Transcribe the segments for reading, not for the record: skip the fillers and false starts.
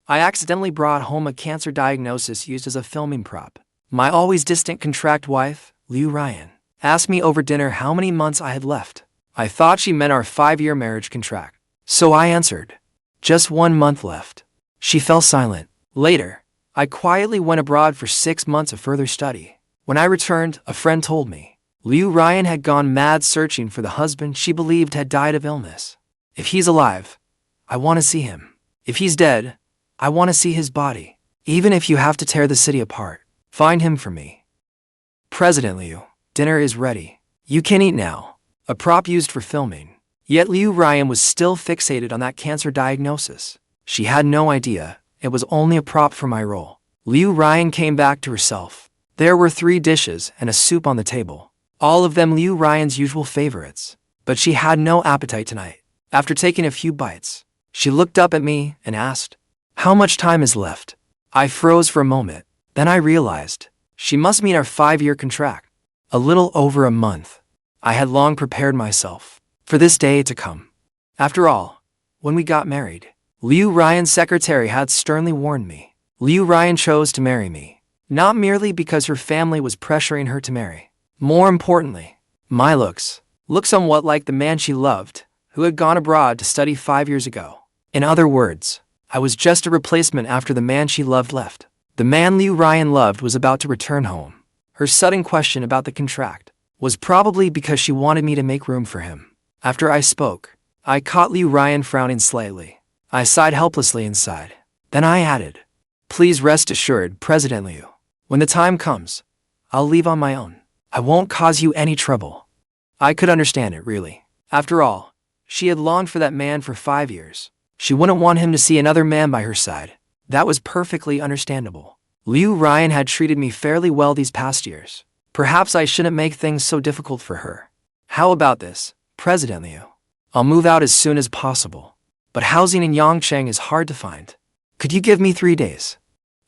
I accidentally brought home a cancer diagnosis used as a filming prop. My always distant contract wife, Liu Ruyan, asked me over dinner how many months I had left. I thought she meant our 5-year marriage contract. So I answered, just 1 month left. She fell silent. Later, I quietly went abroad for 6 months of further study. When I returned, a friend told me, Liu Ruyan had gone mad searching for the husband she believed had died of illness. If he's alive, I want to see him. If he's dead, I want to see his body. Even if you have to tear the city apart, find him for me. President Liu, dinner is ready. You can eat now. A prop used for filming. Yet Liu Ruyan was still fixated on that cancer diagnosis. She had no idea it was only a prop for my role. Liu Ruyan came back to herself. There were 3 dishes and a soup on the table. All of them Liu Ruyan's usual favorites. But she had no appetite tonight. After taking a few bites, she looked up at me and asked, how much time is left? I froze for a moment. Then I realized she must mean our 5-year contract. A little over a month. I had long prepared myself for this day to come. After all, when we got married, Liu Ruyan's secretary had sternly warned me. Liu Ruyan chose to marry me, not merely because her family was pressuring her to marry. More importantly, my looks looked somewhat like the man she loved, who had gone abroad to study 5 years ago. In other words, I was just a replacement after the man she loved left. The man Liu Ruyan loved was about to return home. Her sudden question about the contract was probably because she wanted me to make room for him. After I spoke, I caught Liu Ruyan frowning slightly. I sighed helplessly inside. Then I added, please rest assured, President Liu. When the time comes, I'll leave on my own. I won't cause you any trouble. I could understand it, really. After all, she had longed for that man for 5 years. She wouldn't want him to see another man by her side. That was perfectly understandable. Liu Ruyan had treated me fairly well these past years. Perhaps I shouldn't make things so difficult for her. How about this, President Liu? I'll move out as soon as possible. But housing in Yangcheng is hard to find. Could you give me 3 days?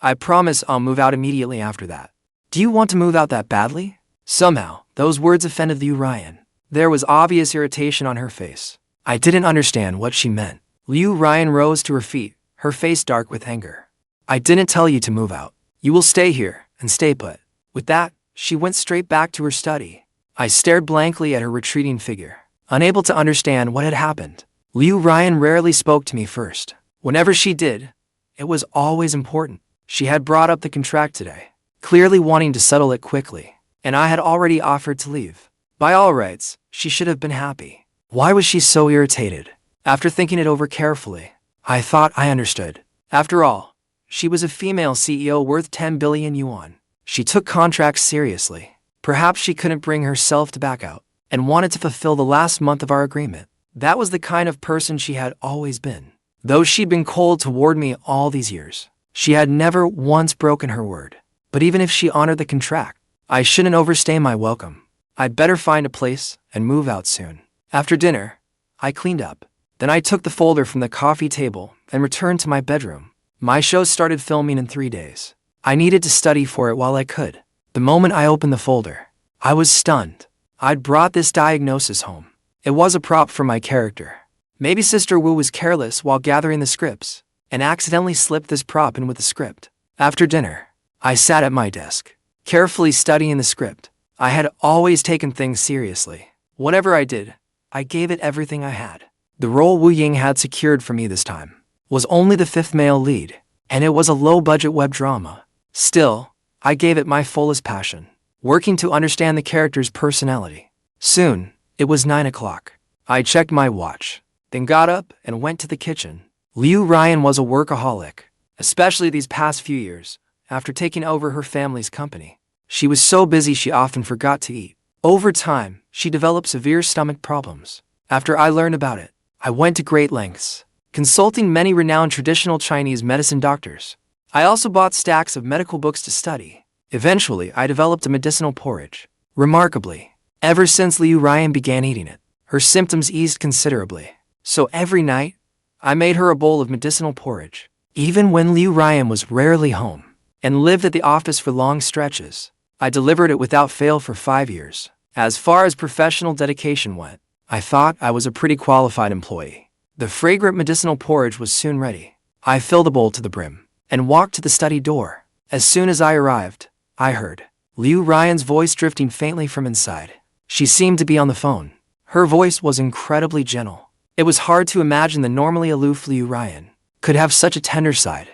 I promise I'll move out immediately after that. Do you want to move out that badly? Somehow, those words offended Liu Ruyan. There was obvious irritation on her face. I didn't understand what she meant. Liu Ruyan rose to her feet, her face dark with anger. I didn't tell you to move out. You will stay here and stay put. With that, she went straight back to her study. I stared blankly at her retreating figure, unable to understand what had happened. Liu Ruyan rarely spoke to me first. Whenever she did, it was always important. She had brought up the contract today, clearly wanting to settle it quickly, and I had already offered to leave. By all rights, she should have been happy. Why was she so irritated? After thinking it over carefully, I thought I understood. After all, she was a female CEO worth 10 billion yuan. She took contracts seriously. Perhaps she couldn't bring herself to back out, and wanted to fulfill the last month of our agreement. That was the kind of person she had always been. Though she'd been cold toward me all these years, she had never once broken her word. But even if she honored the contract, I shouldn't overstay my welcome. I'd better find a place and move out soon. After dinner, I cleaned up. Then I took the folder from the coffee table and returned to my bedroom. My show started filming in 3 days. I needed to study for it while I could. The moment I opened the folder, I was stunned. I'd brought this diagnosis home. It was a prop for my character. Maybe Sister Wu was careless while gathering the scripts and accidentally slipped this prop in with the script. After dinner, I sat at my desk, carefully studying the script. I had always taken things seriously. Whatever I did, I gave it everything I had. The role Wu Ying had secured for me this time was only the 5th male lead, and it was a low-budget web drama. Still, I gave it my fullest passion, working to understand the character's personality. Soon, it was 9 o'clock. I checked my watch, then got up and went to the kitchen. Liu Ruyan was a workaholic, especially these past few years, after taking over her family's company. She was so busy she often forgot to eat. Over time, she developed severe stomach problems. After I learned about it, I went to great lengths, consulting many renowned traditional Chinese medicine doctors. I also bought stacks of medical books to study. Eventually, I developed a medicinal porridge. Remarkably, ever since Liu Ruyan began eating it, her symptoms eased considerably. So every night, I made her a bowl of medicinal porridge. Even when Liu Ruyan was rarely home and lived at the office for long stretches, I delivered it without fail for 5 years. As far as professional dedication went, I thought I was a pretty qualified employee. The fragrant medicinal porridge was soon ready. I filled the bowl to the brim and walked to the study door. As soon as I arrived, I heard Liu Ruyan's voice drifting faintly from inside. She seemed to be on the phone. Her voice was incredibly gentle. It was hard to imagine the normally aloof Liu Ruyan could have such a tender side.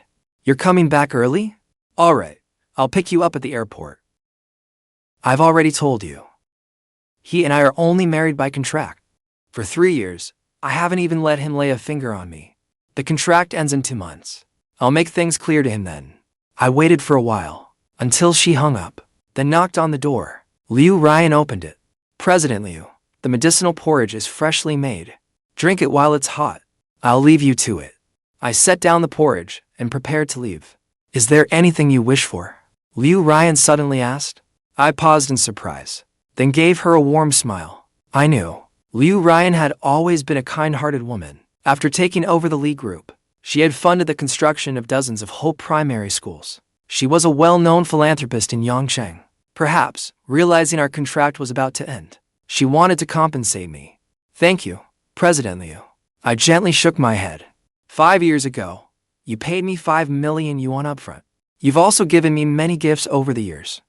You're coming back early? All right, I'll pick you up at the airport. I've already told you. He and I are only married by contract. For 3 years, I haven't even let him lay a finger on me. The contract ends in 2 months. I'll make things clear to him then. I waited for a while, until she hung up, then knocked on the door. Liu Ruyan opened it. President Liu, the medicinal porridge is freshly made. Drink it while it's hot. I'll leave you to it. I set down the porridge and prepared to leave. Is there anything you wish for? Liu Ruyan suddenly asked. I paused in surprise, then gave her a warm smile. I knew Liu Ruyan had always been a kind-hearted woman. After taking over the Li Group, she had funded the construction of dozens of whole primary schools. She was a well-known philanthropist in Yangcheng. Perhaps, realizing our contract was about to end, she wanted to compensate me. Thank you, President Liu. I gently shook my head. 5 years ago, you paid me 5 million yuan upfront. You've also given me many gifts over the years.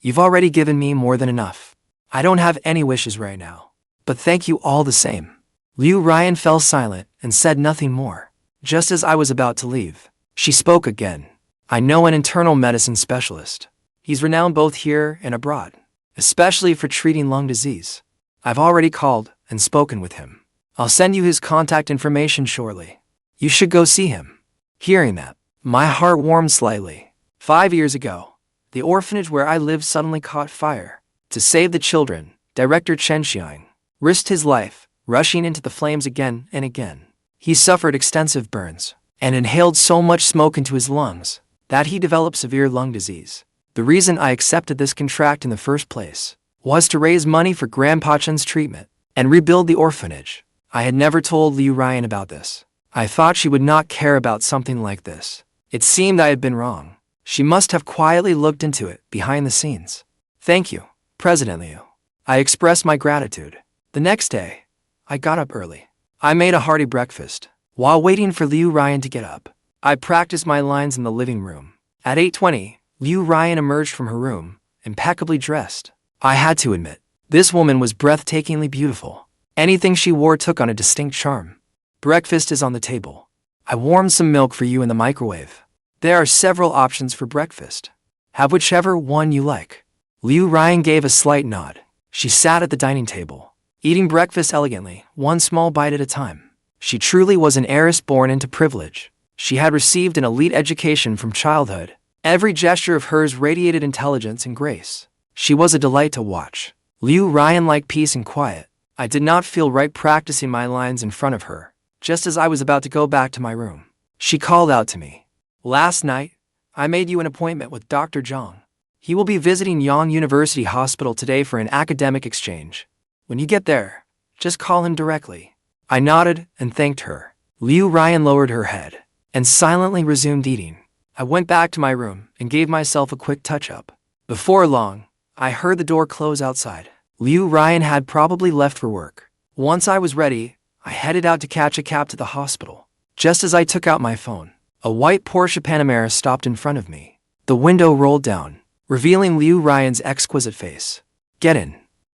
You've already given me more than enough. I don't have any wishes right now, but thank you all the same. Liu Ruyan fell silent and said nothing more. Just as I was about to leave, she spoke again. I know an internal medicine specialist. He's renowned both here and abroad, especially for treating lung disease. I've already called and spoken with him. I'll send you his contact information shortly. You should go see him. Hearing that, my heart warmed slightly. 5 years ago, the orphanage where I lived suddenly caught fire. To save the children, Director Chen Xiang risked his life, rushing into the flames again and again. He suffered extensive burns and inhaled so much smoke into his lungs that he developed severe lung disease. The reason I accepted this contract in the first place was to raise money for Grandpa Chen's treatment and rebuild the orphanage. I had never told Liu Ruyan about this. I thought she would not care about something like this. It seemed I had been wrong. She must have quietly looked into it behind the scenes. Thank you, President Liu. I expressed my gratitude. The next day, I got up early. I made a hearty breakfast. While waiting for Liu Ruyan to get up, I practiced my lines in the living room. At 8:20, Liu Ruyan emerged from her room, impeccably dressed. I had to admit, this woman was breathtakingly beautiful. Anything she wore took on a distinct charm. Breakfast is on the table. I warmed some milk for you in the microwave. There are several options for breakfast. Have whichever one you like. Liu Ruyan gave a slight nod. She sat at the dining table, eating breakfast elegantly, one small bite at a time. She truly was an heiress born into privilege. She had received an elite education from childhood. Every gesture of hers radiated intelligence and grace. She was a delight to watch. Liu Ruyan liked peace and quiet. I did not feel right practicing my lines in front of her. Just as I was about to go back to my room, she called out to me. Last night, I made you an appointment with Dr. Zhang. He will be visiting Yang University Hospital today for an academic exchange. When you get there, just call him directly. I nodded and thanked her. Liu Ruyan lowered her head and silently resumed eating. I went back to my room and gave myself a quick touch-up. Before long, I heard the door close outside. Liu Ruyan had probably left for work. Once I was ready, I headed out to catch a cab to the hospital. Just as I took out my phone, a white Porsche Panamera stopped in front of me. The window rolled down, revealing Liu Ruyan's exquisite face. Get in.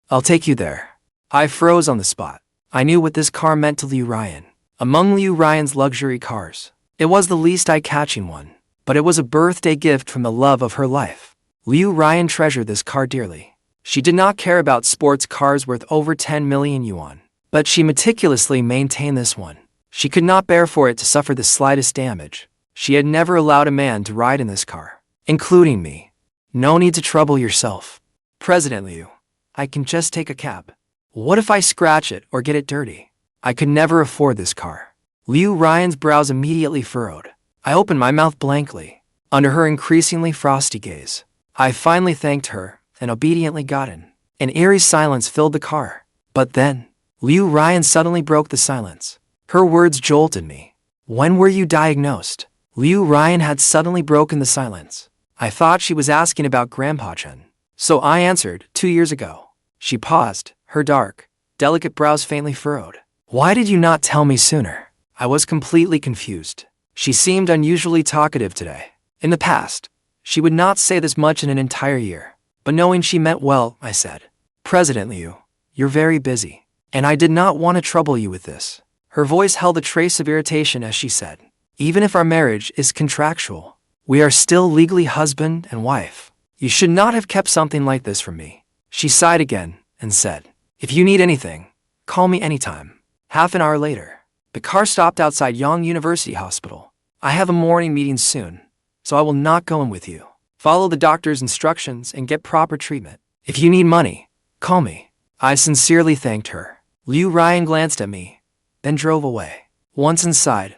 I'll take you there. I froze on the spot. I knew what this car meant to Liu Ruyan. Among Liu Ruyan's luxury cars, it was the least eye-catching one. But it was a birthday gift from the love of her life. Liu Ruyan treasured this car dearly. She did not care about sports cars worth over 10 million yuan, but she meticulously maintained this one. She could not bear for it to suffer the slightest damage. She had never allowed a man to ride in this car, including me. No need to trouble yourself. President Liu, I can just take a cab. What if I scratch it or get it dirty? I could never afford this car. Liu Ruyan's brows immediately furrowed. I opened my mouth blankly. Under her increasingly frosty gaze, I finally thanked her and obediently got in. An eerie silence filled the car. But then, Liu Ruyan suddenly broke the silence. Her words jolted me. When were you diagnosed? Liu Ruyan had suddenly broken the silence. I thought she was asking about Grandpa Chen. So I answered, 2 years ago. She paused, her dark, delicate brows faintly furrowed. Why did you not tell me sooner? I was completely confused. She seemed unusually talkative today. In the past, she would not say this much in an entire year. But knowing she meant well, I said, "President Liu, you're very busy, and I did not want to trouble you with this." Her voice held a trace of irritation as she said, "Even if our marriage is contractual, we are still legally husband and wife. You should not have kept something like this from me." She sighed again and said, "If you need anything, call me anytime." Half an hour later, the car stopped outside Yang University Hospital. "I have a morning meeting soon, so I will not go in with you. Follow the doctor's instructions and get proper treatment. If you need money, call me." I sincerely thanked her. Liu Ruyan glanced at me, then drove away. Once inside,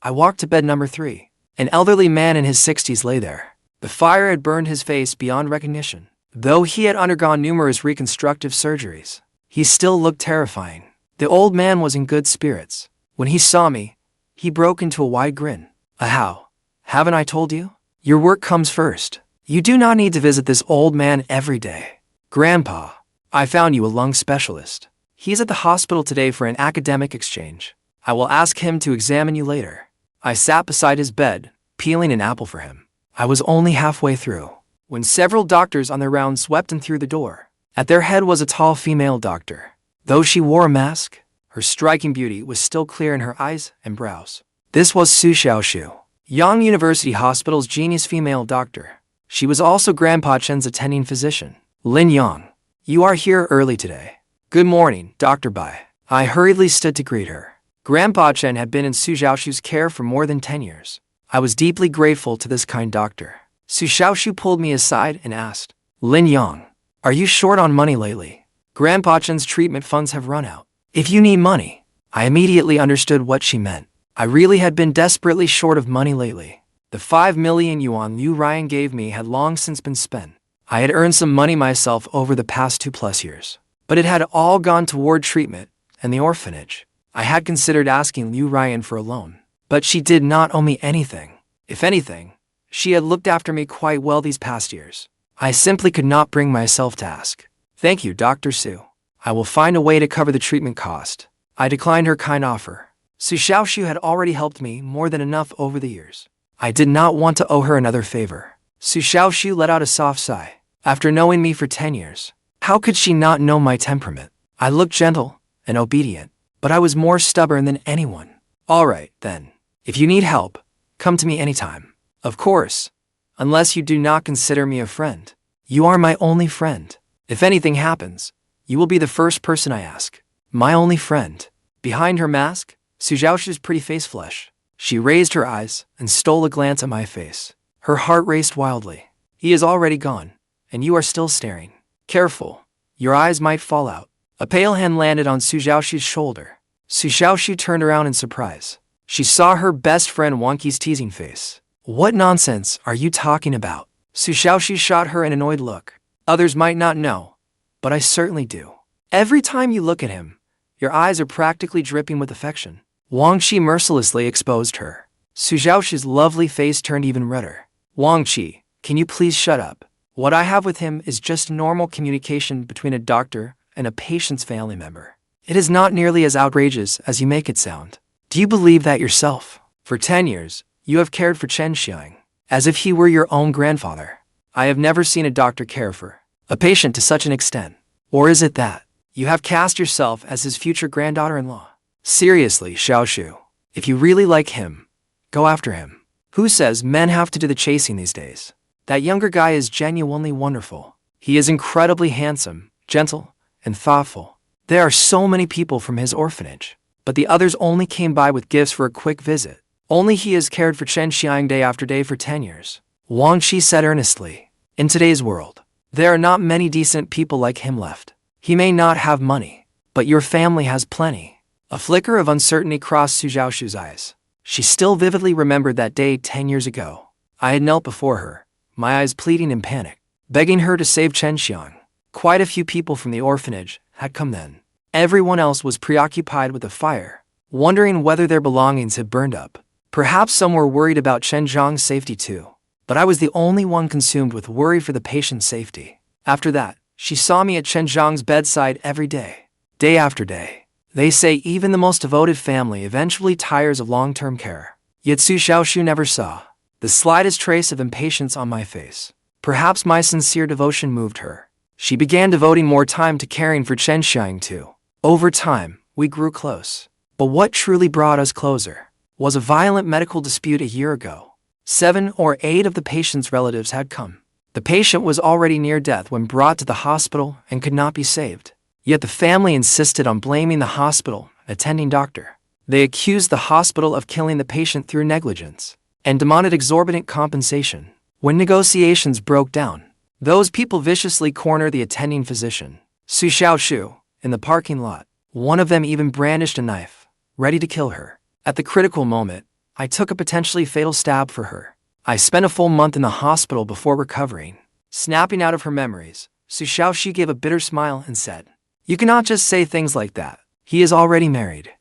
I walked to bed number 3. An elderly man in his 60s lay there. The fire had burned his face beyond recognition. Though he had undergone numerous reconstructive surgeries, he still looked terrifying. The old man was in good spirits. When he saw me, he broke into a wide grin. "How? Haven't I told you? Your work comes first. You do not need to visit this old man every day. Grandpa, I found you a lung specialist. He's at the hospital today for an academic exchange. I will ask him to examine you later." I sat beside his bed, peeling an apple for him. I was only halfway through when several doctors on their rounds swept in through the door. At their head was a tall female doctor. Though she wore a mask, her striking beauty was still clear in her eyes and brows. This was Xiaoxue, Yang University Hospital's genius female doctor. She was also Grandpa Chen's attending physician. "Lin Yang, you are here early today." "Good morning, Dr. Bai." I hurriedly stood to greet her. Grandpa Chen had been in Xiaoxue's care for more than 10 years. I was deeply grateful to this kind doctor. Xiaoxue pulled me aside and asked, "Lin Yang, are you short on money lately? Grandpa Chen's treatment funds have run out. If you need money." I immediately understood what she meant. I really had been desperately short of money lately. The 5 million yuan Liu Ruyan gave me had long since been spent. I had earned some money myself over the past 2+ years, but it had all gone toward treatment and the orphanage. I had considered asking Liu Ruyan for a loan, but she did not owe me anything. If anything, she had looked after me quite well these past years. I simply could not bring myself to ask. "Thank you, Dr. Su. I will find a way to cover the treatment cost." I declined her kind offer. Xiaoxue had already helped me more than enough over the years. I did not want to owe her another favor. Xiaoxue let out a soft sigh. After knowing me for 10 years, how could she not know my temperament? I looked gentle and obedient, but I was more stubborn than anyone. "All right, then. If you need help, come to me anytime." "Of course, unless you do not consider me a friend." "You are my only friend. If anything happens, you will be the first person I ask." "My only friend." Behind her mask, Xiaoxue's pretty face flushed. She raised her eyes and stole a glance at my face. Her heart raced wildly. "He is already gone, and you are still staring. Careful, your eyes might fall out." A pale hand landed on Xiaoxue's shoulder. Xiaoxue turned around in surprise. She saw her best friend Wang Qi's teasing face. "What nonsense are you talking about?" Xiaoxue shot her an annoyed look. "Others might not know, but I certainly do. Every time you look at him, your eyes are practically dripping with affection." Wang Qi mercilessly exposed her. Xiaoxue's lovely face turned even redder. "Wang Qi, can you please shut up? What I have with him is just normal communication between a doctor and a patient's family member. It is not nearly as outrageous as you make it sound. Do you believe that yourself? For 10 years, you have cared for Chen Xiang, as if he were your own grandfather. I have never seen a doctor care for a patient to such an extent. Or is it that you have cast yourself as his future granddaughter-in-law? Seriously, Xiaoxue, if you really like him, go after him. Who says men have to do the chasing these days? That younger guy is genuinely wonderful. He is incredibly handsome, gentle, and thoughtful. There are so many people from his orphanage, but the others only came by with gifts for a quick visit. Only he has cared for Chen Xiang day after day for 10 years. Wang Qi said earnestly, "In today's world, there are not many decent people like him left. He may not have money, but your family has plenty." A flicker of uncertainty crossed Xiaoxue's eyes. She still vividly remembered that day 10 years ago. I had knelt before her, my eyes pleading in panic, begging her to save Chen Xiang. Quite a few people from the orphanage had come then. Everyone else was preoccupied with the fire, wondering whether their belongings had burned up. Perhaps some were worried about Chen Xiang's safety too, but I was the only one consumed with worry for the patient's safety. After that, she saw me at Chen Xiang's bedside every day, day after day. They say even the most devoted family eventually tires of long-term care. Yet Xiaoxue never saw the slightest trace of impatience on my face. Perhaps my sincere devotion moved her. She began devoting more time to caring for Chen Xiang too. Over time, we grew close. But what truly brought us closer was a violent medical dispute a year ago. 7 or 8 of the patient's relatives had come. The patient was already near death when brought to the hospital and could not be saved. Yet the family insisted on blaming the hospital, attending doctor. They accused the hospital of killing the patient through negligence and demanded exorbitant compensation. When negotiations broke down, those people viciously cornered the attending physician, Xiaoxue, in the parking lot. One of them even brandished a knife, ready to kill her. At the critical moment, I took a potentially fatal stab for her. I spent a full month in the hospital before recovering. Snapping out of her memories, Xiaoxue gave a bitter smile and said, "You cannot just say things like that. He is already married."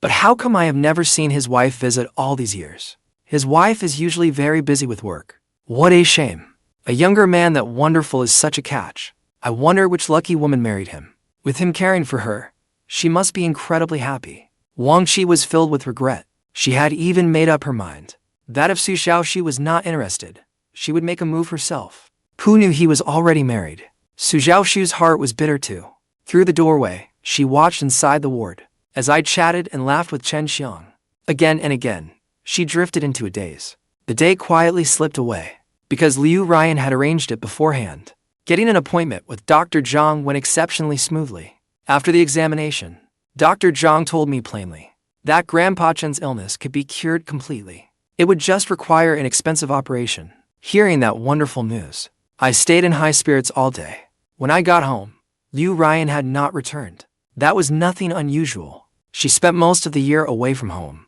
But how come I have never seen his wife visit all these years? His wife is usually very busy with work. What a shame. A younger man that wonderful is such a catch. I wonder which lucky woman married him. With him caring for her, she must be incredibly happy. Wang Qi was filled with regret. She had even made up her mind that if Xiaoxue was not interested, she would make a move herself. Who knew he was already married? Xiaoxue's heart was bitter too. Through the doorway, she watched inside the ward. As I chatted and laughed with Chen Xiang, again and again, she drifted into a daze. The day quietly slipped away, because Liu Ruyan had arranged it beforehand. Getting an appointment with Dr. Zhang went exceptionally smoothly. After the examination, Dr. Zhang told me plainly that Grandpa Chen's illness could be cured completely. It would just require an expensive operation. Hearing that wonderful news, I stayed in high spirits all day. When I got home, Liu Ruyan had not returned. That was nothing unusual. She spent most of the year away from home.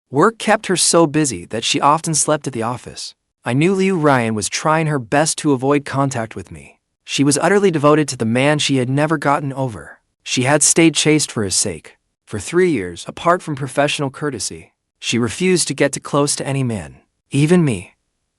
Work kept her so busy that she often slept at the office. I knew Liu Ruyan was trying her best to avoid contact with me. She was utterly devoted to the man she had never gotten over. She had stayed chaste for his sake. For 3 years, apart from professional courtesy, she refused to get too close to any man, even me,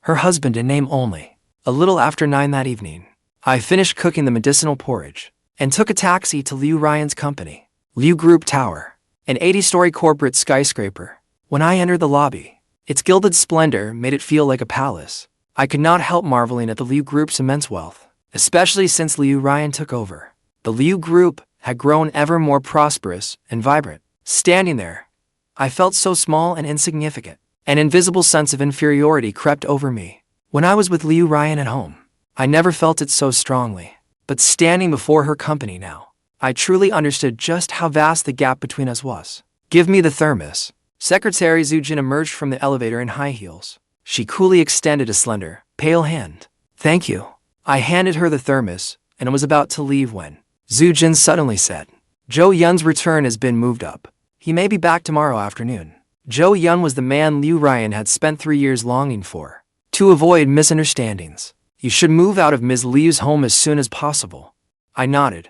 her husband in name only. A little after 9 that evening, I finished cooking the medicinal porridge and took a taxi to Liu Ruyan's company, Liu Group Tower, an 80-story corporate skyscraper. When I entered the lobby, its gilded splendor made it feel like a palace. I could not help marveling at the Liu Group's immense wealth, especially since Liu Ruyan took over. The Liu Group had grown ever more prosperous and vibrant. Standing there, I felt so small and insignificant. An invisible sense of inferiority crept over me. When I was with Liu Ruyan at home, I never felt it so strongly. But standing before her company now, I truly understood just how vast the gap between us was. "Give me the thermos." Secretary Zhu Jin emerged from the elevator in high heels. She coolly extended a slender, pale hand. "Thank you." I handed her the thermos and was about to leave when Zhu Jin suddenly said, "Zhou Yun's return has been moved up. He may be back tomorrow afternoon." Zhou Yun was the man Liu Ruyan had spent 3 years longing for. To avoid misunderstandings, "You should move out of Ms. Liu's home as soon as possible." I nodded.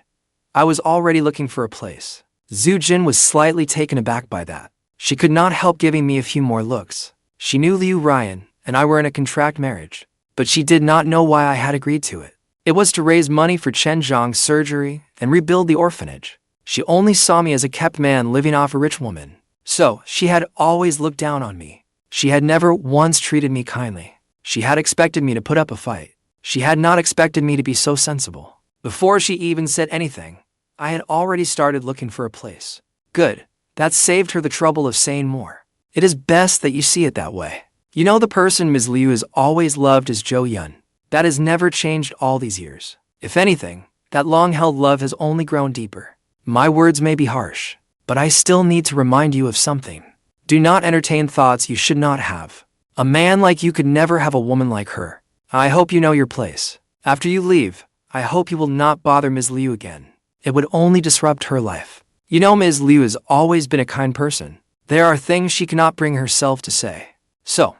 I was already looking for a place. Zhu Jin was slightly taken aback by that. She could not help giving me a few more looks. She knew Liu Ruyan and I were in a contract marriage, but she did not know why I had agreed to it. It was to raise money for Chen Xiang's surgery and rebuild the orphanage. She only saw me as a kept man living off a rich woman. So, she had always looked down on me. She had never once treated me kindly. She had expected me to put up a fight. She had not expected me to be so sensible. Before she even said anything, I had already started looking for a place. Good. That saved her the trouble of saying more. It is best that you see it that way. You know, the person Ms. Liu has always loved is Zhou Yun. That has never changed all these years. If anything, that long-held love has only grown deeper. My words may be harsh, but I still need to remind you of something. Do not entertain thoughts you should not have. A man like you could never have a woman like her. I hope you know your place. After you leave, I hope you will not bother Ms. Liu again. It would only disrupt her life. You know, Ms. Liu has always been a kind person. There are things she cannot bring herself to say. So,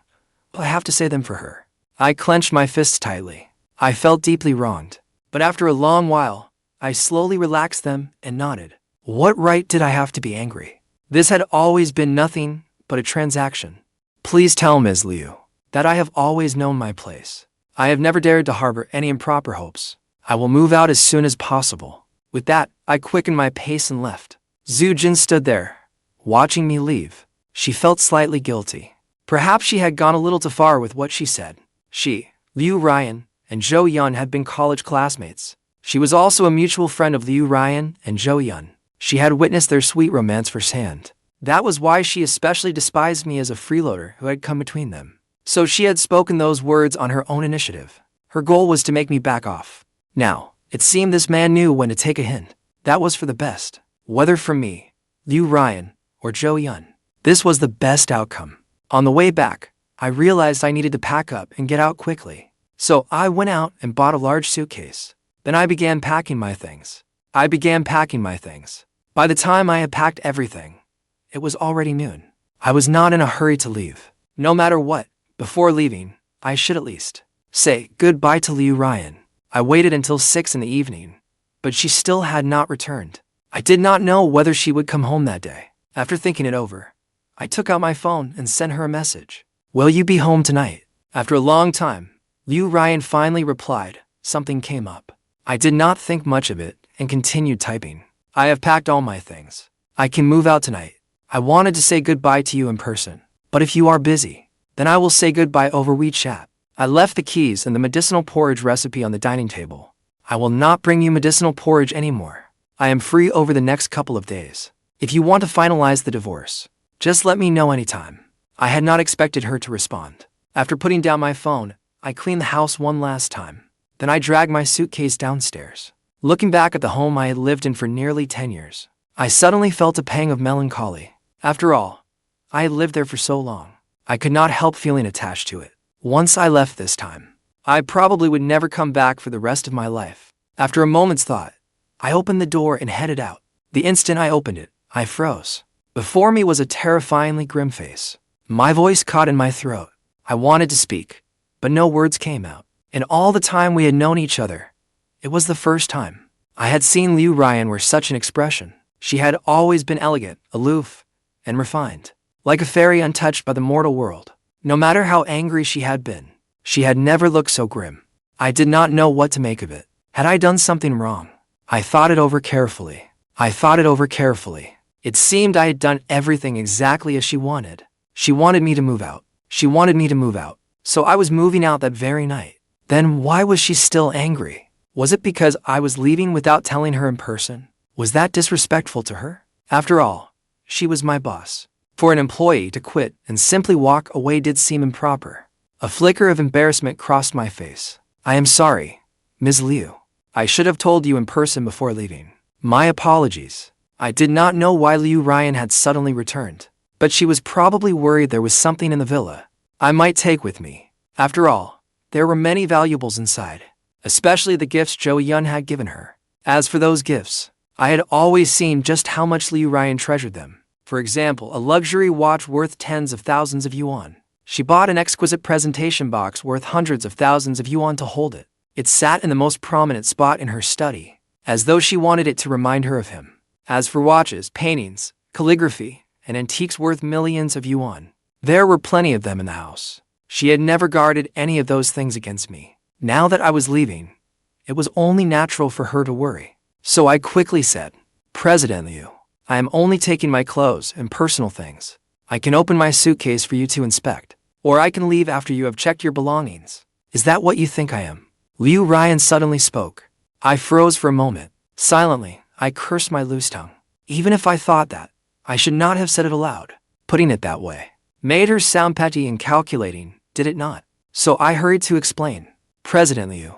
I have to say them for her. I clenched my fists tightly. I felt deeply wronged. But after a long while, I slowly relaxed them and nodded. What right did I have to be angry? This had always been nothing but a transaction. Please tell Ms. Liu that I have always known my place. I have never dared to harbor any improper hopes. I will move out as soon as possible. With that, I quickened my pace and left. Zhu Jin stood there, watching me leave. She felt slightly guilty. Perhaps she had gone a little too far with what she said. She, Liu Ruyan, and Zhou Yun had been college classmates. She was also a mutual friend of Liu Ruyan and Zhou Yun. She had witnessed their sweet romance firsthand. That was why she especially despised me as a freeloader who had come between them. So she had spoken those words on her own initiative. Her goal was to make me back off. Now, it seemed this man knew when to take a hint. That was for the best. Whether from me, Liu Ruyan, or Zhou Yun. This was the best outcome. On the way back, I realized I needed to pack up and get out quickly. So I went out and bought a large suitcase. Then I began packing my things. By the time I had packed everything, it was already noon. I was not in a hurry to leave. No matter what, before leaving, I should at least say goodbye to Liu Ruyan. I waited until 6 in the evening, but she still had not returned. I did not know whether she would come home that day. After thinking it over, I took out my phone and sent her a message. Will you be home tonight? After a long time, Liu Ruyan finally replied. Something came up. I did not think much of it and continued typing. I have packed all my things. I can move out tonight. I wanted to say goodbye to you in person, but if you are busy, then I will say goodbye over WeChat. I left the keys and the medicinal porridge recipe on the dining table. I will not bring you medicinal porridge anymore. I am free over the next couple of days. If you want to finalize the divorce, just let me know anytime. I had not expected her to respond. After putting down my phone, I cleaned the house one last time. Then I dragged my suitcase downstairs. Looking back at the home I had lived in for nearly 10 years, I suddenly felt a pang of melancholy. After all, I had lived there for so long. I could not help feeling attached to it. Once I left this time, I probably would never come back for the rest of my life. After a moment's thought, I opened the door and headed out. The instant I opened it, I froze. Before me was a terrifyingly grim face. My voice caught in my throat. I wanted to speak, but no words came out. In all the time we had known each other, it was the first time I had seen Liu Ruyan wear such an expression. She had always been elegant, aloof, and refined, like a fairy untouched by the mortal world. No matter how angry she had been, she had never looked so grim. I did not know what to make of it. Had I done something wrong? I thought it over carefully. It seemed I had done everything exactly as she wanted. She wanted me to move out. So I was moving out that very night. Then why was she still angry? Was it because I was leaving without telling her in person? Was that disrespectful to her? After all, she was my boss. For an employee to quit and simply walk away did seem improper. A flicker of embarrassment crossed my face. I am sorry, Ms. Liu. I should have told you in person before leaving. My apologies. I did not know why Liu Ruyan had suddenly returned, but she was probably worried there was something in the villa I might take with me. After all, there were many valuables inside, especially the gifts Zhou Yun had given her. As for those gifts, I had always seen just how much Liu Ruyan treasured them. For example, a luxury watch worth tens of thousands of yuan. She bought an exquisite presentation box worth hundreds of thousands of yuan to hold it. It sat in the most prominent spot in her study, as though she wanted it to remind her of him. As for watches, paintings, calligraphy, and antiques worth millions of yuan, there were plenty of them in the house. She had never guarded any of those things against me. Now that I was leaving, it was only natural for her to worry. So I quickly said, President Liu, I am only taking my clothes and personal things. I can open my suitcase for you to inspect, or I can leave after you have checked your belongings. Is that what you think I am? Liu Ruyan suddenly spoke. I froze for a moment. Silently, I cursed my loose tongue. Even if I thought that, I should not have said it aloud. Putting it that way made her sound petty and calculating, did it not? So I hurried to explain. President Liu,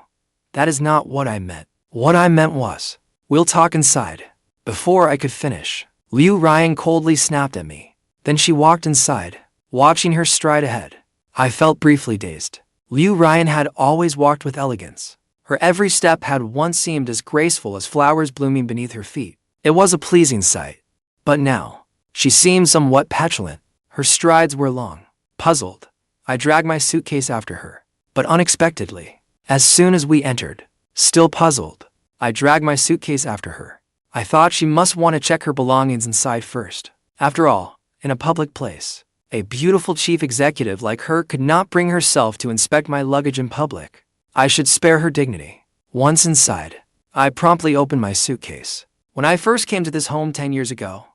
that is not what I meant. What I meant was, we'll talk inside. Before I could finish, Liu Ruyan coldly snapped at me. Then she walked inside, watching her stride ahead. I felt briefly dazed. Liu Ruyan had always walked with elegance. Her every step had once seemed as graceful as flowers blooming beneath her feet. It was a pleasing sight. But now, she seemed somewhat petulant. Her strides were long. Puzzled, I dragged my suitcase after her. But unexpectedly, as soon as we entered, still puzzled, I dragged my suitcase after her. I thought she must want to check her belongings inside first. After all, in a public place, a beautiful chief executive like her could not bring herself to inspect my luggage in public. I should spare her dignity. Once inside, I promptly opened my suitcase. When I first came to this home 10 years ago,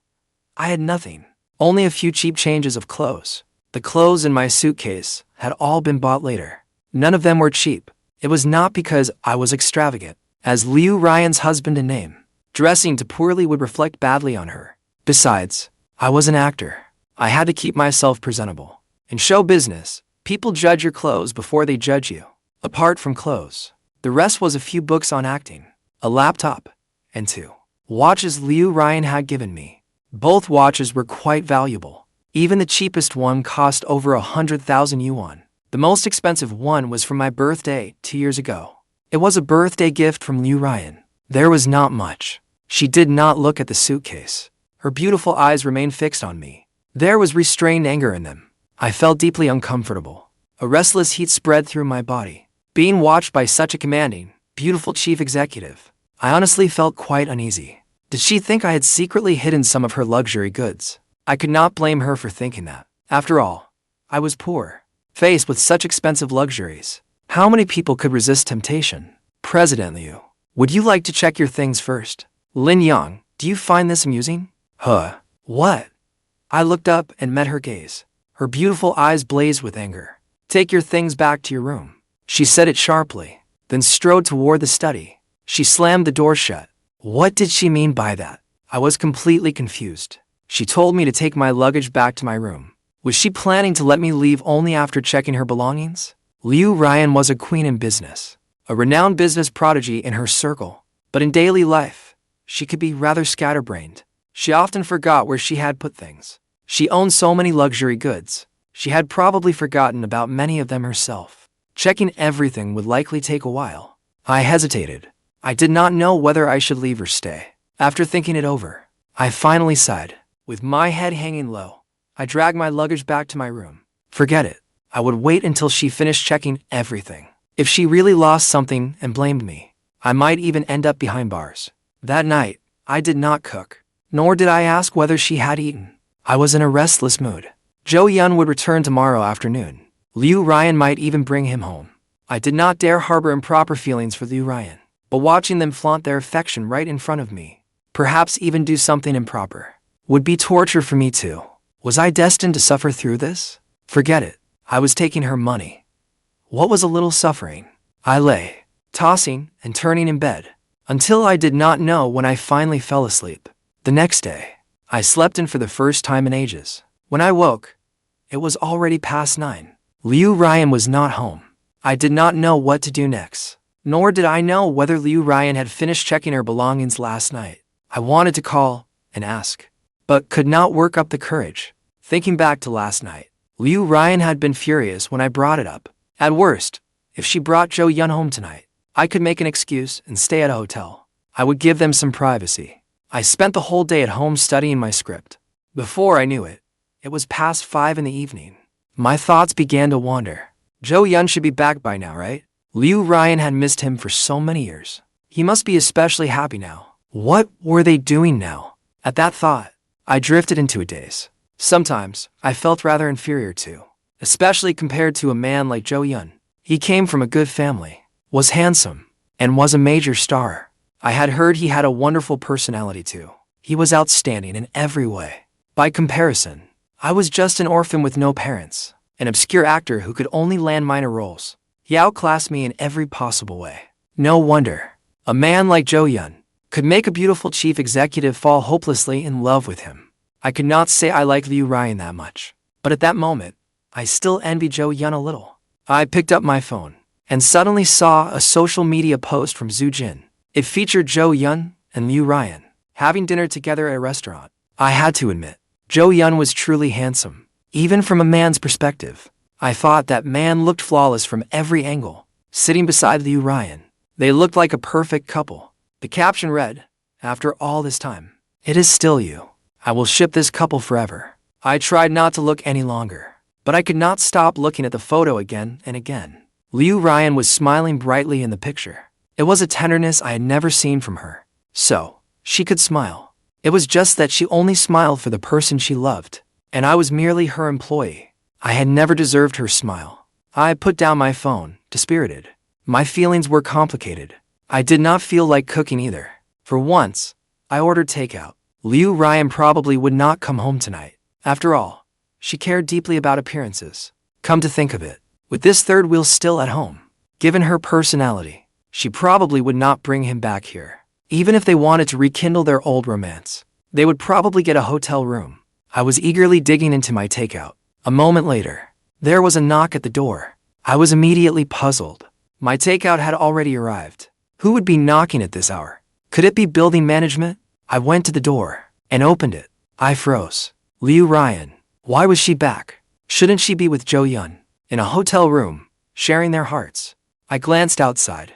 I had nothing, only a few cheap changes of clothes. The clothes in my suitcase had all been bought later. None of them were cheap. It was not because I was extravagant. As Liu Ruyan's husband in name, dressing too poorly would reflect badly on her. Besides, I was an actor. I had to keep myself presentable. In show business, people judge your clothes before they judge you. Apart from clothes, the rest was a few books on acting, a laptop, and 2 watches Liu Ruyan had given me. Both watches were quite valuable. Even the cheapest one cost over 100,000 yuan. The most expensive one was for my birthday 2 years ago. It was a birthday gift from Liu Ruyan. There was not much. She did not look at the suitcase. Her beautiful eyes remained fixed on me. There was restrained anger in them. I felt deeply uncomfortable. A restless heat spread through my body. Being watched by such a commanding, beautiful chief executive, I honestly felt quite uneasy. Did she think I had secretly hidden some of her luxury goods? I could not blame her for thinking that. After all, I was poor. Faced with such expensive luxuries, how many people could resist temptation? President Liu, would you like to check your things first? Lin Yang, do you find this amusing? Huh? What? I looked up and met her gaze. Her beautiful eyes blazed with anger. Take your things back to your room. She said it sharply, then strode toward the study. She slammed the door shut. What did she mean by that? I was completely confused. She told me to take my luggage back to my room. Was she planning to let me leave only after checking her belongings? Liu Ruyan was a queen in business, a renowned business prodigy in her circle, but in daily life, she could be rather scatterbrained. She often forgot where she had put things. She owned so many luxury goods, she had probably forgotten about many of them herself. Checking everything would likely take a while. I hesitated. I did not know whether I should leave or stay. After thinking it over, I finally sighed. With my head hanging low, I dragged my luggage back to my room. Forget it. I would wait until she finished checking everything. If she really lost something and blamed me, I might even end up behind bars. That night, I did not cook, nor did I ask whether she had eaten. I was in a restless mood. Zhou Yun would return tomorrow afternoon. Liu Ruyan might even bring him home. I did not dare harbor improper feelings for Liu Ruyan, but watching them flaunt their affection right in front of me, perhaps even do something improper, would be torture for me too. Was I destined to suffer through this? Forget it. I was taking her money. What was a little suffering? I lay, tossing and turning in bed, until I did not know when I finally fell asleep. The next day, I slept in for the first time in ages. When I woke, it was already past 9. Liu Ruyan was not home. I did not know what to do next, nor did I know whether Liu Ruyan had finished checking her belongings last night. I wanted to call and ask, but could not work up the courage. Thinking back to last night, Liu Ruyan had been furious when I brought it up. At worst, if she brought Zhou Yun home tonight, I could make an excuse and stay at a hotel. I would give them some privacy. I spent the whole day at home studying my script. Before I knew it, it was past 5 in the evening. My thoughts began to wander. Zhou Yun should be back by now, right? Liu Ruyan had missed him for so many years. He must be especially happy now. What were they doing now? At that thought, I drifted into a daze. Sometimes, I felt rather inferior too, especially compared to a man like Zhou Yun. He came from a good family, was handsome, and was a major star. I had heard he had a wonderful personality too. He was outstanding in every way. By comparison, I was just an orphan with no parents, an obscure actor who could only land minor roles. He outclassed me in every possible way. No wonder a man like Zhou Yun could make a beautiful chief executive fall hopelessly in love with him. I could not say I liked Liu Ruyan that much, but at that moment, I still envied Zhou Yun a little. I picked up my phone and suddenly saw a social media post from Zhu Jin. It featured Zhou Yun and Liu Ruyan having dinner together at a restaurant. I had to admit, Zhou Yun was truly handsome, even from a man's perspective. I thought that man looked flawless from every angle. Sitting beside Liu Ruyan, they looked like a perfect couple. The caption read, "After all this time, it is still you. I will ship this couple forever." I tried not to look any longer, but I could not stop looking at the photo again and again. Liu Ruyan was smiling brightly in the picture. It was a tenderness I had never seen from her. So, she could smile. It was just that she only smiled for the person she loved, and I was merely her employee. I had never deserved her smile. I put down my phone, dispirited. My feelings were complicated. I did not feel like cooking either. For once, I ordered takeout. Liu Ruyan probably would not come home tonight. After all, she cared deeply about appearances. Come to think of it, with this third wheel still at home, given her personality, she probably would not bring him back here. Even if they wanted to rekindle their old romance, they would probably get a hotel room. I was eagerly digging into my takeout. A moment later, there was a knock at the door. I was immediately puzzled. My takeout had already arrived. Who would be knocking at this hour? Could it be building management? I went to the door and opened it. I froze. Liu Ruyan. Why was she back? Shouldn't she be with Zhou Yun, in a hotel room, sharing their hearts? I glanced outside,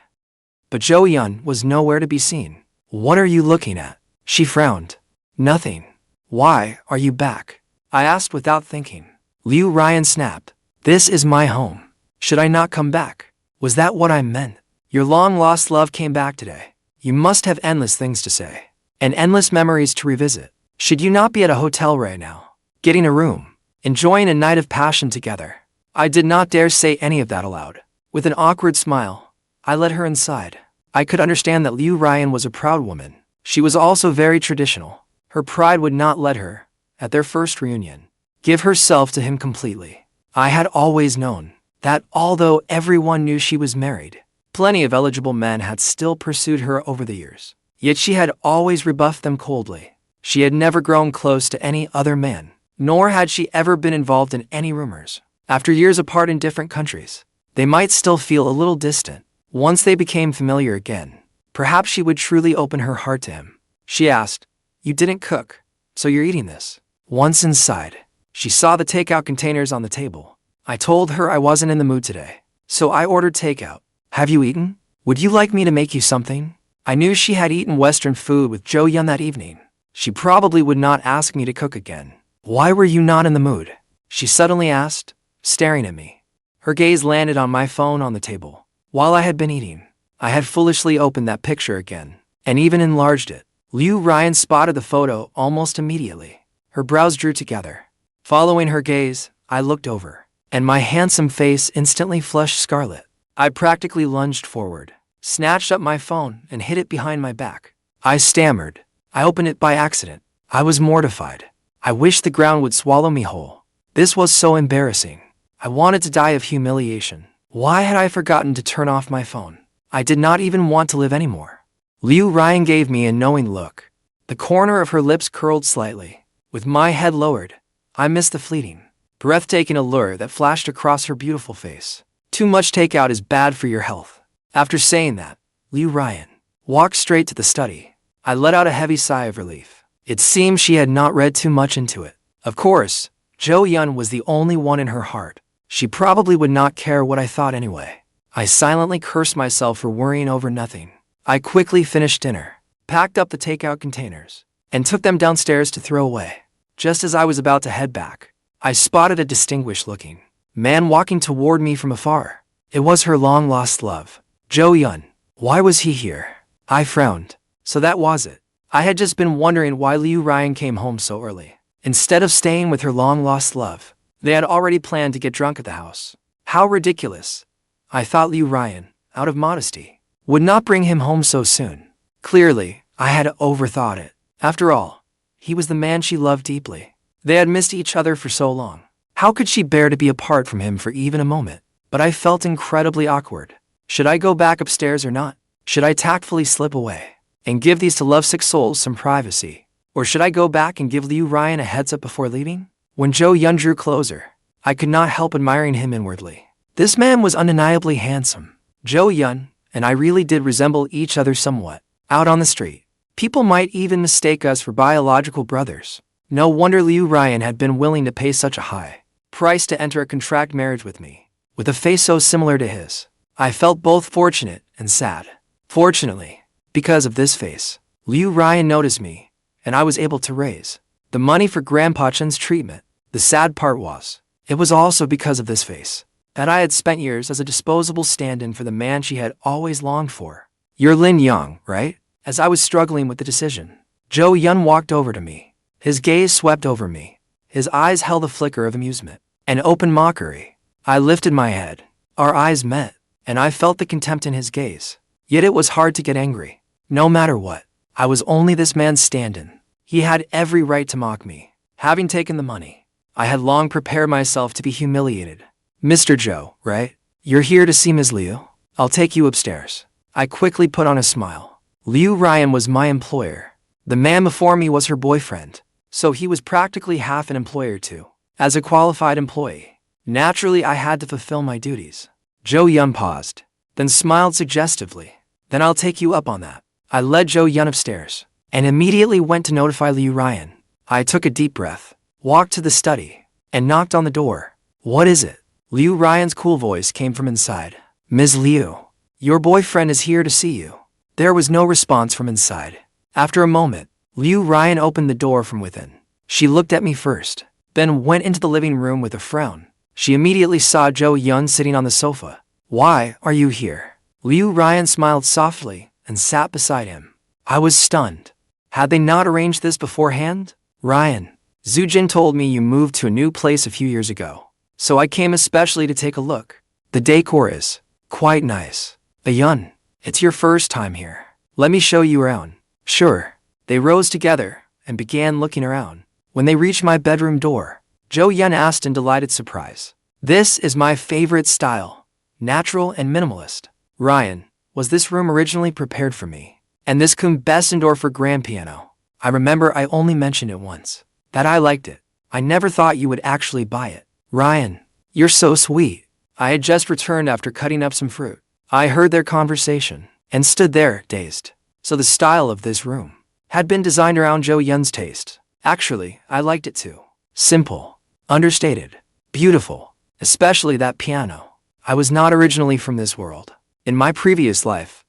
but Zhou Yun was nowhere to be seen. What are you looking at? She frowned. Nothing. Why are you back? I asked without thinking. Liu Ruyan snapped. This is my home. Should I not come back? Was that what I meant? Your long-lost love came back today. You must have endless things to say, and endless memories to revisit. Should you not be at a hotel right now, getting a room, enjoying a night of passion together? I did not dare say any of that aloud. With an awkward smile, I led her inside. I could understand that Liu Ruyan was a proud woman. She was also very traditional. Her pride would not let her, at their first reunion, give herself to him completely. I had always known that although everyone knew she was married, plenty of eligible men had still pursued her over the years. Yet she had always rebuffed them coldly. She had never grown close to any other man, nor had she ever been involved in any rumors. After years apart in different countries, they might still feel a little distant. Once they became familiar again, perhaps she would truly open her heart to him. She asked, "You didn't cook, so you're eating this?" Once inside, she saw the takeout containers on the table. I told her I wasn't in the mood today, so I ordered takeout. Have you eaten? Would you like me to make you something? I knew she had eaten Western food with Zhou Yun that evening. She probably would not ask me to cook again. Why were you not in the mood? She suddenly asked, staring at me. Her gaze landed on my phone on the table. While I had been eating, I had foolishly opened that picture again, and even enlarged it. Liu Ruyan spotted the photo almost immediately. Her brows drew together. Following her gaze, I looked over, and my handsome face instantly flushed scarlet. I practically lunged forward, snatched up my phone, and hid it behind my back. I stammered. I opened it by accident. I was mortified. I wished the ground would swallow me whole. This was so embarrassing. I wanted to die of humiliation. Why had I forgotten to turn off my phone? I did not even want to live anymore. Liu Ruyan gave me a knowing look. The corner of her lips curled slightly. With my head lowered, I missed the fleeting, breathtaking allure that flashed across her beautiful face. Too much takeout is bad for your health. After saying that, Liu Ruyan walked straight to the study. I let out a heavy sigh of relief. It seemed she had not read too much into it. Of course, Zhou Yun was the only one in her heart. She probably would not care what I thought anyway. I silently cursed myself for worrying over nothing. I quickly finished dinner, packed up the takeout containers, and took them downstairs to throw away. Just as I was about to head back, I spotted a distinguished-looking man walking toward me from afar. It was her long-lost love, Zhou Yun. Why was he here? I frowned. So that was it. I had just been wondering why Liu Ruyan came home so early. Instead of staying with her long-lost love, they had already planned to get drunk at the house. How ridiculous. I thought Liu Ruyan, out of modesty, would not bring him home so soon. Clearly, I had overthought it. After all, he was the man she loved deeply. They had missed each other for so long. How could she bear to be apart from him for even a moment? But I felt incredibly awkward. Should I go back upstairs or not? Should I tactfully slip away and give these two lovesick souls some privacy? Or should I go back and give Liu Ruyan a heads up before leaving? When Zhou Yun drew closer, I could not help admiring him inwardly. This man was undeniably handsome. Zhou Yun and I really did resemble each other somewhat. Out on the street, people might even mistake us for biological brothers. No wonder Liu Ruyan had been willing to pay such a high price to enter a contract marriage with me. With a face so similar to his, I felt both fortunate and sad. Fortunately, because of this face, Liu Ruyan noticed me, and I was able to raise the money for Grandpa Chen's treatment. The sad part was, it was also because of this face that I had spent years as a disposable stand-in for the man she had always longed for. You're Lin Yang, right? As I was struggling with the decision, Zhou Yun walked over to me. His gaze swept over me. His eyes held a flicker of amusement and open mockery. I lifted my head. Our eyes met, and I felt the contempt in his gaze. Yet it was hard to get angry. No matter what, I was only this man's stand-in. He had every right to mock me. Having taken the money, I had long prepared myself to be humiliated. Mr. Zhou, right? You're here to see Ms. Liu? I'll take you upstairs. I quickly put on a smile. Liu Ruyan was my employer. The man before me was her boyfriend, so he was practically half an employer too. As a qualified employee, naturally I had to fulfill my duties. Zhou Yun paused, then smiled suggestively. Then I'll take you up on that. I led Zhou Yun upstairs, and immediately went to notify Liu Ruyan. I took a deep breath, walked to the study, and knocked on the door. What is it? Liu Ruyan's cool voice came from inside. Ms. Liu, your boyfriend is here to see you. There was no response from inside. After a moment, Liu Ruyan opened the door from within. She looked at me first, then went into the living room with a frown. She immediately saw Zhou Yun sitting on the sofa. Why are you here? Liu Ruyan smiled softly and sat beside him. I was stunned. Had they not arranged this beforehand? Ruyan, Zhu Jin told me you moved to a new place a few years ago, so I came especially to take a look. The decor is quite nice. Yun, it's your first time here. Let me show you around. Sure. They rose together and began looking around. When they reached my bedroom door, Zhou Yun asked in delighted surprise. This is my favorite style. Natural and minimalist. Ruyan, was this room originally prepared for me? And this could best endure for grand piano. I remember I only mentioned it once. That I liked it. I never thought you would actually buy it. Ruyan, you're so sweet. I had just returned after cutting up some fruit. I heard their conversation and stood there, dazed. So the style of this room had been designed around Zhou Yun's taste. Actually, I liked it too. Simple, understated, beautiful, especially that piano. I was not originally from this world. In my previous life,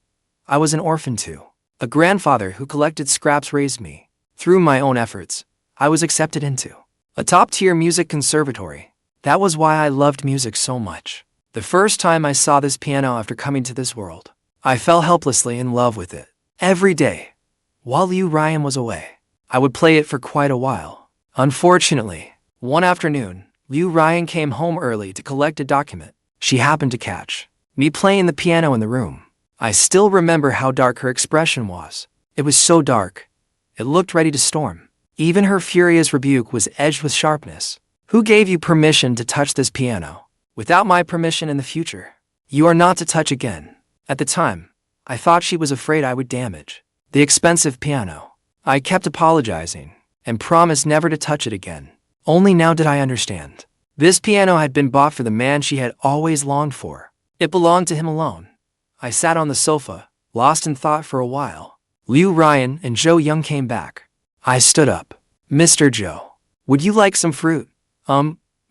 I was an orphan too. A grandfather who collected scraps raised me. Through my own efforts, I was accepted into a top-tier music conservatory. That was why I loved music so much. The first time I saw this piano after coming to this world, I fell helplessly in love with it. Every day, while Liu Ruyan was away, I would play it for quite a while. Unfortunately, one afternoon, Liu Ruyan came home early to collect a document. She happened to catch me playing the piano in the room. I still remember how dark her expression was. It was so dark, it looked ready to storm. Even her furious rebuke was edged with sharpness. Who gave you permission to touch this piano? Without my permission in the future, you are not to touch again. At the time, I thought she was afraid I would damage the expensive piano. I kept apologizing and promised never to touch it again. Only now did I understand. This piano had been bought for the man she had always longed for. It belonged to him alone. I sat on the sofa, lost in thought for a while. Liu Ruyan and Zhou Yun came back. I stood up. Mr. Zhou, would you like some fruit?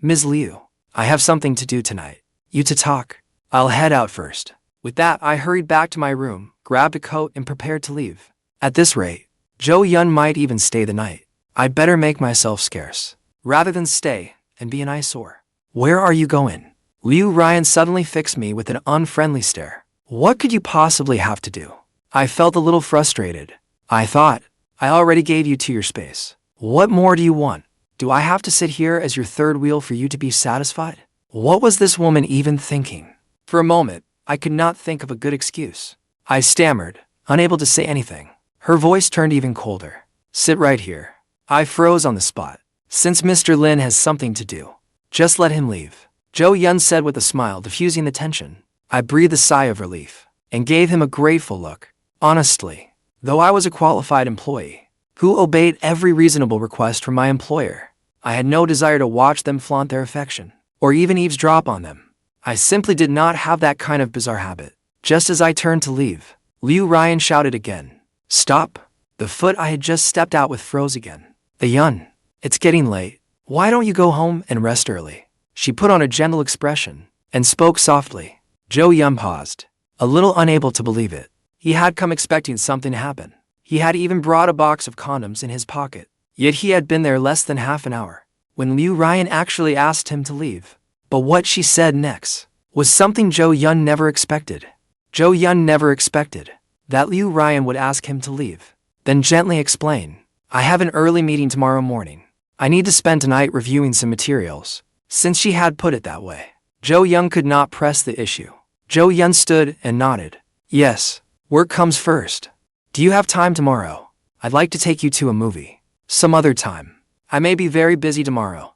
Ms. Liu, I have something to do tonight. You to talk. I'll head out first. With that, I hurried back to my room, grabbed a coat and prepared to leave. At this rate, Zhou Yun might even stay the night. I'd better make myself scarce, rather than stay and be an eyesore. Where are you going? Liu Ruyan suddenly fixed me with an unfriendly stare. What could you possibly have to do? I felt a little frustrated. I thought, I already gave you to your space. What more do you want? Do I have to sit here as your third wheel for you to be satisfied? What was this woman even thinking? For a moment, I could not think of a good excuse. I stammered, unable to say anything. Her voice turned even colder. Sit right here. I froze on the spot. Since Mr. Lin has something to do, just let him leave. Zhou Yun said with a smile, diffusing the tension. I breathed a sigh of relief and gave him a grateful look. Honestly, though I was a qualified employee who obeyed every reasonable request from my employer, I had no desire to watch them flaunt their affection or even eavesdrop on them. I simply did not have that kind of bizarre habit. Just as I turned to leave, Liu Ruyan shouted again. Stop! The foot I had just stepped out with froze again. Yun, it's getting late. Why don't you go home and rest early? She put on a gentle expression and spoke softly. Zhou Yun paused, a little unable to believe it. He had come expecting something to happen. He had even brought a box of condoms in his pocket. Yet he had been there less than half an hour when Liu Ruyan actually asked him to leave. But what she said next was something Zhou Yun never expected. Zhou Yun never expected that Liu Ruyan would ask him to leave, then gently explain. I have an early meeting tomorrow morning. I need to spend tonight reviewing some materials. Since she had put it that way, Zhou Yun could not press the issue. Zhou Yun stood and nodded. Yes, work comes first. Do you have time tomorrow? I'd like to take you to a movie. Some other time. I may be very busy tomorrow.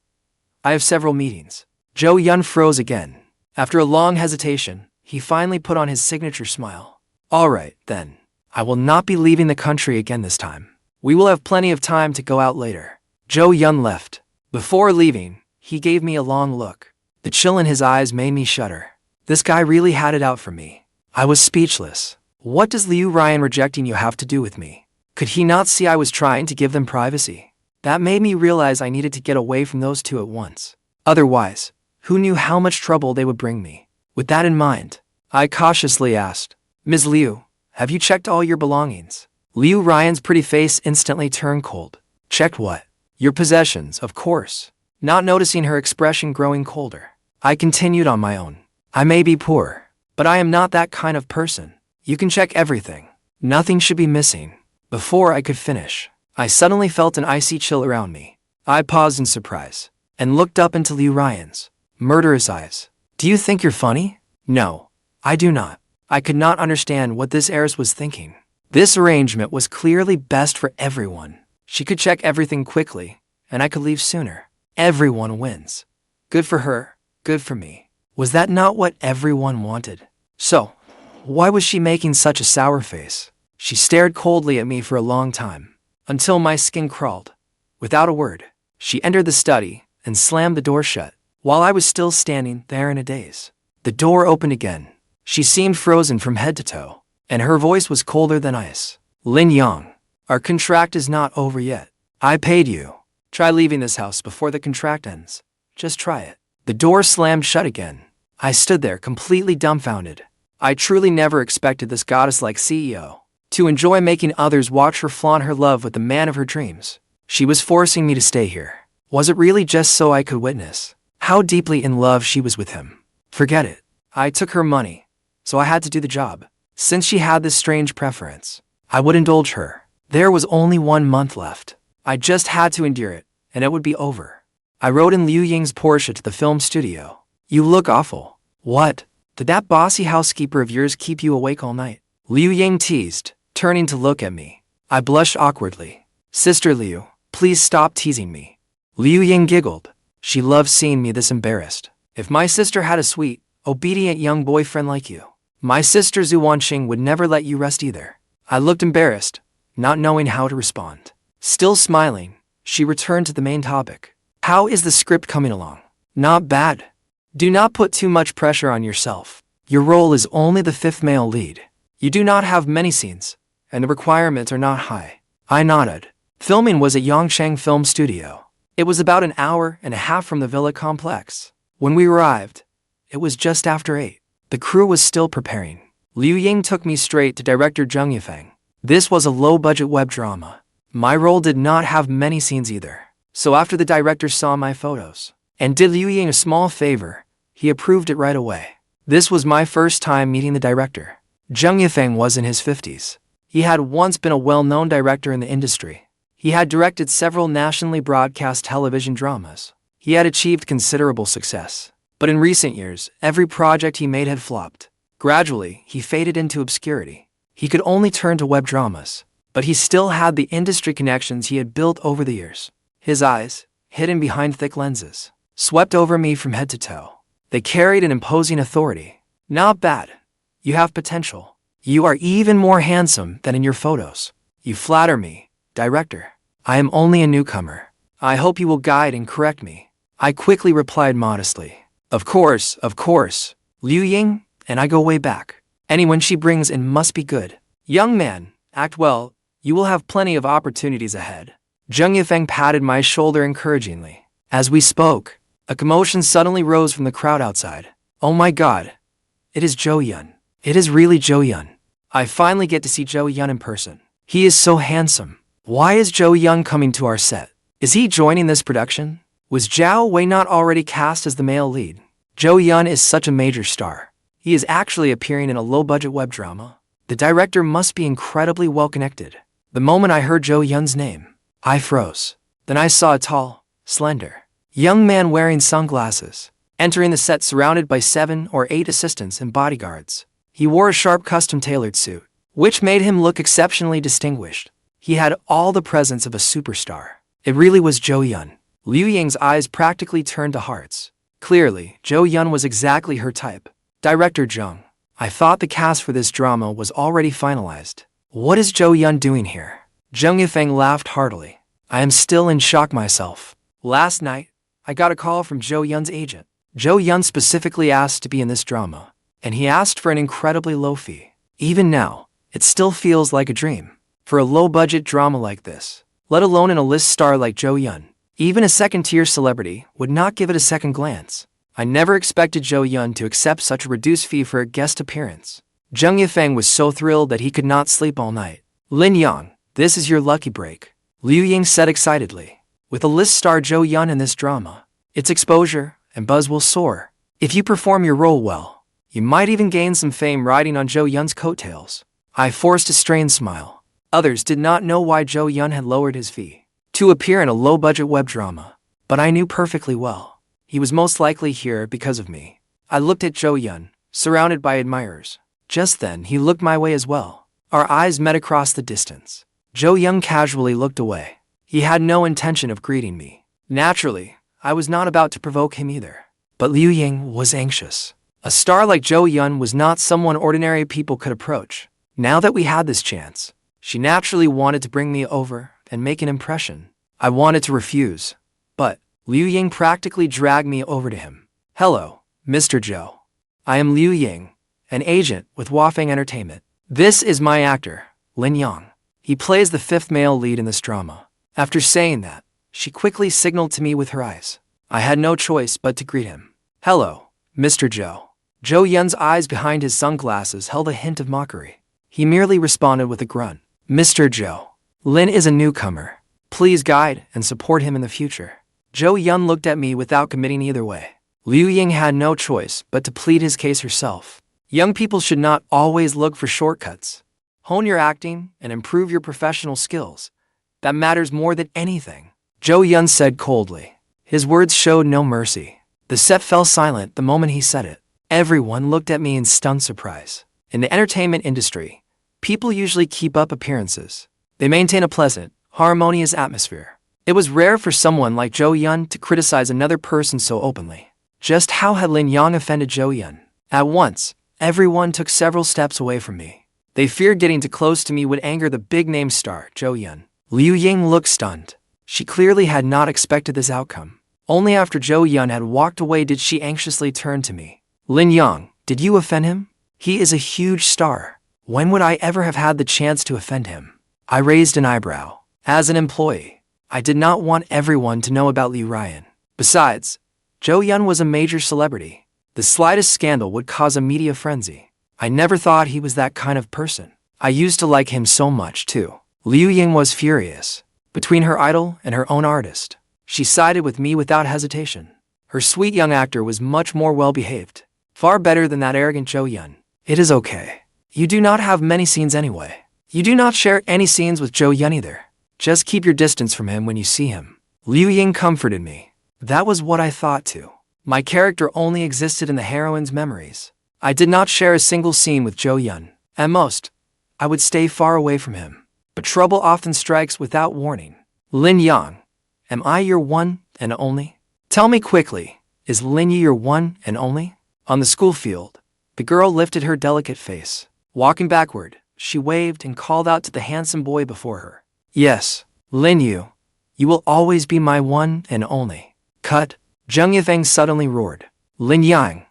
I have several meetings. Zhou Yun froze again. After a long hesitation, he finally put on his signature smile. All right, then. I will not be leaving the country again this time. We will have plenty of time to go out later. Zhou Yun left. Before leaving, he gave me a long look. The chill in his eyes made me shudder. This guy really had it out for me. I was speechless. What does Liu Ruyan rejecting you have to do with me? Could he not see I was trying to give them privacy? That made me realize I needed to get away from those two at once. Otherwise, who knew how much trouble they would bring me? With that in mind, I cautiously asked, Ms. Liu, have you checked all your belongings? Liu Ruyan's pretty face instantly turned cold. Checked what? Your possessions, of course. Not noticing her expression growing colder, I continued on my own. I may be poor, but I am not that kind of person. You can check everything. Nothing should be missing. Before I could finish, I suddenly felt an icy chill around me. I paused in surprise and looked up into Liu Ruyan's murderous eyes. Do you think you're funny? No, I do not. I could not understand what this heiress was thinking. This arrangement was clearly best for everyone. She could check everything quickly, and I could leave sooner. Everyone wins. Good for her, good for me. Was that not what everyone wanted? So, why was she making such a sour face? She stared coldly at me for a long time, until my skin crawled. Without a word, she entered the study and slammed the door shut, while I was still standing there in a daze. The door opened again. She seemed frozen from head to toe, and her voice was colder than ice. Lin Yang, our contract is not over yet. I paid you. Try leaving this house before the contract ends. Just try it. The door slammed shut again. I stood there completely dumbfounded. I truly never expected this goddess-like CEO to enjoy making others watch her flaunt her love with the man of her dreams. She was forcing me to stay here. Was it really just so I could witness how deeply in love she was with him? Forget it. I took her money, so I had to do the job. Since she had this strange preference, I would indulge her. There was only 1 month left. I just had to endure it, and it would be over. I rode in Liu Ying's Porsche to the film studio. You look awful. What? Did that bossy housekeeper of yours keep you awake all night? Liu Yang teased, turning to look at me. I blushed awkwardly. Sister Liu, please stop teasing me. Liu Yang giggled. She loved seeing me this embarrassed. If my sister had a sweet, obedient young boyfriend like you, my sister Zhu Wanqing would never let you rest either. I looked embarrassed, not knowing how to respond. Still smiling, she returned to the main topic. How is the script coming along? Not bad. Do not put too much pressure on yourself. Your role is only the 5th male lead. You do not have many scenes, and the requirements are not high. I nodded. Filming was at Yongcheng Film Studio. It was about an hour and a half from the villa complex. When we arrived, it was just after 8. The crew was still preparing. Liu Ying took me straight to director Zheng Yifeng. This was a low-budget web drama. My role did not have many scenes either. So after the director saw my photos and did Liu Ying a small favor, he approved it right away. This was my first time meeting the director. Zheng Yifeng was in his 50s. He had once been a well-known director in the industry. He had directed several nationally broadcast television dramas. He had achieved considerable success. But in recent years, every project he made had flopped. Gradually, he faded into obscurity. He could only turn to web dramas, but he still had the industry connections he had built over the years. His eyes, hidden behind thick lenses, swept over me from head to toe. They carried an imposing authority. Not bad. You have potential. You are even more handsome than in your photos. You flatter me, director. I am only a newcomer. I hope you will guide and correct me. I quickly replied modestly. Of course, Liu Ying and I go way back. Anyone she brings in must be good. Young man, act well. You will have plenty of opportunities ahead. Zheng Yifeng patted my shoulder encouragingly. As we spoke, a commotion suddenly rose from the crowd outside. Oh my god. It is Zhou Yun. It is really Zhou Yun. I finally get to see Zhou Yun in person. He is so handsome. Why is Zhou Yun coming to our set? Is he joining this production? Was Xiaoue not already cast as the male lead? Zhou Yun is such a major star. He is actually appearing in a low-budget web drama. The director must be incredibly well-connected. The moment I heard Zhou Yun's name, I froze. Then I saw a tall, slender, young man wearing sunglasses, entering the set surrounded by 7 or 8 assistants and bodyguards. He wore a sharp custom-tailored suit, which made him look exceptionally distinguished. He had all the presence of a superstar. It really was Zhou Yun. Liu Yang's eyes practically turned to hearts. Clearly, Zhou Yun was exactly her type. Director Zhang, I thought the cast for this drama was already finalized. What is Zhou Yun doing here? Zheng Yifeng laughed heartily. I am still in shock myself. Last night, I got a call from Zhou Yun's agent. Zhou Yun specifically asked to be in this drama, and he asked for an incredibly low fee. Even now, it still feels like a dream. For a low-budget drama like this, let alone an A-list star like Zhou Yun, even a second-tier celebrity would not give it a second glance. I never expected Zhou Yun to accept such a reduced fee for a guest appearance. Zheng Yifeng was so thrilled that he could not sleep all night. Lin Yang, this is your lucky break, Liuuyan said excitedly. With A-list star Zhou Yun in this drama, its exposure and buzz will soar. If you perform your role well, you might even gain some fame riding on Zhou Yun's coattails. I forced a strained smile. Others did not know why Zhou Yun had lowered his fee to appear in a low-budget web drama, but I knew perfectly well. He was most likely here because of me. I looked at Zhou Yun, surrounded by admirers. Just then, he looked my way as well. Our eyes met across the distance. Zhou Yun casually looked away. He had no intention of greeting me. Naturally, I was not about to provoke him either. But Liuuyan was anxious. A star like Zhou Yun was not someone ordinary people could approach. Now that we had this chance, she naturally wanted to bring me over and make an impression. I wanted to refuse, but Liuuyan practically dragged me over to him. Hello, Mr. Zhou. I am Liuuyan, an agent with Wafeng Entertainment. This is my actor, Lin Yang. He plays the fifth male lead in this drama. After saying that, she quickly signaled to me with her eyes. I had no choice but to greet him. Hello, Mr. Zhou. Zhou Yun's eyes behind his sunglasses held a hint of mockery. He merely responded with a grunt. Mr. Zhou, Lin is a newcomer. Please guide and support him in the future. Zhou Yun looked at me without committing either way. Liuuyan had no choice but to plead his case herself. Young people should not always look for shortcuts. Hone your acting and improve your professional skills. That matters more than anything, Zhou Yun said coldly. His words showed no mercy. The set fell silent the moment he said it. Everyone looked at me in stunned surprise. In the entertainment industry, people usually keep up appearances. They maintain a pleasant, harmonious atmosphere. It was rare for someone like Zhou Yun to criticize another person so openly. Just how had Lin Yang offended Zhou Yun? At once, everyone took several steps away from me. They feared getting too close to me would anger the big-name star, Zhou Yun. Liuuyan looked stunned. She clearly had not expected this outcome. Only after Zhou Yun had walked away did she anxiously turn to me. Lin Yang, did you offend him? He is a huge star. When would I ever have had the chance to offend him? I raised an eyebrow. As an employee, I did not want everyone to know about Liu Ruyan. Besides, Zhou Yun was a major celebrity. The slightest scandal would cause a media frenzy. I never thought he was that kind of person. I used to like him so much too. Liuuyan was furious. Between her idol and her own artist, she sided with me without hesitation. Her sweet young actor was much more well-behaved. Far better than that arrogant Zhou Yun. It is okay. You do not have many scenes anyway. You do not share any scenes with Zhou Yun either. Just keep your distance from him when you see him. Liuuyan comforted me. That was what I thought too. My character only existed in the heroine's memories. I did not share a single scene with Zhou Yun. At most, I would stay far away from him. But trouble often strikes without warning. Lin Yang, am I your one and only? Tell me quickly, is Lin Yi your one and only? On the school field, the girl lifted her delicate face. Walking backward, she waved and called out to the handsome boy before her. Yes, Lin Yu, you will always be my one and only. Cut, Zheng Yifeng suddenly roared. Lin Yang,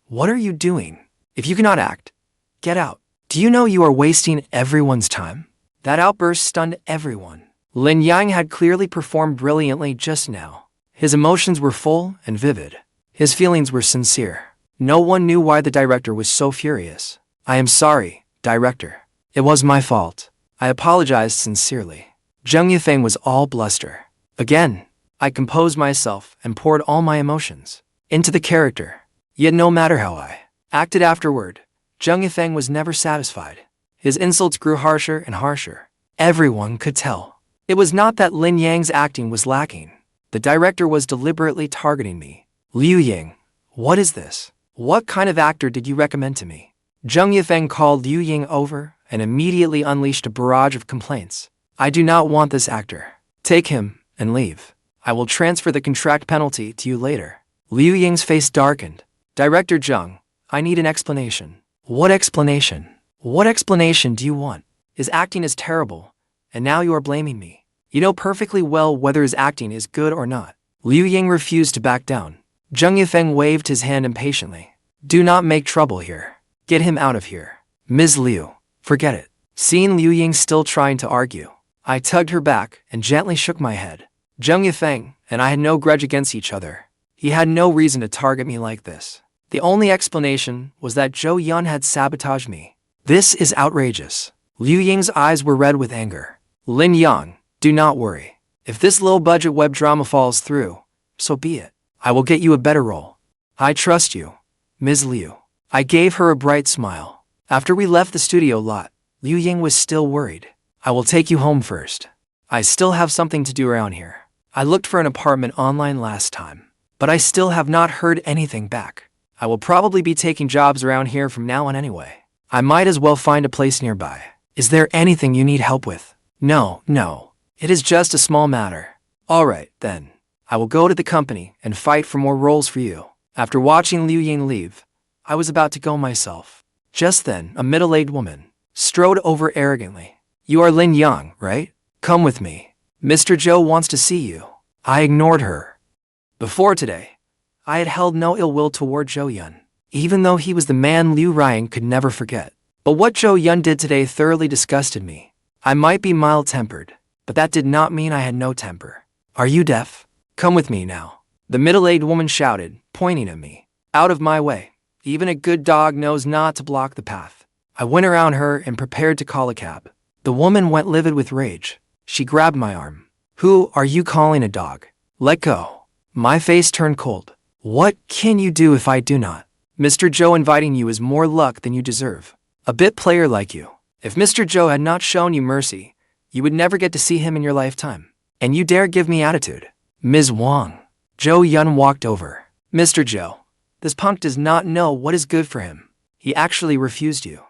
what are you doing? If you cannot act, get out. Do you know you are wasting everyone's time? That outburst stunned everyone. Lin Yang had clearly performed brilliantly just now. His emotions were full and vivid. His feelings were sincere. No one knew why the director was so furious. I am sorry, director. It was my fault. I apologized sincerely. Zheng Yifeng was all bluster. Again, I composed myself and poured all my emotions into the character. Yet no matter how I acted afterward, Zheng Yifeng was never satisfied. His insults grew harsher and harsher. Everyone could tell. It was not that Lin Yang's acting was lacking. The director was deliberately targeting me. Liuuyan, what is this? What kind of actor did you recommend to me? Zheng Yifeng called Liuuyan over and immediately unleashed a barrage of complaints. I do not want this actor. Take him and leave. I will transfer the contract penalty to you later. Liu Ying's face darkened. Director Zhang, I need an explanation. What explanation? What explanation do you want? His acting is terrible, and now you are blaming me. You know perfectly well whether his acting is good or not. Liu Yang refused to back down. Zhang Yifeng waved his hand impatiently. Do not make trouble here. Get him out of here. Ms. Liu, forget it. Seeing Liu Yang still trying to argue, I tugged her back and gently shook my head. Zhang Yifeng and I had no grudge against each other. He had no reason to target me like this. The only explanation was that Zhou Yun had sabotaged me. This is outrageous. Liu Ying's eyes were red with anger. Lin Yang, do not worry. If this low-budget web drama falls through, so be it. I will get you a better role. I trust you, Ms. Liu. I gave her a bright smile. After we left the studio lot, Liu Ying was still worried. I will take you home first. I still have something to do around here. I looked for an apartment online last time, but I still have not heard anything back. I will probably be taking jobs around here from now on anyway. I might as well find a place nearby. Is there anything you need help with? No. It is just a small matter. Alright, then. I will go to the company and fight for more roles for you. After watching Liu Ying leave, I was about to go myself. Just then, a middle-aged woman strode over arrogantly. You are Lin Yang, right? Come with me. Mr. Zhou wants to see you. I ignored her. Before today, I had held no ill will toward Zhou Yun, even though he was the man Liu Ruyan could never forget. But what Zhou Yun did today thoroughly disgusted me. I might be mild-tempered, but that did not mean I had no temper. Are you deaf? Come with me now. The middle-aged woman shouted, pointing at me. Out of my way. Even a good dog knows not to block the path. I went around her and prepared to call a cab. The woman went livid with rage. She grabbed my arm. Who are you calling a dog? Let go. My face turned cold. What can you do if I do not? Mr. Zhou inviting you is more luck than you deserve. A bit player like you. If Mr. Zhou had not shown you mercy, you would never get to see him in your lifetime. And you dare give me attitude. Ms. Wang. Zhou Yun walked over. Mr. Zhou, this punk does not know what is good for him. He actually refused you.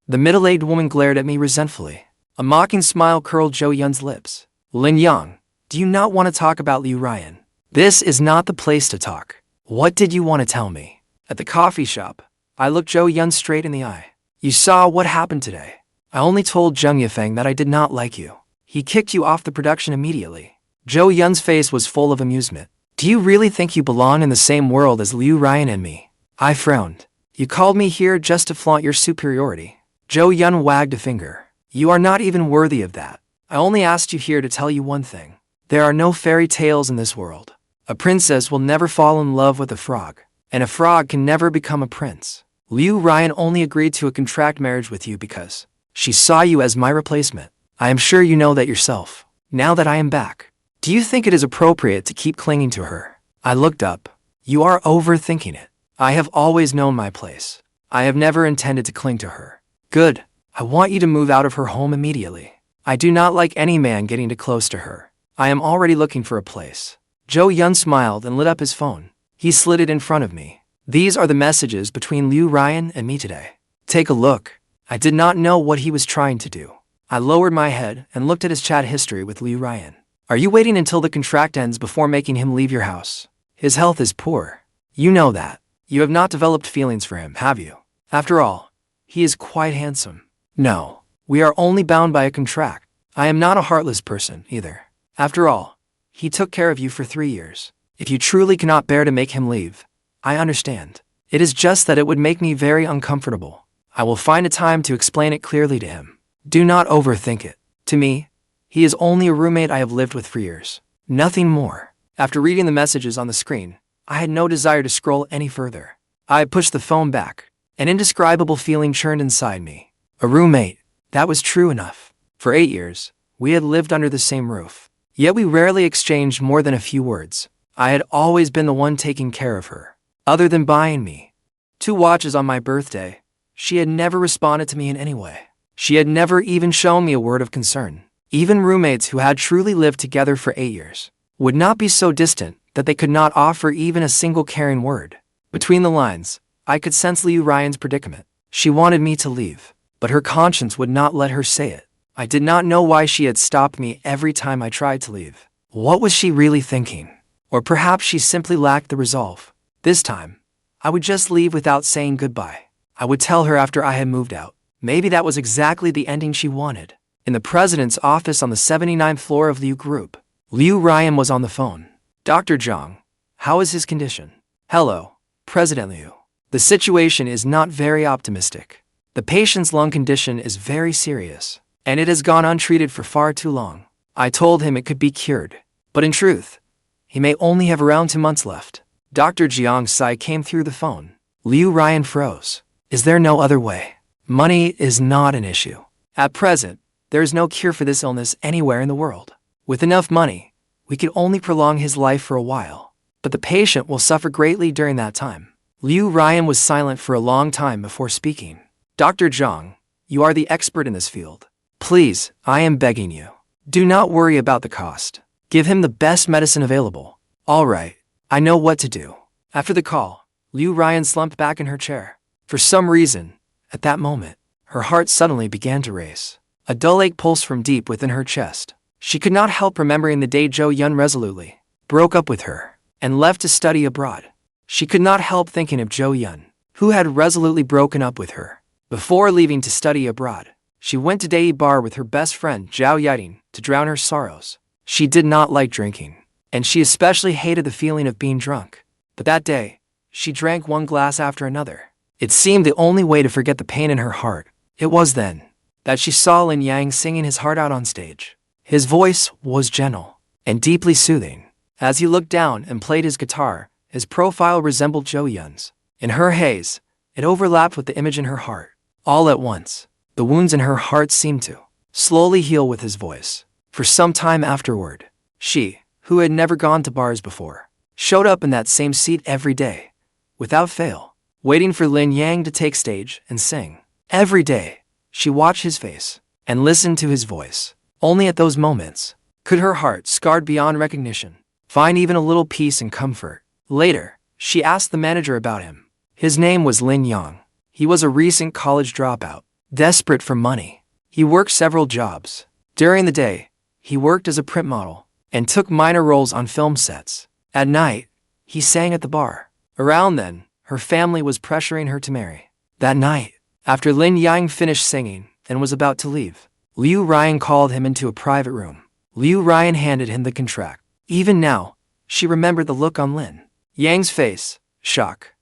The middle-aged woman glared at me resentfully. A mocking smile curled Zhou Yun's lips. Lin Yang, do you not want to talk about Liu Ruyan? This is not the place to talk. What did you want to tell me? At the coffee shop, I looked Zhou Yun straight in the eye. You saw what happened today. I only told Zhang Yifeng that I did not like you. He kicked you off the production immediately. Zhou Yun's face was full of amusement. Do you really think you belong in the same world as Liu Ruyan and me? I frowned. You called me here just to flaunt your superiority. Zhou Yun wagged a finger. You are not even worthy of that. I only asked you here to tell you one thing. There are no fairy tales in this world. A princess will never fall in love with a frog, and a frog can never become a prince. Liu Ruyan only agreed to a contract marriage with you because she saw you as my replacement. I am sure you know that yourself. Now that I am back, do you think it is appropriate to keep clinging to her? I looked up. You are overthinking it. I have always known my place. I have never intended to cling to her. Good. I want you to move out of her home immediately. I do not like any man getting too close to her. I am already looking for a place. Zhou Yun smiled and lit up his phone. He slid it in front of me. These are the messages between Liu Ruyan and me today. Take a look. I did not know what he was trying to do. I lowered my head and looked at his chat history with Liu Ruyan. Are you waiting until the contract ends before making him leave your house? His health is poor. You know that. You have not developed feelings for him, have you? After all, he is quite handsome. No, we are only bound by a contract. I am not a heartless person, either. After all, he took care of you for 3 years. If you truly cannot bear to make him leave, I understand. It is just that it would make me very uncomfortable. I will find a time to explain it clearly to him. Do not overthink it. To me, he is only a roommate I have lived with for years. Nothing more. After reading the messages on the screen, I had no desire to scroll any further. I pushed the phone back. An indescribable feeling churned inside me. A roommate. That was true enough. For 8 years, we had lived under the same roof. Yet we rarely exchanged more than a few words. I had always been the one taking care of her. Other than buying me 2 watches on my birthday, she had never responded to me in any way. She had never even shown me a word of concern. Even roommates who had truly lived together for 8 years would not be so distant that they could not offer even a single caring word. Between the lines, I could sense Liu Ruyan's predicament. She wanted me to leave, but her conscience would not let her say it. I did not know why she had stopped me every time I tried to leave. What was she really thinking? Or perhaps she simply lacked the resolve. This time, I would just leave without saying goodbye. I would tell her after I had moved out. Maybe that was exactly the ending she wanted. In the president's office on the 79th floor of Liu Group, Liu Ruyan was on the phone. Dr. Zhang, how is his condition? Hello, President Liu. The situation is not very optimistic. The patient's lung condition is very serious, and it has gone untreated for far too long. I told him it could be cured, but in truth, he may only have around 2 months left. Dr. Jiang's sigh came through the phone. Liu Ruyan froze. Is there no other way? Money is not an issue. At present, there is no cure for this illness anywhere in the world. With enough money, we could only prolong his life for a while, but the patient will suffer greatly during that time. Liu Ruyan was silent for a long time before speaking. Dr. Zhang, you are the expert in this field. Please, I am begging you. Do not worry about the cost. Give him the best medicine available. All right, I know what to do. After the call, Liu Ruyan slumped back in her chair. For some reason, at that moment, her heart suddenly began to race. A dull ache pulsed from deep within her chest. She could not help remembering the day Zhou resolutely broke up with her and left to study abroad. She could not help thinking of Zhou, who had resolutely broken up with her. Before leaving to study abroad, she went to Deyi bar with her best friend Zhao Yiting to drown her sorrows. She did not like drinking, and she especially hated the feeling of being drunk. But that day, she drank one glass after another. It seemed the only way to forget the pain in her heart. It was then that she saw Lin Yang singing his heart out on stage. His voice was gentle and deeply soothing. As he looked down and played his guitar, his profile resembled Zhou. In her haze, it overlapped with the image in her heart. All at once, the wounds in her heart seemed to slowly heal with his voice. For some time afterward, she, who had never gone to bars before, showed up in that same seat every day, without fail, waiting for Lin Yang to take stage and sing. Every day, she watched his face and listened to his voice. Only at those moments could her heart, scarred beyond recognition, find even a little peace and comfort. Later, she asked the manager about him. His name was Lin Yang. He was a recent college dropout, desperate for money. He worked several jobs. During the day, he worked as a print model and took minor roles on film sets. At night, he sang at the bar. Around then, her family was pressuring her to marry. That night, after Lin Yang finished singing and was about to leave, Liu Ruyan called him into a private room. Liu Ruyan handed him the contract. Even now, she remembered the look on Lin Yang's face, shock,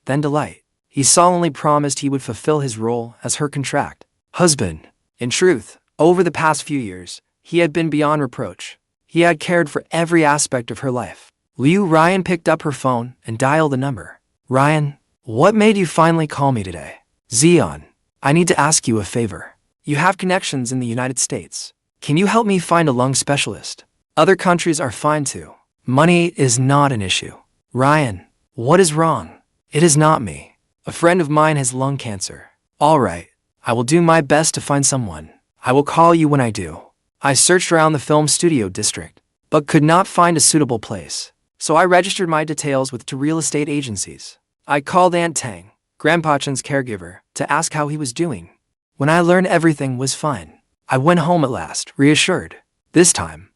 then delight. He solemnly promised he would fulfill his role as her contract husband. In truth, over the past few years, he had been beyond reproach. He had cared for every aspect of her life. Liu Ruyan picked up her phone and dialed the number. Ryan, what made you finally call me today? Xian, I need to ask you a favor. You have connections in the United States. Can you help me find a lung specialist? Other countries are fine too. Money is not an issue. Ryan, what is wrong? It is not me. A friend of mine has lung cancer. All right, I will do my best to find someone. I will call you when I do. I searched around the film studio district, but could not find a suitable place. So I registered my details with 2 real estate agencies. I called Aunt Tang, Grandpa Chen's caregiver, to ask how he was doing. When I learned everything was fine, I went home at last, reassured. This time,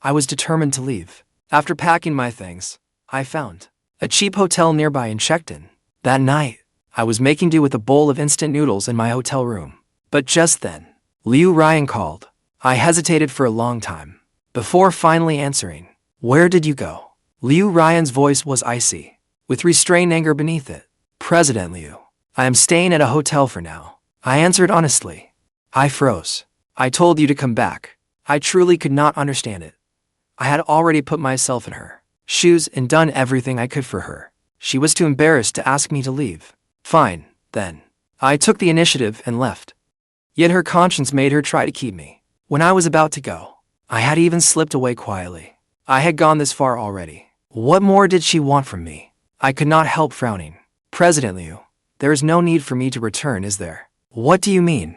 I was determined to leave. After packing my things, I found a cheap hotel nearby and checked in. That night, I was making do with a bowl of instant noodles in my hotel room. But just then, Liu Ruyan called. I hesitated for a long time, before finally answering. Where did you go? Liu Ruyan's voice was icy, with restrained anger beneath it. President Liu, I am staying at a hotel for now. I answered honestly. I froze. I told you to come back. I truly could not understand it. I had already put myself in her shoes and done everything I could for her. She was too embarrassed to ask me to leave. Fine, then. I took the initiative and left. Yet her conscience made her try to keep me. When I was about to go, I had even slipped away quietly. I had gone this far already. What more did she want from me? I could not help frowning. President Liu, there is no need for me to return, is there? What do you mean?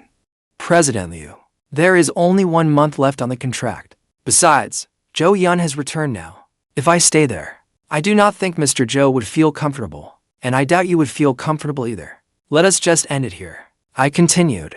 President Liu, there is only 1 month left on the contract. Besides, Zhou has returned now. If I stay there, I do not think Mr. Zhou would feel comfortable, and I doubt you would feel comfortable either. Let us just end it here. I continued.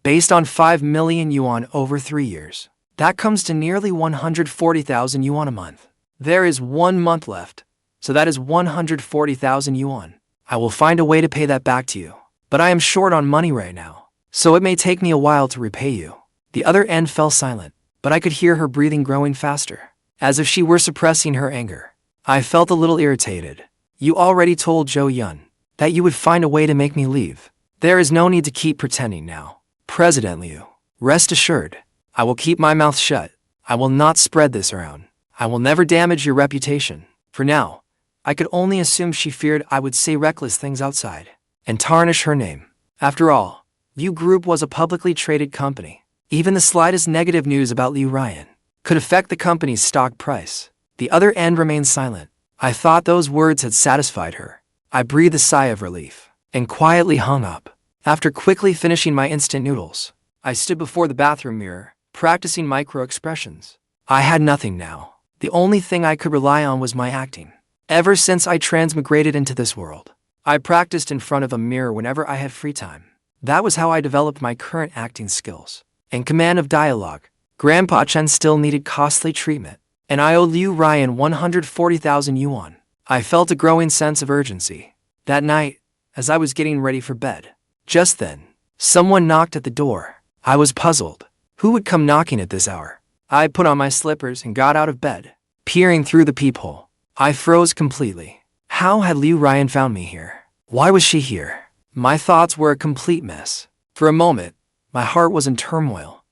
Based on 5 million yuan over 3 years, That comes to nearly 140,000 yuan a month. There is 1 month left, so that is 140,000 yuan. I will find a way to pay that back to you. But I am short on money right now, so it may take me a while to repay you. The other end fell silent, but I could hear her breathing growing faster, as if she were suppressing her anger. I felt a little irritated. You already told Zhou Yun that you would find a way to make me leave. There is no need to keep pretending now. President Liu, rest assured, I will keep my mouth shut. I will not spread this around. I will never damage your reputation. For now, I could only assume she feared I would say reckless things outside and tarnish her name. After all, Liu Group was a publicly traded company. Even the slightest negative news about Liu Ruyan could affect the company's stock price. The other end remained silent. I thought those words had satisfied her. I breathed a sigh of relief and quietly hung up. After quickly finishing my instant noodles, I stood before the bathroom mirror, practicing micro-expressions. I had nothing now. The only thing I could rely on was my acting. Ever since I transmigrated into this world, I practiced in front of a mirror whenever I had free time. That was how I developed my current acting skills and command of dialogue. Grandpa Chen still needed costly treatment, and I owed Liu Ruyan 140,000 yuan. I felt a growing sense of urgency. That night, as I was getting ready for bed, just then, someone knocked at the door. I was puzzled. Who would come knocking at this hour? I put on my slippers and got out of bed. Peering through the peephole, I froze completely. How had Liu Ruyan found me here? Why was she here? My thoughts were a complete mess. For a moment, my heart was in turmoil.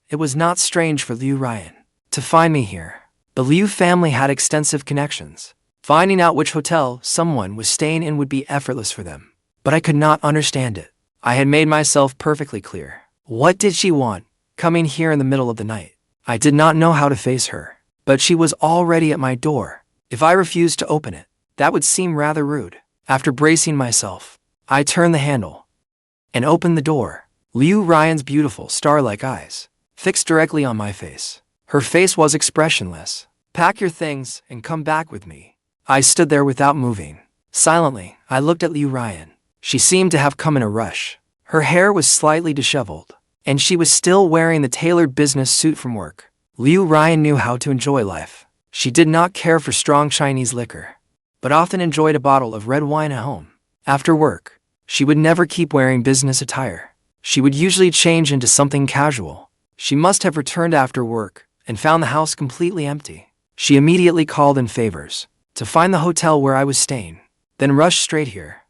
It was not strange for Liu Ruyan to find me here. The Liu family had extensive connections. Finding out which hotel someone was staying in would be effortless for them. But I could not understand it. I had made myself perfectly clear. What did she want, coming here in the middle of the night? I did not know how to face her, but she was already at my door. If I refused to open it, that would seem rather rude. After bracing myself, I turned the handle and opened the door. Liu Ruyan's beautiful star-like eyes fixed directly on my face. Her face was expressionless. Pack your things and come back with me. I stood there without moving. Silently, I looked at Liu Ruyan. She seemed to have come in a rush. Her hair was slightly disheveled, and she was still wearing the tailored business suit from work. Liu Ruyan knew how to enjoy life. She did not care for strong Chinese liquor, but often enjoyed a bottle of red wine at home. After work, she would never keep wearing business attire. She would usually change into something casual. She must have returned after work and found the house completely empty. She immediately called in favors to find the hotel where I was staying, then rushed straight here.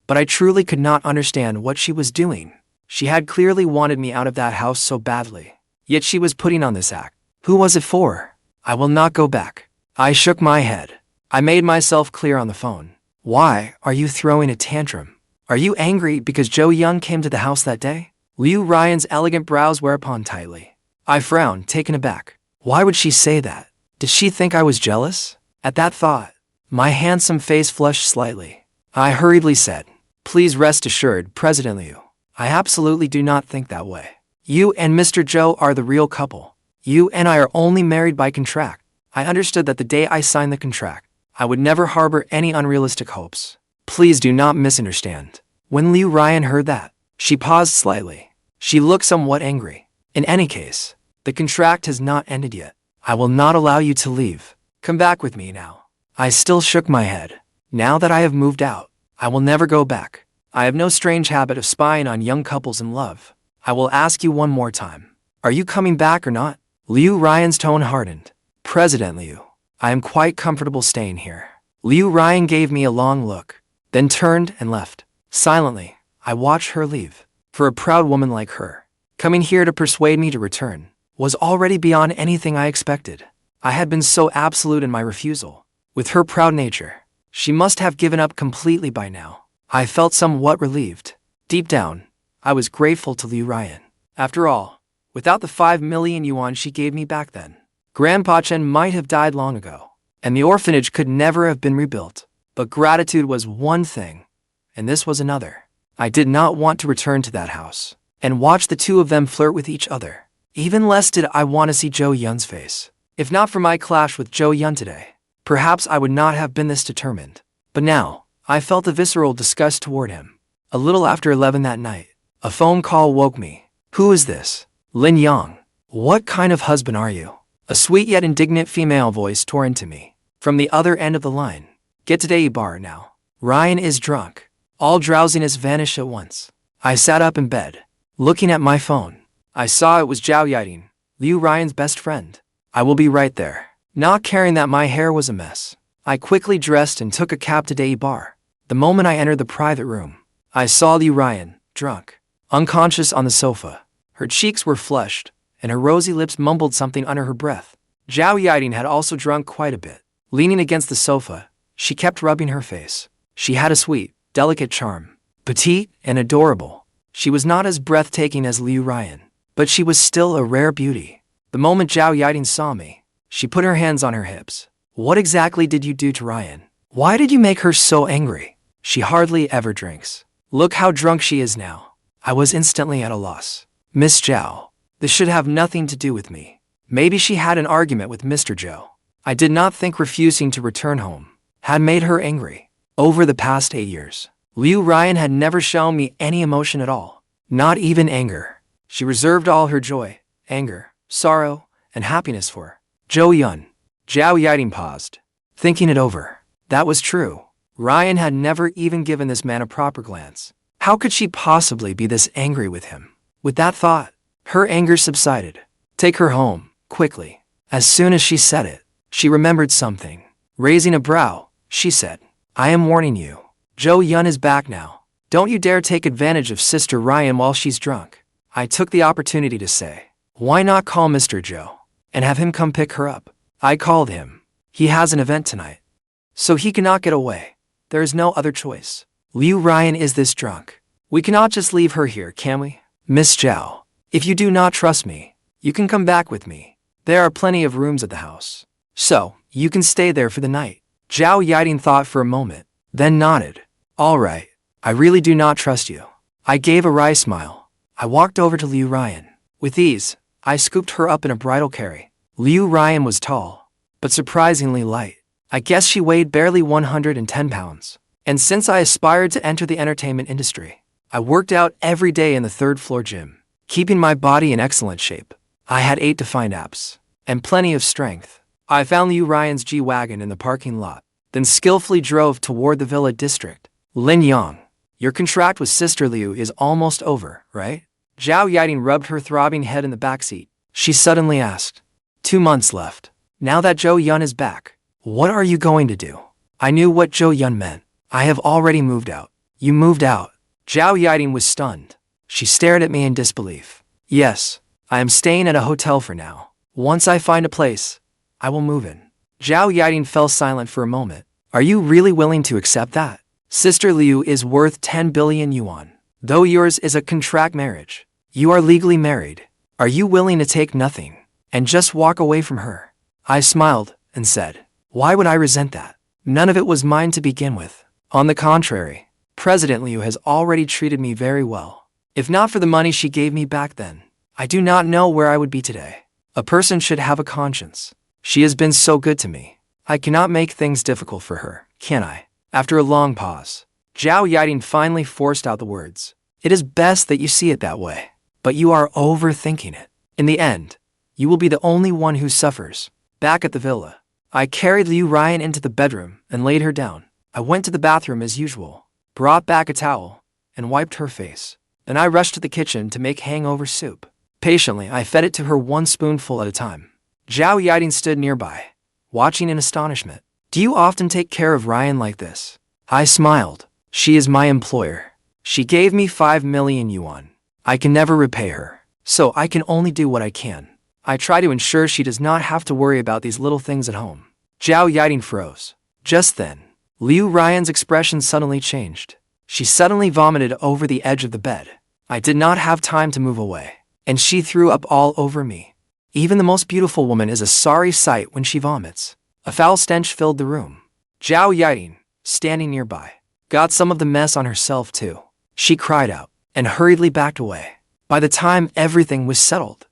But I truly could not understand what she was doing. She had clearly wanted me out of that house so badly, yet she was putting on this act. Who was it for? I will not go back. I shook my head. I made myself clear on the phone. Why are you throwing a tantrum? Are you angry because Zhou Yun came to the house that day? Liu Ruyan's elegant brows were upon tightly. I frowned, taken aback. Why would she say that? Did she think I was jealous? At that thought, my handsome face flushed slightly. I hurriedly said, "Please rest assured, President Liu. I absolutely do not think that way. You and Mr. Zhou are the real couple. You and I are only married by contract. I understood that the day I signed the contract, I would never harbor any unrealistic hopes. Please do not misunderstand." When Liu Ruyan heard that, she paused slightly. She looked somewhat angry. In any case, the contract has not ended yet. I will not allow you to leave. Come back with me now. I still shook my head. Now that I have moved out, I will never go back. I have no strange habit of spying on young couples in love. I will ask you one more time. Are you coming back or not? Liu Ruyan's tone hardened. President Liu, I am quite comfortable staying here. Liu Ruyan gave me a long look, then turned and left. Silently, I watched her leave. For a proud woman like her, coming here to persuade me to return was already beyond anything I expected. I had been so absolute in my refusal. With her proud nature, she must have given up completely by now. I felt somewhat relieved. Deep down, I was grateful to Liu Ruyan. After all, without the 5 million yuan she gave me back then, Grandpa Chen might have died long ago, and the orphanage could never have been rebuilt. But gratitude was one thing, and this was another. I did not want to return to that house and watch the two of them flirt with each other. Even less did I want to see Zhou Yun's face. If not for my clash with Zhou Yun today, perhaps I would not have been this determined. But now, I felt a visceral disgust toward him. A little after 11 that night, a phone call woke me. Who is this? Lin Yang. What kind of husband are you? A sweet yet indignant female voice tore into me. From the other end of the line. Get to Deyi bar now. Ryan is drunk. All drowsiness vanished at once. I sat up in bed, looking at my phone. I saw it was Zhao Yiting, Liu Ruyan's best friend. I will be right there. Not caring that my hair was a mess, I quickly dressed and took a cab to Deyi bar. The moment I entered the private room, I saw Liu Ruyan, drunk, unconscious on the sofa. Her cheeks were flushed, and her rosy lips mumbled something under her breath. Zhao Yiting had also drunk quite a bit. Leaning against the sofa, she kept rubbing her face. She had a sweet, delicate charm, petite and adorable. She was not as breathtaking as Liu Ruyan, but she was still a rare beauty. The moment Zhao Yiting saw me, she put her hands on her hips. What exactly did you do to Ryan? Why did you make her so angry? She hardly ever drinks. Look how drunk she is now. I was instantly at a loss. Miss Zhao, this should have nothing to do with me. Maybe she had an argument with Mr. Zhou. I did not think refusing to return home had made her angry. Over the past 8 years, Liu Ruyan had never shown me any emotion at all, not even anger. She reserved all her joy, anger, sorrow, and happiness for Zhou Yun. Zhao Yiting paused, thinking it over. That was true. Ryan had never even given this man a proper glance. How could she possibly be this angry with him? With that thought, her anger subsided. Take her home, quickly. As soon as she said it, she remembered something. Raising a brow, she said, I am warning you. Zhou Yun is back now. Don't you dare take advantage of Sister Ryan while she's drunk. I took the opportunity to say, why not call Mr. Zhou and have him come pick her up? I called him. He has an event tonight, so he cannot get away. There is no other choice. Liu Ruyan is this drunk. We cannot just leave her here, can we? Miss Zhao, if you do not trust me, you can come back with me. There are plenty of rooms at the house, so you can stay there for the night. Zhao Yiting thought for a moment, then nodded. All right, I really do not trust you. I gave a wry smile. I walked over to Liu Ruyan. With ease, I scooped her up in a bridal carry. Liu Ruyan was tall, but surprisingly light. I guess she weighed barely 110 pounds. And since I aspired to enter the entertainment industry, I worked out every day in the third-floor gym, keeping my body in excellent shape. I had 8 defined abs and plenty of strength. I found Liu Ruyan's G-Wagon in the parking lot, then skillfully drove toward the villa district. Lin Yang, your contract with Sister Liu is almost over, right? Zhao Yiting rubbed her throbbing head in the backseat. She suddenly asked, 2 months left. Now that Zhou Yun is back, what are you going to do? I knew what Zhou Yun meant. I have already moved out. You moved out? Zhao Yiting was stunned. She stared at me in disbelief. Yes, I am staying at a hotel for now. Once I find a place, I will move in. Zhao Yiting fell silent for a moment. Are you really willing to accept that? Sister Liu is worth 10 billion yuan. Though yours is a contract marriage, you are legally married. Are you willing to take nothing and just walk away from her? I smiled and said, why would I resent that? None of it was mine to begin with. On the contrary, President Liu has already treated me very well. If not for the money she gave me back then, I do not know where I would be today. A person should have a conscience. She has been so good to me. I cannot make things difficult for her, can I? After a long pause, Zhao Yiting finally forced out the words. It is best that you see it that way, but you are overthinking it. In the end, you will be the only one who suffers. Back at the villa, I carried Liu Ruyan into the bedroom and laid her down. I went to the bathroom as usual, brought back a towel, and wiped her face. Then I rushed to the kitchen to make hangover soup. Patiently, I fed it to her 1 spoonful at a time. Zhao Yiting stood nearby, watching in astonishment. Do you often take care of Ryan like this? I smiled. She is my employer. She gave me 5 million yuan. I can never repay her, so I can only do what I can. I try to ensure she does not have to worry about these little things at home. Zhao Yiting froze. Just then, Liu Ruyan's expression suddenly changed. She suddenly vomited over the edge of the bed. I did not have time to move away, and she threw up all over me. Even the most beautiful woman is a sorry sight when she vomits. A foul stench filled the room. Zhao Yiting, standing nearby, got some of the mess on herself too. She cried out and hurriedly backed away. By the time everything was settled,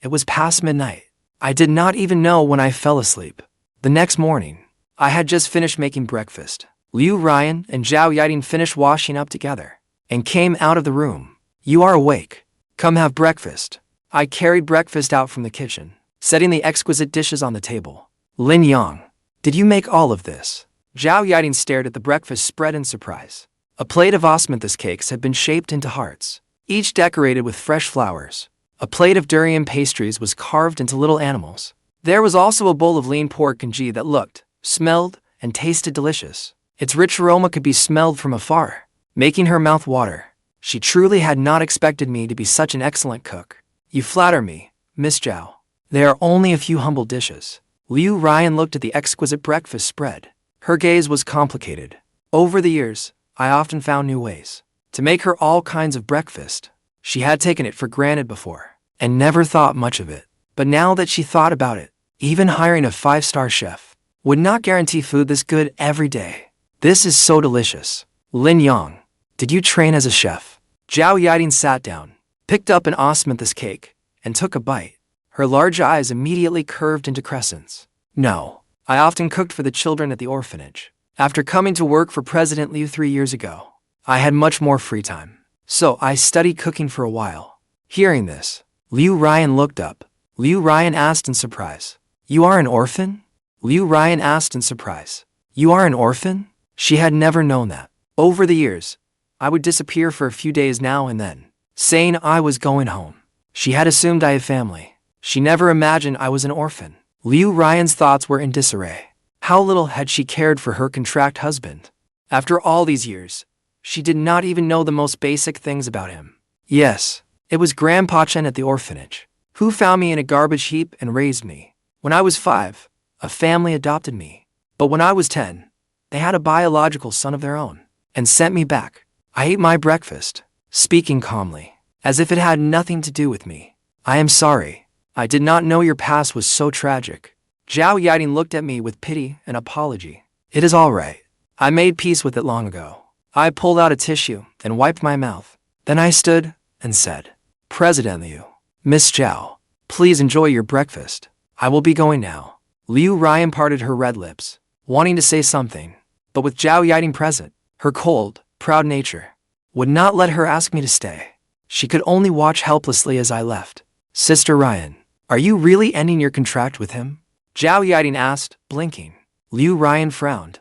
it was past midnight. I did not even know when I fell asleep. The next morning, I had just finished making breakfast. Liu Ruyan and Zhao Yiting finished washing up together and came out of the room. You are awake. Come have breakfast. I carried breakfast out from the kitchen, setting the exquisite dishes on the table. Lin Yang, did you make all of this? Zhao Yiting stared at the breakfast spread in surprise. A plate of osmanthus cakes had been shaped into hearts, each decorated with fresh flowers. A plate of durian pastries was carved into little animals. There was also a bowl of lean pork congee that looked, smelled, and tasted delicious. Its rich aroma could be smelled from afar, making her mouth water. She truly had not expected me to be such an excellent cook. You flatter me, Miss Zhao. There are only a few humble dishes. Liu Ruyan looked at the exquisite breakfast spread. Her gaze was complicated. Over the years, I often found new ways to make her all kinds of breakfast. She had taken it for granted before, and never thought much of it. But now that she thought about it, even hiring a 5-star chef would not guarantee food this good every day. This is so delicious. Lin Yang, did you train as a chef? Zhao Yiting sat down, picked up an osmanthus cake, and took a bite. Her large eyes immediately curved into crescents. No, I often cooked for the children at the orphanage. After coming to work for President Liu 3 years ago, I had much more free time. So I studied cooking for a while. Hearing this, Liu Ruyan looked up. Liu Ruyan asked in surprise, You are an orphan? Liu Ruyan asked in surprise, You are an orphan? She had never known that. Over the years, I would disappear for a few days now and then, saying I was going home. She had assumed I had family. She never imagined I was an orphan. Liu Ruyan's thoughts were in disarray. How little had she cared for her contract husband? After all these years, she did not even know the most basic things about him. Yes, it was Grandpa Chen at the orphanage, who found me in a garbage heap and raised me. When I was 5, a family adopted me. But when I was 10, they had a biological son of their own, and sent me back. I ate my breakfast, speaking calmly, as if it had nothing to do with me. I am sorry. I did not know your past was so tragic. Zhao Yiting looked at me with pity and apology. It is all right. I made peace with it long ago. I pulled out a tissue and wiped my mouth. Then I stood and said, President Liu, Miss Zhao, please enjoy your breakfast. I will be going now. Liu Ruyan parted her red lips, wanting to say something, but with Zhao Yiting present, her cold, proud nature would not let her ask me to stay. She could only watch helplessly as I left. Sister Ruyan, are you really ending your contract with him? Zhao Yiting asked, blinking. Liu Ruyan frowned.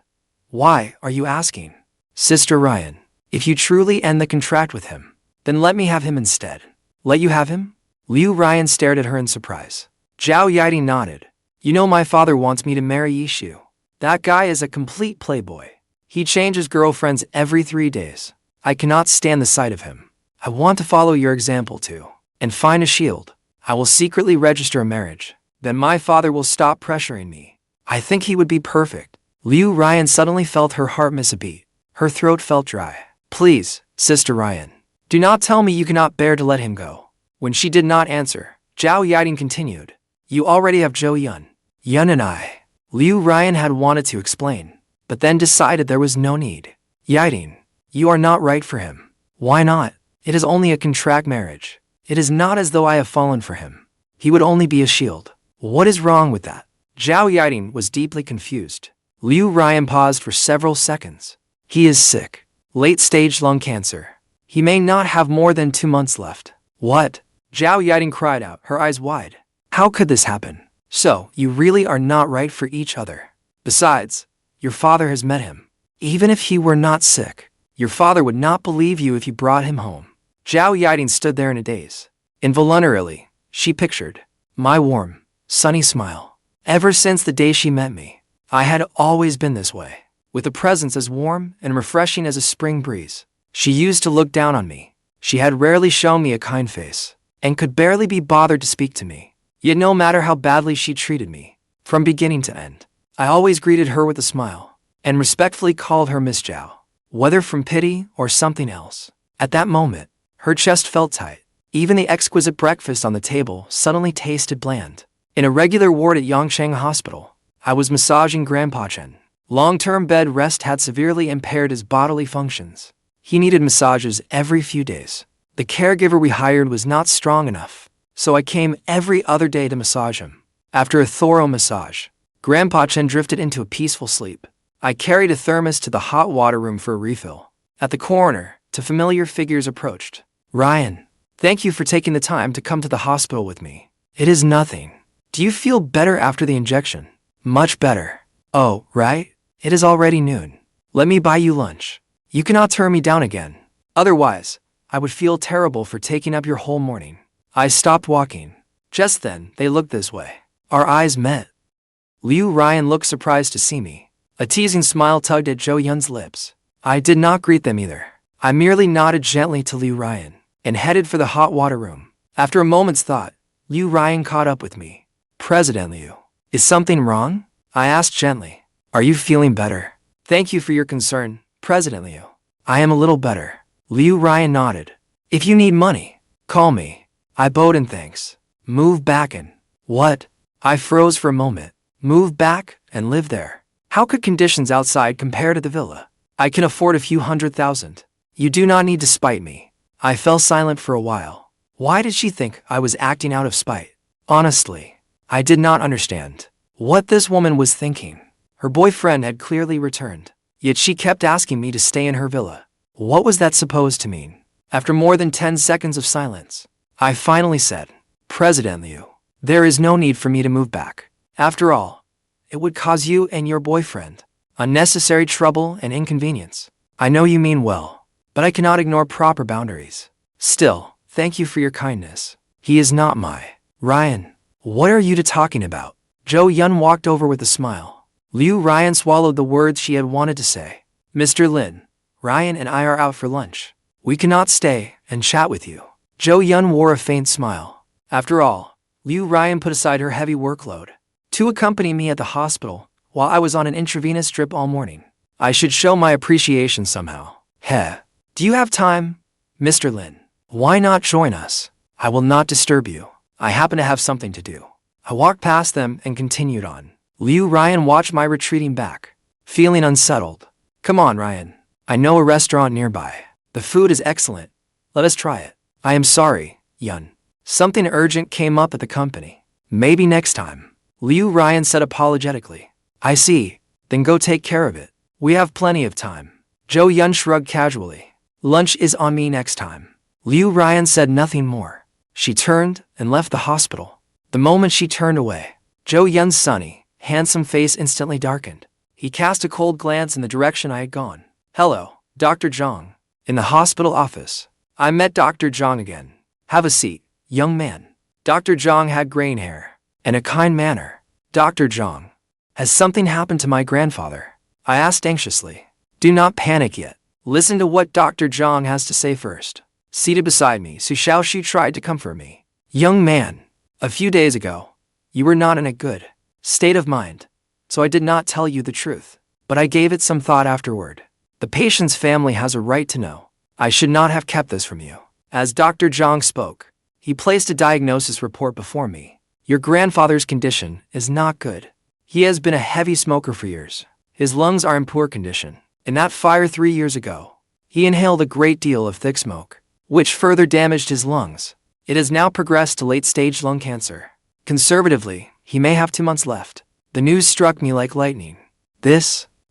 Why are you asking? Sister Ruyan, if you truly end the contract with him, then let me have him instead. Let you have him? Liu Ruyan stared at her in surprise. Zhao Yiting nodded. You know my father wants me to marry Yishu. That guy is a complete playboy. He changes girlfriends every 3 days. I cannot stand the sight of him. I want to follow your example too, and find a shield. I will secretly register a marriage. Then my father will stop pressuring me. I think he would be perfect. Liu Ruyan suddenly felt her heart miss a beat. Her throat felt dry. Please, Sister Ruyan, do not tell me you cannot bear to let him go. When she did not answer, Zhao Yiting continued. You already have Zhou Yun. Yun and I. Liu Ruyan had wanted to explain, but then decided there was no need. Yiting, you are not right for him. Why not? It is only a contract marriage. It is not as though I have fallen for him. He would only be a shield. What is wrong with that? Zhao Yiting was deeply confused. Liu Ruyan paused for several seconds. He is sick. Late-stage lung cancer. He may not have more than 2 months left. What? Zhao Yiting cried out, her eyes wide. How could this happen? So, you really are not right for each other. Besides, your father has met him. Even if he were not sick, your father would not believe you if you brought him home. Zhao Yiting stood there in a daze. Involuntarily, she pictured my warm, sunny smile. Ever since the day she met me, I had always been this way, with a presence as warm and refreshing as a spring breeze. She used to look down on me. She had rarely shown me a kind face, and could barely be bothered to speak to me. Yet no matter how badly she treated me, from beginning to end, I always greeted her with a smile, and respectfully called her Miss Zhao, whether from pity or something else. At that moment, her chest felt tight. Even the exquisite breakfast on the table suddenly tasted bland. In a regular ward at Yongsheng Hospital, I was massaging Grandpa Chen. Long-term bed rest had severely impaired his bodily functions. He needed massages every few days. The caregiver we hired was not strong enough, so I came every other day to massage him. After a thorough massage, Grandpa Chen drifted into a peaceful sleep. I carried a thermos to the hot water room for a refill. At the corner, two familiar figures approached. Ruyan, Thank you for taking the time to come to the hospital with me. It is nothing. Do you feel better after the injection? Much better. Oh, right? It is already noon. Let me buy you lunch. You cannot turn me down again. Otherwise, I would feel terrible for taking up your whole morning. I stopped walking. Just then, they looked this way. Our eyes met. Liu Ruyan looked surprised to see me. A teasing smile tugged at Zhou Yun's lips. I did not greet them either. I merely nodded gently to Liu Ruyan and headed for the hot water room. After a moment's thought, Liu Ruyan caught up with me. President Liu, is something wrong? I asked gently. Are you feeling better? Thank you for your concern, President Liu. I am a little better. Liu Ruyan nodded. If you need money, call me. I bowed in thanks. Move back and… What? I froze for a moment. Move back and live there. How could conditions outside compare to the villa? I can afford a few $100,000. You do not need to spite me. I fell silent for a while. Why did she think I was acting out of spite? Honestly, I did not understand what this woman was thinking. Her boyfriend had clearly returned, yet she kept asking me to stay in her villa. What was that supposed to mean? After more than 10 seconds of silence, I finally said, President Liu, there is no need for me to move back. After all, it would cause you and your boyfriend unnecessary trouble and inconvenience. I know you mean well, but I cannot ignore proper boundaries. Still, thank you for your kindness. He is not my… Ruyan, what are you talking about? Zhou Yun walked over with a smile. Liu Ruyan swallowed the words she had wanted to say. Mr. Lin, Ruyan and I are out for lunch. We cannot stay and chat with you. Zhou Yun wore a faint smile. After all, Liu Ruyan put aside her heavy workload to accompany me at the hospital while I was on an intravenous drip all morning. I should show my appreciation somehow. Heh. Do you have time, Mr. Lin? Why not join us? I will not disturb you. I happen to have something to do. I walked past them and continued on. Liu Ruyan watched my retreating back, feeling unsettled. Come on, Ruyan. I know a restaurant nearby. The food is excellent. Let us try it. I am sorry, Yun. Something urgent came up at the company. Maybe next time. Liu Ruyan said apologetically. I see. Then go take care of it. We have plenty of time. Zhou Yun shrugged casually. Lunch is on me next time. Liu Ruyan said nothing more. She turned and left the hospital. The moment she turned away, Zhou Yun's sunny, handsome face instantly darkened. He cast a cold glance in the direction I had gone. Hello, Dr. Zhang. In the hospital office, I met Dr. Zhang again. Have a seat, young man. Dr. Zhang had graying hair and a kind manner. Dr. Zhang, has something happened to my grandfather? I asked anxiously. Do not panic yet. Listen to what Dr. Zhang has to say first. Seated beside me, Xiaoxue tried to comfort me. Young man, a few days ago, you were not in a good state of mind, so I did not tell you the truth, but I gave it some thought afterward. The patient's family has a right to know. I should not have kept this from you. As Dr. Zhang spoke, he placed a diagnosis report before me. Your grandfather's condition is not good. He has been a heavy smoker for years. His lungs are in poor condition. In that fire 3 years ago, he inhaled a great deal of thick smoke, which further damaged his lungs. It has now progressed to late-stage lung cancer. Conservatively, he may have 2 months left. The news struck me like lightning.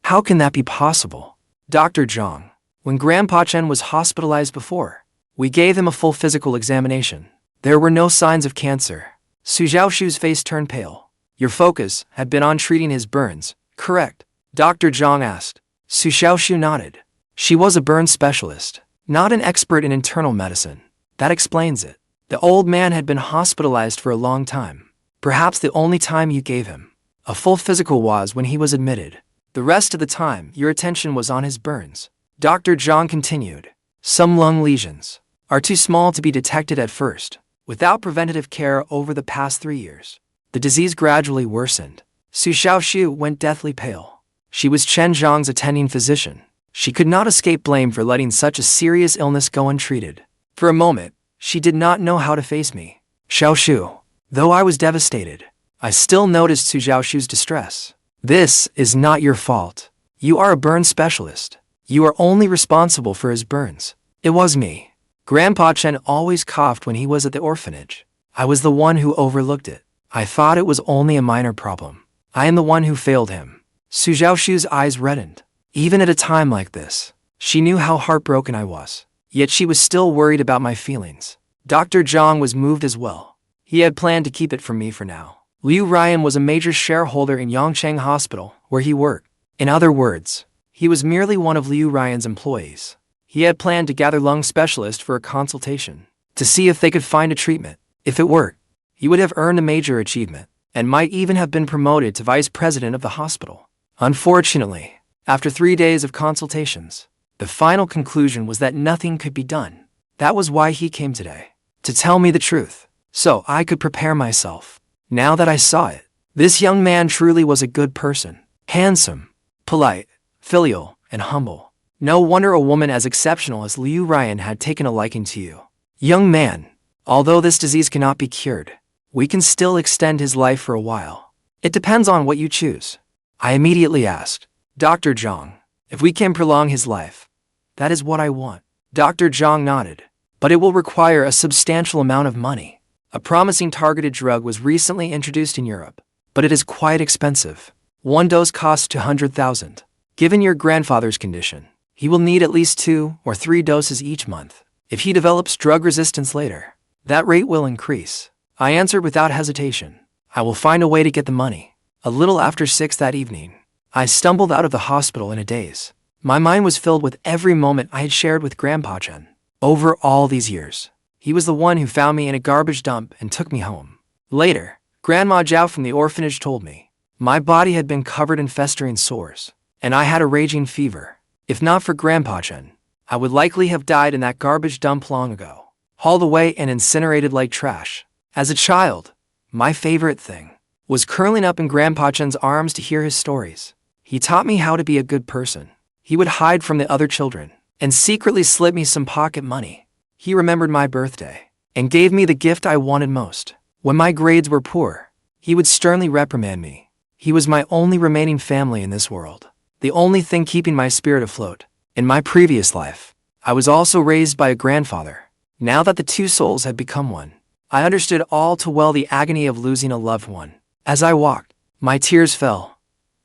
How can that be possible? Dr. Zhang, when Grandpa Chen was hospitalized before, we gave him a full physical examination. There were no signs of cancer. Xiaoxue's face turned pale. Your focus had been on treating his burns, correct? Dr. Zhang asked. Xiaoxue nodded. She was a burn specialist, not an expert in internal medicine. That explains it. The old man had been hospitalized for a long time. Perhaps the only time you gave him a full physical was when he was admitted. The rest of the time, your attention was on his burns. Dr. Zhang continued. Some lung lesions are too small to be detected at first. Without preventative care over the past 3 years, the disease gradually worsened. Xiaoxue went deathly pale. She was Chen Xiang's attending physician. She could not escape blame for letting such a serious illness go untreated. For a moment, she did not know how to face me. Xiaoxue, though I was devastated, I still noticed Xiaoxue's distress. This is not your fault. You are a burn specialist. You are only responsible for his burns. It was me. Grandpa Chen always coughed when he was at the orphanage. I was the one who overlooked it. I thought it was only a minor problem. I am the one who failed him. Xiaoxue's eyes reddened. Even at a time like this, she knew how heartbroken I was. Yet she was still worried about my feelings. Dr. Zhang was moved as well. He had planned to keep it from me for now. Liu Ruyan was a major shareholder in Yongcheng Hospital, where he worked. In other words, he was merely one of Liu Ruyan's employees. He had planned to gather lung specialists for a consultation, to see if they could find a treatment. If it worked, he would have earned a major achievement, and might even have been promoted to vice president of the hospital. Unfortunately, after 3 days of consultations, the final conclusion was that nothing could be done. That was why he came today, to tell me the truth, so I could prepare myself. Now that I saw it, this young man truly was a good person, handsome, polite, filial, and humble. No wonder a woman as exceptional as Liu Ruyan had taken a liking to you. Young man, although this disease cannot be cured, we can still extend his life for a while. It depends on what you choose. I immediately asked Dr. Zhang if we can prolong his life. That is what I want. Dr. Zhang nodded. But it will require a substantial amount of money. A promising targeted drug was recently introduced in Europe, but it is quite expensive. One dose costs 200,000. Given your grandfather's condition, he will need at least 2 or 3 doses each month. If he develops drug resistance later, that rate will increase. I answered without hesitation. I will find a way to get the money. A little after 6 that evening, I stumbled out of the hospital in a daze. My mind was filled with every moment I had shared with Grandpa Chen. Over all these years, he was the one who found me in a garbage dump and took me home. Later, Grandma Zhao from the orphanage told me my body had been covered in festering sores, and I had a raging fever. If not for Grandpa Chen, I would likely have died in that garbage dump long ago, hauled away and incinerated like trash. As a child, my favorite thing was curling up in Grandpa Chen's arms to hear his stories. He taught me how to be a good person. He would hide from the other children and secretly slip me some pocket money. He remembered my birthday and gave me the gift I wanted most. When my grades were poor, he would sternly reprimand me. He was my only remaining family in this world, the only thing keeping my spirit afloat. In my previous life, I was also raised by a grandfather. Now that the two souls had become one, I understood all too well the agony of losing a loved one. As I walked, my tears fell,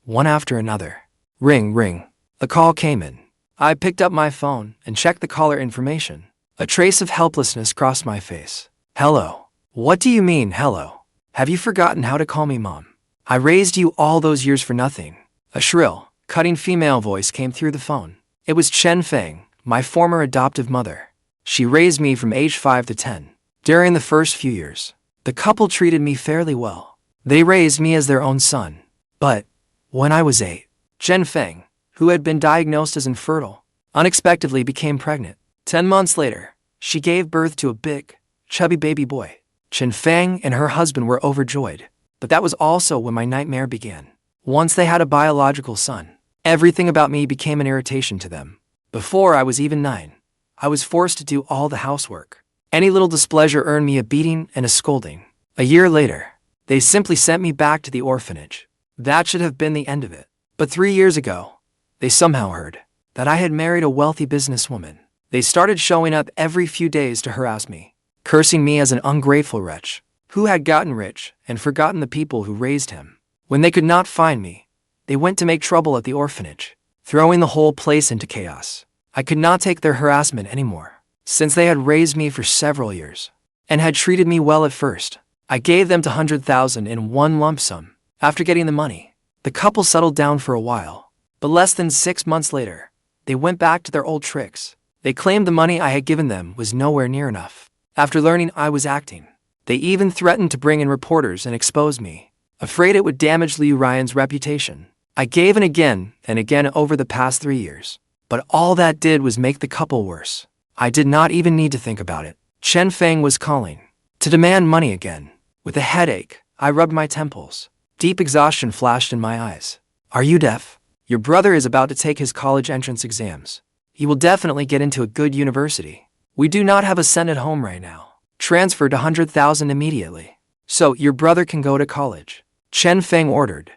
one after another. Ring, ring. The call came in. I picked up my phone and checked the caller information. A trace of helplessness crossed my face. Hello. What do you mean, hello? Have you forgotten how to call me Mom? I raised you all those years for nothing. A shrill, cutting female voice came through the phone. It was Chen Xiang, my former adoptive mother. She raised me from age 5 to 10. During the first few years, the couple treated me fairly well. They raised me as their own son. But when I was 8, Chen Xiang, who had been diagnosed as infertile, unexpectedly became pregnant. 10 months later, she gave birth to a big, chubby baby boy. Chen Xiang and her husband were overjoyed, but that was also when my nightmare began. Once they had a biological son, everything about me became an irritation to them. Before I was even 9, I was forced to do all the housework. Any little displeasure earned me a beating and a scolding. A year later, they simply sent me back to the orphanage. That should have been the end of it. But 3 years ago, they somehow heard that I had married a wealthy businesswoman. They started showing up every few days to harass me, cursing me as an ungrateful wretch who had gotten rich and forgotten the people who raised him. When they could not find me, they went to make trouble at the orphanage, throwing the whole place into chaos. I could not take their harassment anymore. Since they had raised me for several years and had treated me well at first, I gave them 200,000 in one lump sum. After getting the money, the couple settled down for a while. But less than 6 months later, they went back to their old tricks. They claimed the money I had given them was nowhere near enough. After learning I was acting, they even threatened to bring in reporters and expose me, afraid it would damage Liu Ruyan's reputation. I gave in again and again over the past 3 years, but all that did was make the couple worse. I did not even need to think about it. Chen Xiang was calling to demand money again. With a headache, I rubbed my temples. Deep exhaustion flashed in my eyes. Are you deaf? Your brother is about to take his college entrance exams. He will definitely get into a good university. We do not have a cent at home right now. Transferred 100,000 immediately, so your brother can go to college. Chen Xiang ordered.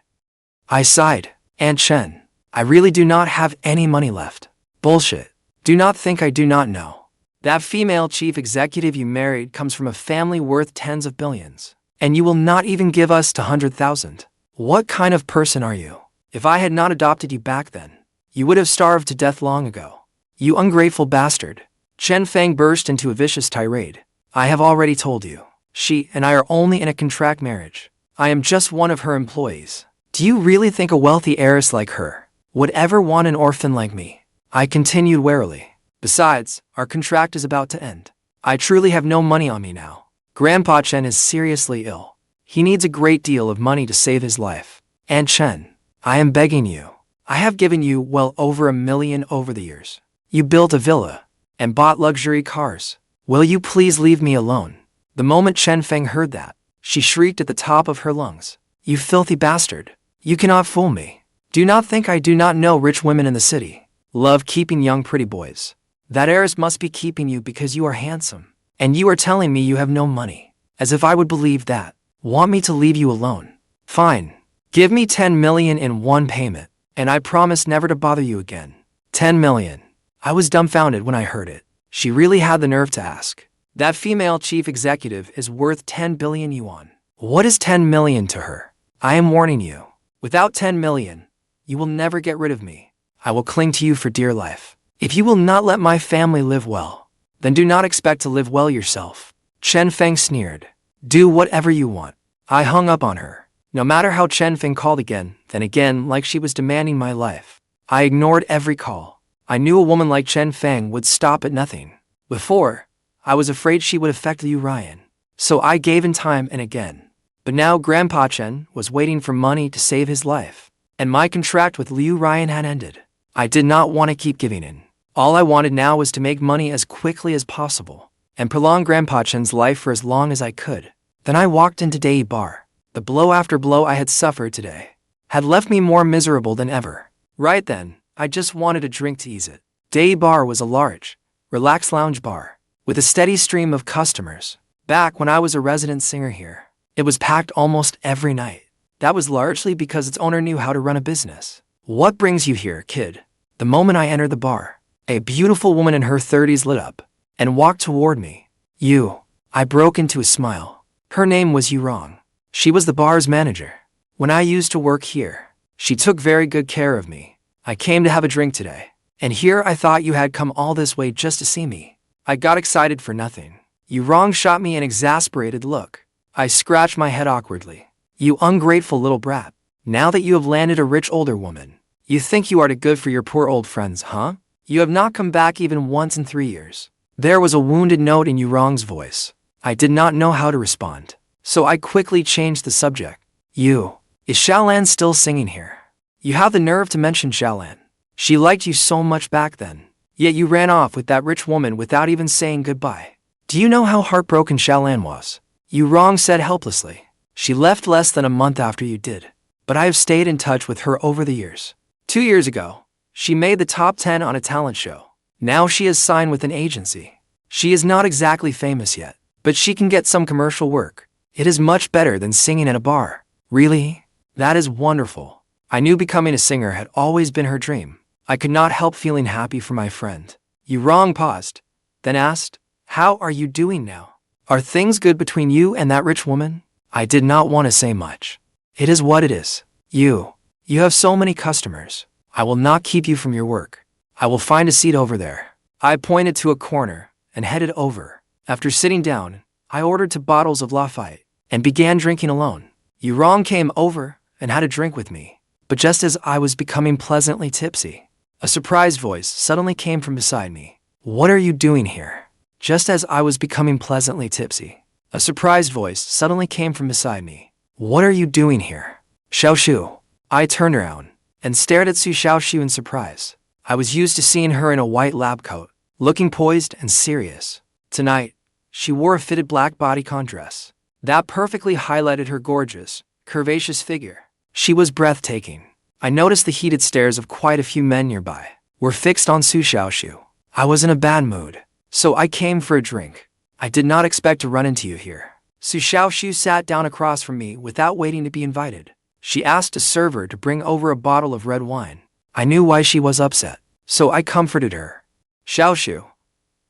I sighed. Aunt Chen, I really do not have any money left. Bullshit. Do not think I do not know. That female chief executive you married comes from a family worth tens of billions, and you will not even give us 200,000. What kind of person are you? If I had not adopted you back then, you would have starved to death long ago. You ungrateful bastard. Chen Xiang burst into a vicious tirade. I have already told you. She and I are only in a contract marriage. I am just one of her employees. Do you really think a wealthy heiress like her would ever want an orphan like me? I continued warily. Besides, our contract is about to end. I truly have no money on me now. Grandpa Chen is seriously ill. He needs a great deal of money to save his life. Aunt Chen, I am begging you. I have given you well over $1 million over the years. You built a villa and bought luxury cars. Will you please leave me alone? The moment Chen Feng heard that, she shrieked at the top of her lungs. You filthy bastard. You cannot fool me. Do not think I do not know rich women in the city love keeping young pretty boys. That heiress must be keeping you because you are handsome. And you are telling me you have no money. As if I would believe that. Want me to leave you alone? Fine. Give me 10 million in one payment, and I promise never to bother you again. 10 million. I was dumbfounded when I heard it. She really had the nerve to ask. That female chief executive is worth 10 billion yuan. What is 10 million to her? I am warning you. Without 10 million, you will never get rid of me. I will cling to you for dear life. If you will not let my family live well, then do not expect to live well yourself. Chen Feng sneered. Do whatever you want. I hung up on her. No matter how Chen Feng called again, then again, like she was demanding my life. I ignored every call. I knew a woman like Chen Feng would stop at nothing. Before, I was afraid she would affect Liu Ruyan. So I gave in time and again. But now Grandpa Chen was waiting for money to save his life. And my contract with Liu Ruyan had ended. I did not want to keep giving in. All I wanted now was to make money as quickly as possible and prolong Grandpa Chen's life for as long as I could. Then I walked into Deyi bar. The blow after blow I had suffered today had left me more miserable than ever. Right then, I just wanted a drink to ease it. Deyi bar was a large, relaxed lounge bar with a steady stream of customers. Back when I was a resident singer here, it was packed almost every night. That was largely because its owner knew how to run a business. What brings you here, kid? The moment I entered the bar, a beautiful woman in her 30s lit up and walked toward me. You. I broke into a smile. Her name was Xiwang. She was the bar's manager. When I used to work here, she took very good care of me. I came to have a drink today, and here I thought you had come all this way just to see me. I got excited for nothing. Xiwang shot me an exasperated look. I scratched my head awkwardly. You ungrateful little brat. Now that you have landed a rich older woman, you think you are too good for your poor old friends, huh? You have not come back even once in 3 years. There was a wounded note in Xiwang's voice. I did not know how to respond, so I quickly changed the subject. Is Xiaolan still singing here? You have the nerve to mention Xiaolan. She liked you so much back then, yet you ran off with that rich woman without even saying goodbye. Do you know how heartbroken Xiaolan was? Xiwang said helplessly. She left less than a month after you did, but I have stayed in touch with her over the years. 2 years ago, she made the top 10 on a talent show. Now she is signed with an agency. She is not exactly famous yet, but she can get some commercial work. It is much better than singing in a bar. Really? That is wonderful. I knew becoming a singer had always been her dream. I could not help feeling happy for my friend. Xiwang paused, then asked, How are you doing now? Are things good between you and that rich woman? I did not want to say much. It is what it is. You have so many customers. I will not keep you from your work. I will find a seat over there. I pointed to a corner and headed over. After sitting down, I ordered 2 bottles of Lafite and began drinking alone. Xiwang came over and had a drink with me, but just as I was becoming pleasantly tipsy, a surprised voice suddenly came from beside me. What are you doing here? Just as I was becoming pleasantly tipsy, a surprised voice suddenly came from beside me. What are you doing here? Xiaoxue. I turned around and stared at Xiaoxue in surprise. I was used to seeing her in a white lab coat, looking poised and serious. Tonight, she wore a fitted black bodycon dress that perfectly highlighted her gorgeous, curvaceous figure. She was breathtaking. I noticed the heated stares of quite a few men nearby were fixed on Xiaoxue. I was in a bad mood, so I came for a drink. I did not expect to run into you here. Xiaoxue sat down across from me without waiting to be invited. She asked a server to bring over a bottle of red wine. I knew why she was upset, so I comforted her. Xiaoxue,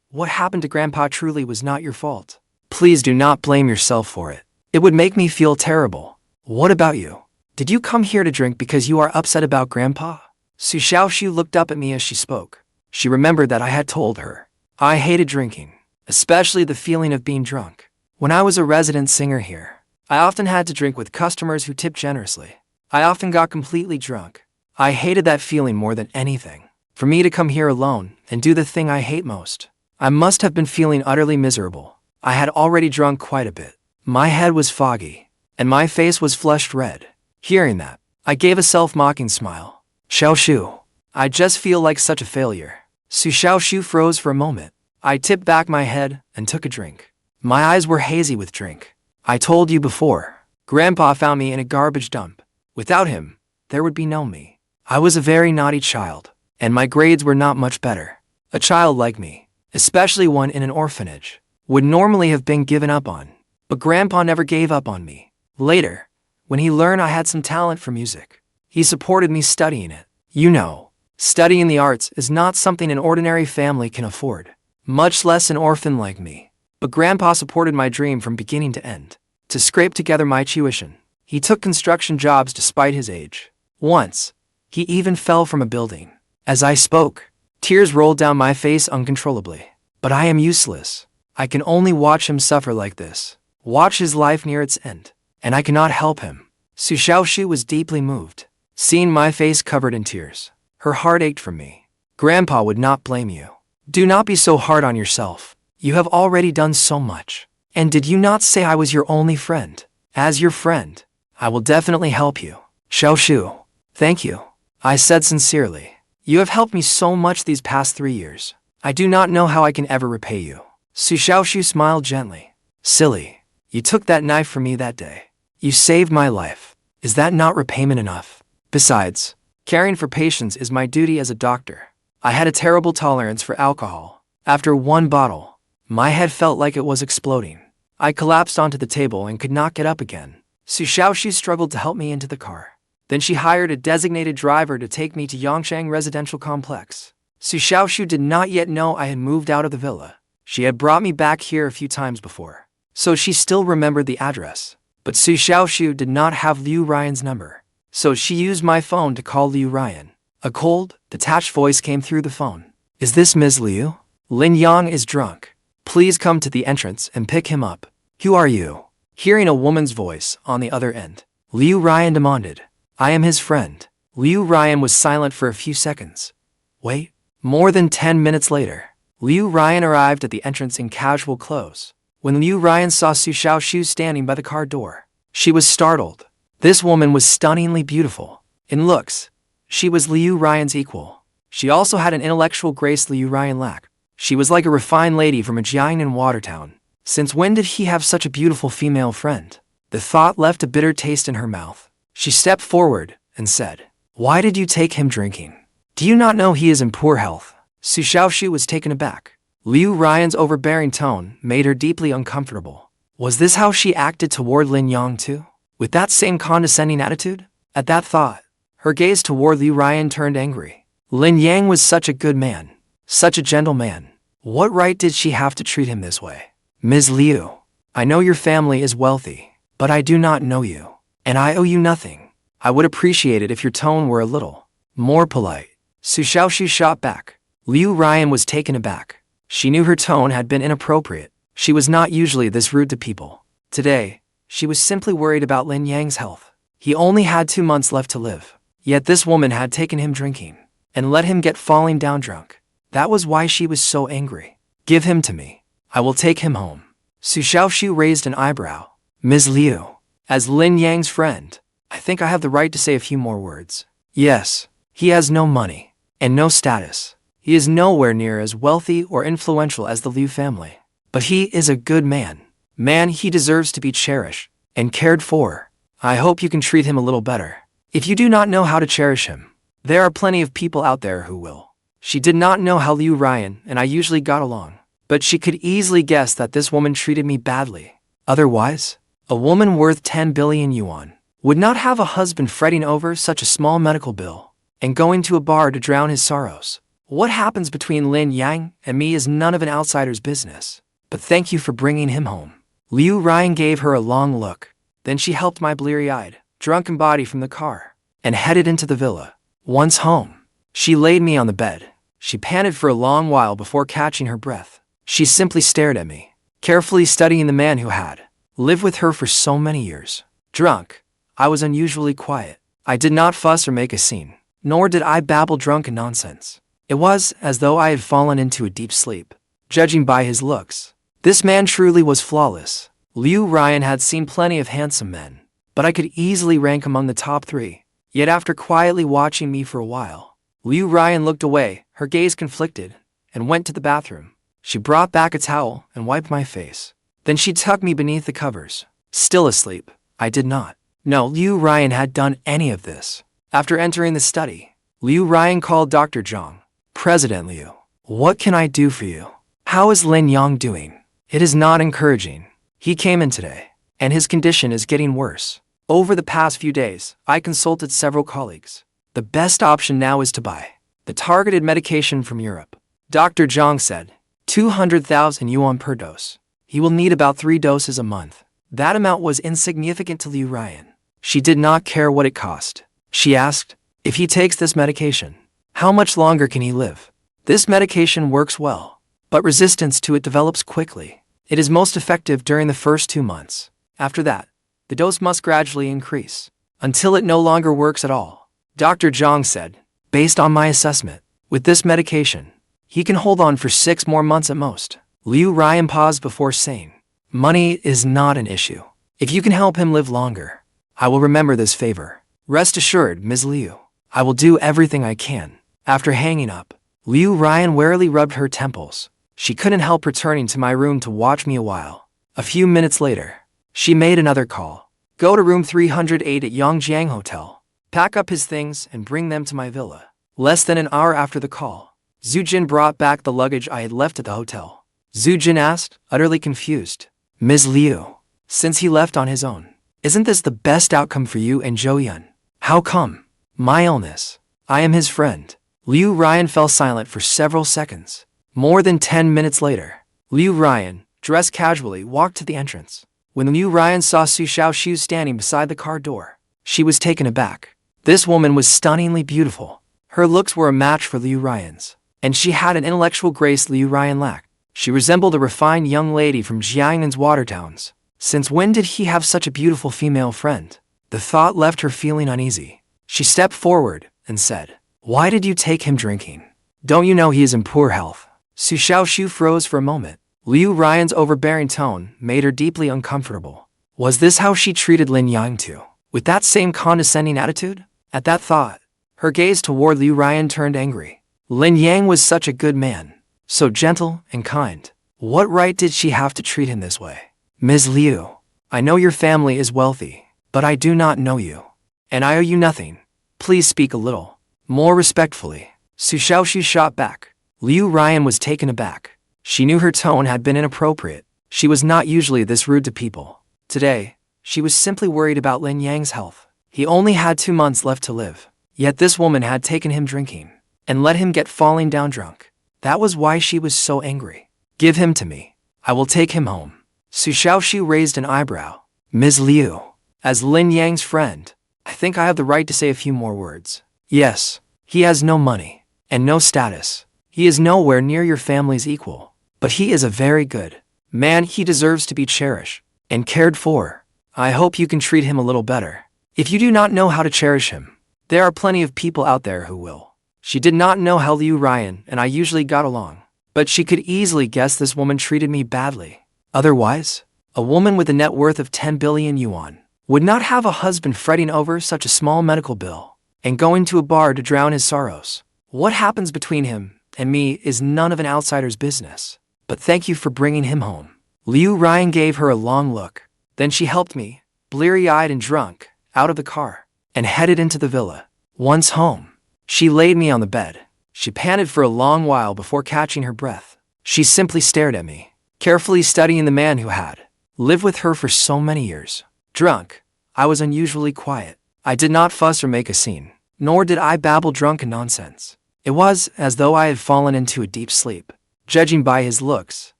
what happened to Grandpa truly was not your fault. Please do not blame yourself for it. It would make me feel terrible. What about you? Did you come here to drink because you are upset about Grandpa? Xiaoxue looked up at me as she spoke. She remembered that I had told her I hated drinking. especially the feeling of being drunk. When I was a resident singer here, I often had to drink with customers who tipped generously. I often got completely drunk. I hated that feeling more than anything. For me to come here alone and do the thing I hate most, I must have been feeling utterly miserable. I had already drunk quite a bit. My head was foggy, and my face was flushed red. Hearing that, I gave a self-mocking smile. Xiaoxue, I just feel like such a failure. Xiaoxue froze for a moment. I tipped back my head and took a drink. My eyes were hazy with drink. I told you before, Grandpa found me in a garbage dump. Without him, there would be no me. I was a very naughty child, and my grades were not much better. A child like me, especially one in an orphanage, would normally have been given up on. But Grandpa never gave up on me. Later, when he learned I had some talent for music, he supported me studying it. You know, studying the arts is not something an ordinary family can afford, much less an orphan like me. But Grandpa supported my dream from beginning to end. To scrape together my tuition, he took construction jobs despite his age. Once, he even fell from a building. As I spoke, tears rolled down my face uncontrollably. But I am useless. I can only watch him suffer like this, watch his life near its end, and I cannot help him. Xiaoxue was deeply moved, seeing my face covered in tears. Her heart ached for me. Grandpa would not blame you. Do not be so hard on yourself. You have already done so much. And did you not say I was your only friend? As your friend, I will definitely help you. Xiaoxue, thank you. I said sincerely. You have helped me so much these past 3 years. I do not know how I can ever repay you. Xiaoxue smiled gently. Silly, you took that knife from me that day. You saved my life. Is that not repayment enough? Besides, caring for patients is my duty as a doctor. I had a terrible tolerance for alcohol. After 1 bottle, my head felt like it was exploding. I collapsed onto the table and could not get up again. Xiaoxue struggled to help me into the car. Then she hired a designated driver to take me to Yongshang residential complex. Xiaoxue did not yet know I had moved out of the villa. She had brought me back here a few times before, so she still remembered the address. But Xiaoxue did not have Liu Ruyan's number, so she used my phone to call Liu Ruyan. A cold, detached voice came through the phone. Is this Ms. Liu? Lin Yang is drunk. Please come to the entrance and pick him up. Who are you? Hearing a woman's voice on the other end, Liu Ruyan demanded. I am his friend. Liu Ruyan was silent for a few seconds. Wait. More than 10 minutes later, Liu Ruyan arrived at the entrance in casual clothes. When Liu Ruyan saw Xiaoxue standing by the car door, she was startled. This woman was stunningly beautiful. In looks, she was Liu Ruyan's equal. She also had an intellectual grace Liu Ruyan lacked. She was like a refined lady from a Qian in Watertown. Since when did he have such a beautiful female friend? The thought left a bitter taste in her mouth. She stepped forward and said, Why did you take him drinking? Do you not know he is in poor health? Xiaoxue was taken aback. Liu Ruyan's overbearing tone made her deeply uncomfortable. Was this how she acted toward Lin Yang too? With that same condescending attitude? At that thought, her gaze toward Liu Ruyan turned angry. Lin Yang was such a good man, such a gentle man. What right did she have to treat him this way? Ms. Liu, I know your family is wealthy, but I do not know you, and I owe you nothing. I would appreciate it if your tone were a little more polite. Xiaoxue shot back. Liu Ruyan was taken aback. She knew her tone had been inappropriate. She was not usually this rude to people. Today, she was simply worried about Lin Yang's health. He only had 2 months left to live. Yet this woman had taken him drinking and let him get falling down drunk. That was why she was so angry. Give him to me. I will take him home. Xiaoxue raised an eyebrow. Ms. Liu, as Lin Yang's friend, I think I have the right to say a few more words. Yes, he has no money and no status. He is nowhere near as wealthy or influential as the Liu family. But he is a good man. Man, he deserves to be cherished and cared for. I hope you can treat him a little better. If you do not know how to cherish him, there are plenty of people out there who will. She did not know how Liu Ruyan and I usually got along, but she could easily guess that this woman treated me badly. Otherwise, a woman worth 10 billion yuan would not have a husband fretting over such a small medical bill and going to a bar to drown his sorrows. What happens between Lin Yang and me is none of an outsider's business. But thank you for bringing him home. Liu Ruyan gave her a long look. Then she helped my bleary-eyed, drunken body from the car and headed into the villa. Once home, she laid me on the bed. She panted for a long while before catching her breath. She simply stared at me, carefully studying the man who had lived with her for so many years. Drunk, I was unusually quiet. I did not fuss or make a scene, nor did I babble drunken nonsense. It was as though I had fallen into a deep sleep. Judging by his looks, this man truly was flawless. Liu Ruyan had seen plenty of handsome men, but I could easily rank among the top 3. Yet after quietly watching me for a while, Liu Ruyan looked away, her gaze conflicted, and went to the bathroom. She brought back a towel and wiped my face. Then she tucked me beneath the covers. Still asleep, I did not know Liu Ruyan had done any of this. After entering the study, Liu Ruyan called Dr. Zhang. President Liu, what can I do for you? How is Lin Yang doing? It is not encouraging. He came in today, and his condition is getting worse. Over the past few days, I consulted several colleagues. The best option now is to buy the targeted medication from Europe. Dr. Zhang said, 200,000 yuan per dose. He will need about 3 doses a month. That amount was insignificant to Liu Ruyan. She did not care what it cost. She asked, if he takes this medication, how much longer can he live? This medication works well, but resistance to it develops quickly. It is most effective during the first 2 months. After that, the dose must gradually increase, until it no longer works at all. Dr. Zhang said, based on my assessment, with this medication, he can hold on for 6 more months at most. Liu Ruyan paused before saying, money is not an issue. If you can help him live longer, I will remember this favor. Rest assured, Ms. Liu, I will do everything I can. After hanging up, Liu Ruyan warily rubbed her temples. She couldn't help returning to my room to watch me a while. A few minutes later, she made another call. Go to room 308 at Yangjiang Hotel. Pack up his things and bring them to my villa. Less than an hour after the call, Zhu Jin brought back the luggage I had left at the hotel. Zhu Jin asked, utterly confused, Ms. Liu, since he left on his own, isn't this the best outcome for you and Zhou Yun? How come? My illness. I am his friend. Liu Ruyan fell silent for several seconds. More than 10 minutes later, Liu Ruyan, dressed casually, walked to the entrance. When Liu Ruyan saw Xiaoxue standing beside the car door, she was taken aback. This woman was stunningly beautiful. Her looks were a match for Liu Ruyan's, and she had an intellectual grace Liu Ruyan lacked. She resembled a refined young lady from Jiangnan's water towns. Since when did he have such a beautiful female friend? The thought left her feeling uneasy. She stepped forward and said, why did you take him drinking? Don't you know he is in poor health? Xiaoxue froze for a moment. Liu Ruyan's overbearing tone made her deeply uncomfortable. Was this how she treated Lin Yang too? With that same condescending attitude? At that thought, her gaze toward Liu Ruyan turned angry. Lin Yang was such a good man, so gentle and kind. What right did she have to treat him this way? Ms. Liu, I know your family is wealthy, but I do not know you, and I owe you nothing. Please speak a little more respectfully. Xiaoxue shot back. Liu Ruyan was taken aback. She knew her tone had been inappropriate. She was not usually this rude to people. Today, she was simply worried about Lin Yang's health. He only had 2 months left to live, yet this woman had taken him drinking and let him get falling down drunk. That was why she was so angry. Give him to me. I will take him home. Xiaoxue raised an eyebrow. Ms. Liu, as Lin Yang's friend, I think I have the right to say a few more words. Yes, he has no money and no status. He is nowhere near your family's equal, but he is a very good man. He deserves to be cherished and cared for. I hope you can treat him a little better. If you do not know how to cherish him, there are plenty of people out there who will. She did not know how Liu Ruyan and I usually got along, but she could easily guess this woman treated me badly. Otherwise, a woman with a net worth of 10 billion yuan would not have a husband fretting over such a small medical bill and going to a bar to drown his sorrows. What happens between him and me is none of an outsider's business. But thank you for bringing him home. Liu Ruyan gave her a long look. Then she helped me, bleary-eyed and drunk, out of the car and headed into the villa. Once home, she laid me on the bed. She panted for a long while before catching her breath. She simply stared at me, carefully studying the man who had lived with her for so many years. Drunk, I was unusually quiet. I did not fuss or make a scene, nor did I babble drunken nonsense. It was as though I had fallen into a deep sleep. Judging by his looks,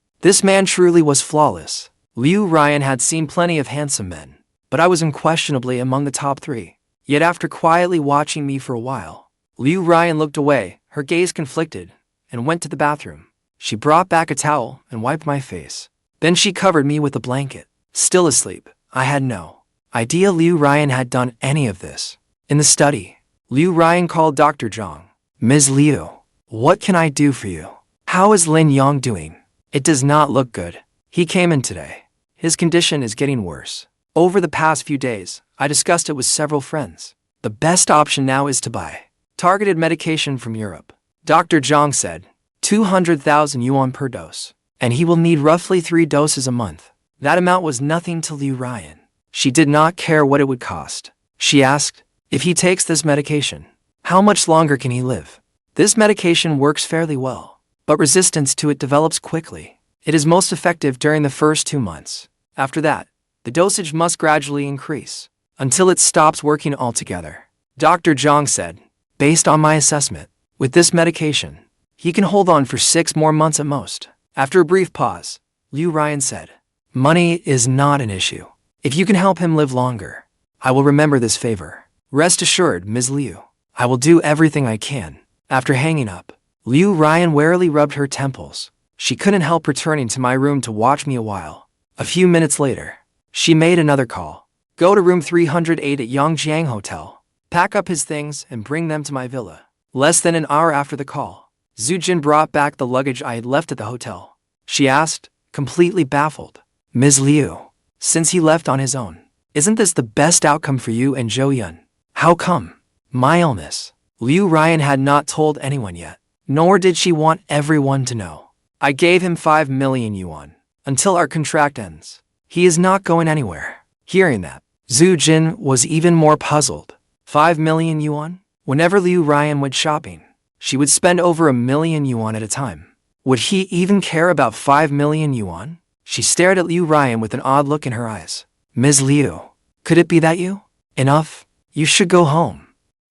this man truly was flawless. Liu Ruyan had seen plenty of handsome men, but I was unquestionably among the top 3. Yet after quietly watching me for a while, Liu Ruyan looked away, her gaze conflicted, and went to the bathroom. She brought back a towel and wiped my face. Then she covered me with a blanket. Still asleep, I had no idea Liu Ruyan had done any of this. In the study, Liu Ruyan called Dr. Zhang. Ms. Liu, what can I do for you? How is Lin Yang doing? It does not look good. He came in today. His condition is getting worse. Over the past few days, I discussed it with several friends. The best option now is to buy targeted medication from Europe. Dr. Zhang said, 200,000 yuan per dose, and he will need roughly 3 doses a month. That amount was nothing to Liu Ruyan. She did not care what it would cost. She asked, if he takes this medication, how much longer can he live? This medication works fairly well, but resistance to it develops quickly. It is most effective during the first 2 months. After that, the dosage must gradually increase until it stops working altogether. Dr. Zhang said, based on my assessment, with this medication, he can hold on for 6 more months at most. After a brief pause, Liu Ruyan said, money is not an issue. If you can help him live longer, I will remember this favor. Rest assured, Ms. Liu, I will do everything I can. After hanging up, Liu Ruyan warily rubbed her temples. She couldn't help returning to my room to watch me a while. A few minutes later, she made another call. Go to room 308 at Yangjiang Hotel. Pack up his things and bring them to my villa. Less than an hour after the call, Zhu Jin brought back the luggage I had left at the hotel. She asked, completely baffled, Ms. Liu, since he left on his own, isn't this the best outcome for you and Zhou? How come? My illness. Liu Ruyan had not told anyone yet, nor did she want everyone to know. I gave him 5 million yuan until our contract ends. He is not going anywhere. Hearing that, Zhu Jin was even more puzzled. 5 million yuan? Whenever Liu Ruyan went shopping, she would spend over 1 million yuan at a time. Would he even care about 5 million yuan? She stared at Liu Ruyan with an odd look in her eyes. Ms. Liu, could it be that you? Enough. You should go home.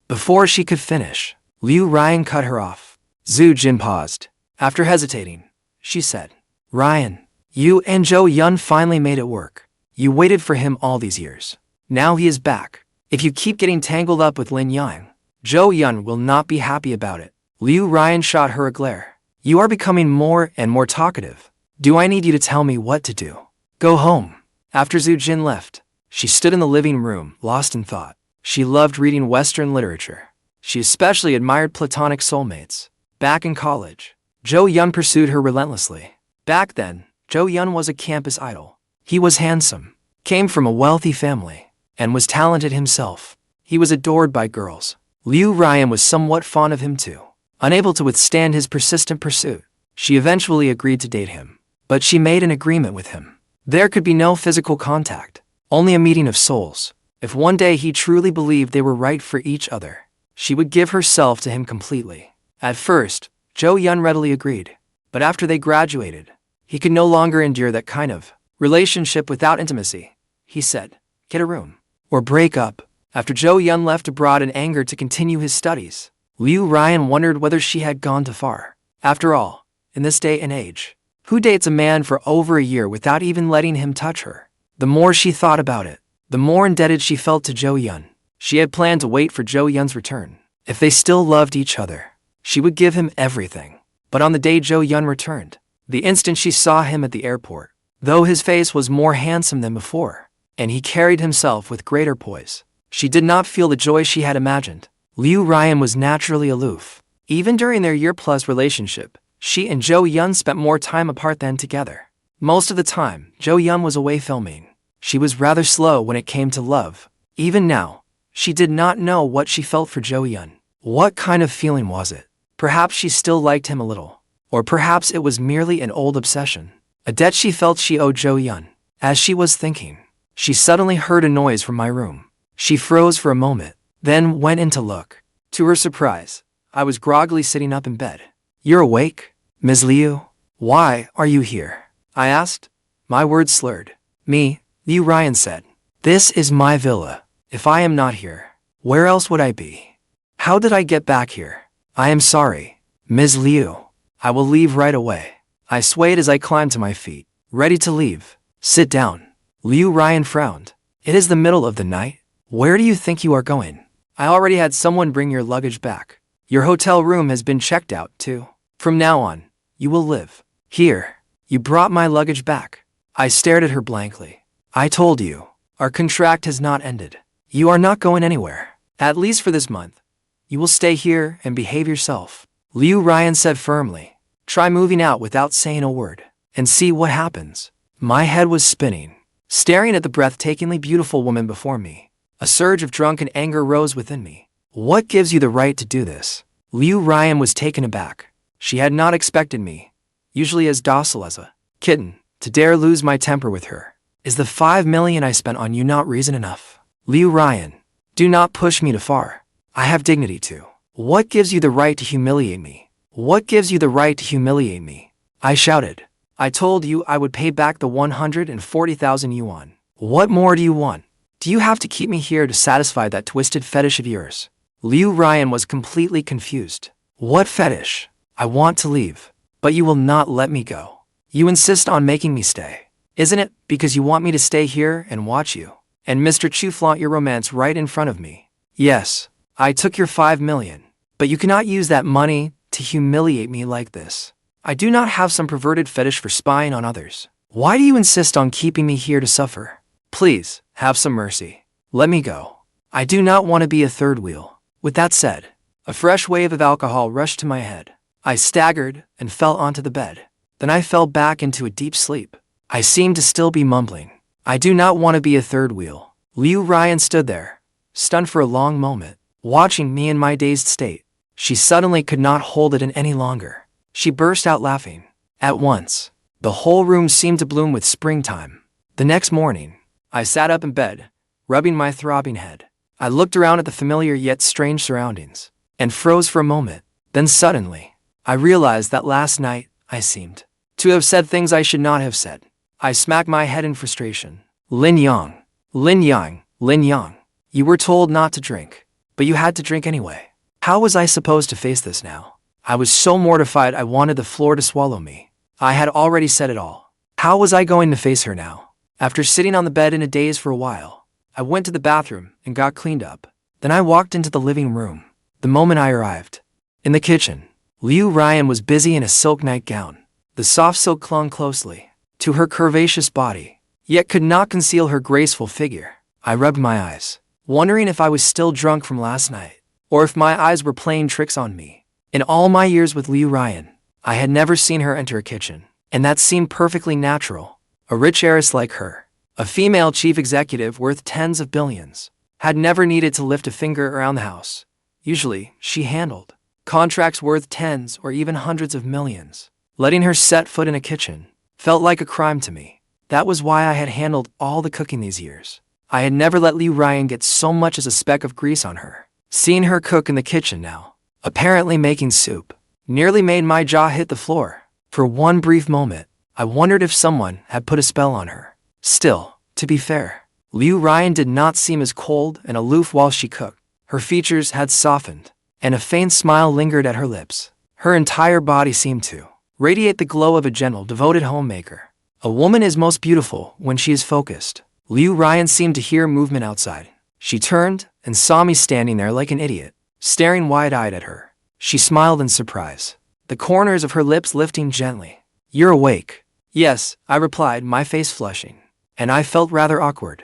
Before she could finish, Liu Ruyan cut her off. Zhu Jin paused. After hesitating, she said, Ruyan, you and Zhou finally made it work. You waited for him all these years. Now he is back. If you keep getting tangled up with Lin Yang, Zhou will not be happy about it. Liu Ruyan shot her a glare. You are becoming more and more talkative. Do I need you to tell me what to do? Go home. After Zhu Jin left, she stood in the living room, lost in thought. She loved reading Western literature. She especially admired platonic soulmates. Back in college, Zhou pursued her relentlessly. Back then, Zhou was a campus idol. He was handsome, came from a wealthy family, and was talented himself. He was adored by girls. Liu Ruyan was somewhat fond of him too. Unable to withstand his persistent pursuit, she eventually agreed to date him. But she made an agreement with him. There could be no physical contact, only a meeting of souls. If one day he truly believed they were right for each other, she would give herself to him completely. At first, Zhou readily agreed. But after they graduated, he could no longer endure that kind of relationship without intimacy. He said, get a room, or break up. After Zhou left abroad in anger to continue his studies, Liu Ruyan wondered whether she had gone too far. After all, in this day and age, who dates a man for over a year without even letting him touch her? The more she thought about it, the more indebted she felt to Zhou. She had planned to wait for Zhou return. If they still loved each other, she would give him everything. But on the day Zhou returned, the instant she saw him at the airport, though his face was more handsome than before, and he carried himself with greater poise, she did not feel the joy she had imagined. Liu Ruyan was naturally aloof. Even during their year-plus relationship, she and Zhou spent more time apart than together. Most of the time, Zhou was away filming. She was rather slow when it came to love. Even now, she did not know what she felt for Zhou. What kind of feeling was it? Perhaps she still liked him a little. Or perhaps it was merely an old obsession. A debt she felt she owed Zhou. As she was thinking, she suddenly heard a noise from my room. She froze for a moment, then went in to look. To her surprise, I was groggily sitting up in bed. You're awake? Ms. Liu? Why are you here? I asked, my words slurred. Me, Liu Ruyan said. This is my villa. If I am not here, where else would I be? How did I get back here? I am sorry, Ms. Liu. I will leave right away. I swayed as I climbed to my feet, ready to leave. Sit down. Liu Ruyan frowned. It is the middle of the night. Where do you think you are going? I already had someone bring your luggage back. Your hotel room has been checked out, too. From now on, You will live. Here. You brought my luggage back. I stared at her blankly. I told you. Our contract has not ended. You are not going anywhere. At least for this month. You will stay here and behave yourself. Liu Ruyan said firmly. Try moving out without saying a word, and see what happens. My head was spinning, staring at the breathtakingly beautiful woman before me. A surge of drunken anger rose within me. What gives you the right to do this? Liu Ruyan was taken aback. She had not expected me, usually as docile as a kitten, to dare lose my temper with her. Is the 5 million I spent on you not reason enough? Liu Ruyan, do not push me too far. I have dignity too. What gives you the right to humiliate me? What gives you the right to humiliate me? I shouted. I told you I would pay back the 140,000 yuan. What more do you want? Do you have to keep me here to satisfy that twisted fetish of yours? Liu Ruyan was completely confused. What fetish? I want to leave, but you will not let me go. You insist on making me stay. Isn't it because you want me to stay here and watch you and Mr. Chu flaunt your romance right in front of me? Yes, I took your 5 million, but you cannot use that money to humiliate me like this. I do not have some perverted fetish for spying on others. Why do you insist on keeping me here to suffer? Please, have some mercy. Let me go. I do not want to be a third wheel. With that said, a fresh wave of alcohol rushed to my head. I staggered and fell onto the bed. Then I fell back into a deep sleep. I seemed to still be mumbling. I do not want to be a third wheel. Liu Ruyan stood there, stunned for a long moment, watching me in my dazed state. She suddenly could not hold it in any longer. She burst out laughing. At once, the whole room seemed to bloom with springtime. The next morning, I sat up in bed, rubbing my throbbing head. I looked around at the familiar yet strange surroundings, and froze for a moment. Then suddenly, I realized that last night, I seemed to have said things I should not have said. I smacked my head in frustration. Lin Yang, Lin Yang, Lin Yang. You were told not to drink, but you had to drink anyway. How was I supposed to face this now? I was so mortified I wanted the floor to swallow me. I had already said it all. How was I going to face her now? After sitting on the bed in a daze for a while, I went to the bathroom and got cleaned up. Then I walked into the living room. The moment I arrived, in the kitchen, Liu Ruyan was busy in a silk nightgown. The soft silk clung closely to her curvaceous body, yet could not conceal her graceful figure. I rubbed my eyes, wondering if I was still drunk from last night, or if my eyes were playing tricks on me. In all my years with Liu Ruyan, I had never seen her enter a kitchen, and that seemed perfectly natural. A rich heiress like her, a female chief executive worth tens of billions, had never needed to lift a finger around the house. Usually, she handled contracts worth tens or even hundreds of millions. Letting her set foot in a kitchen felt like a crime to me. That was why I had handled all the cooking these years. I had never let Liu Ruyan get so much as a speck of grease on her. Seeing her cook in the kitchen now, apparently making soup, nearly made my jaw hit the floor. For one brief moment, I wondered if someone had put a spell on her. Still, to be fair, Liu Ruyan did not seem as cold and aloof while she cooked. Her features had softened, and a faint smile lingered at her lips. Her entire body seemed to radiate the glow of a gentle, devoted homemaker. A woman is most beautiful when she is focused. Liu Ruyan seemed to hear movement outside. She turned and saw me standing there like an idiot, staring wide-eyed at her. She smiled in surprise, the corners of her lips lifting gently. You're awake. Yes, I replied, my face flushing, and I felt rather awkward.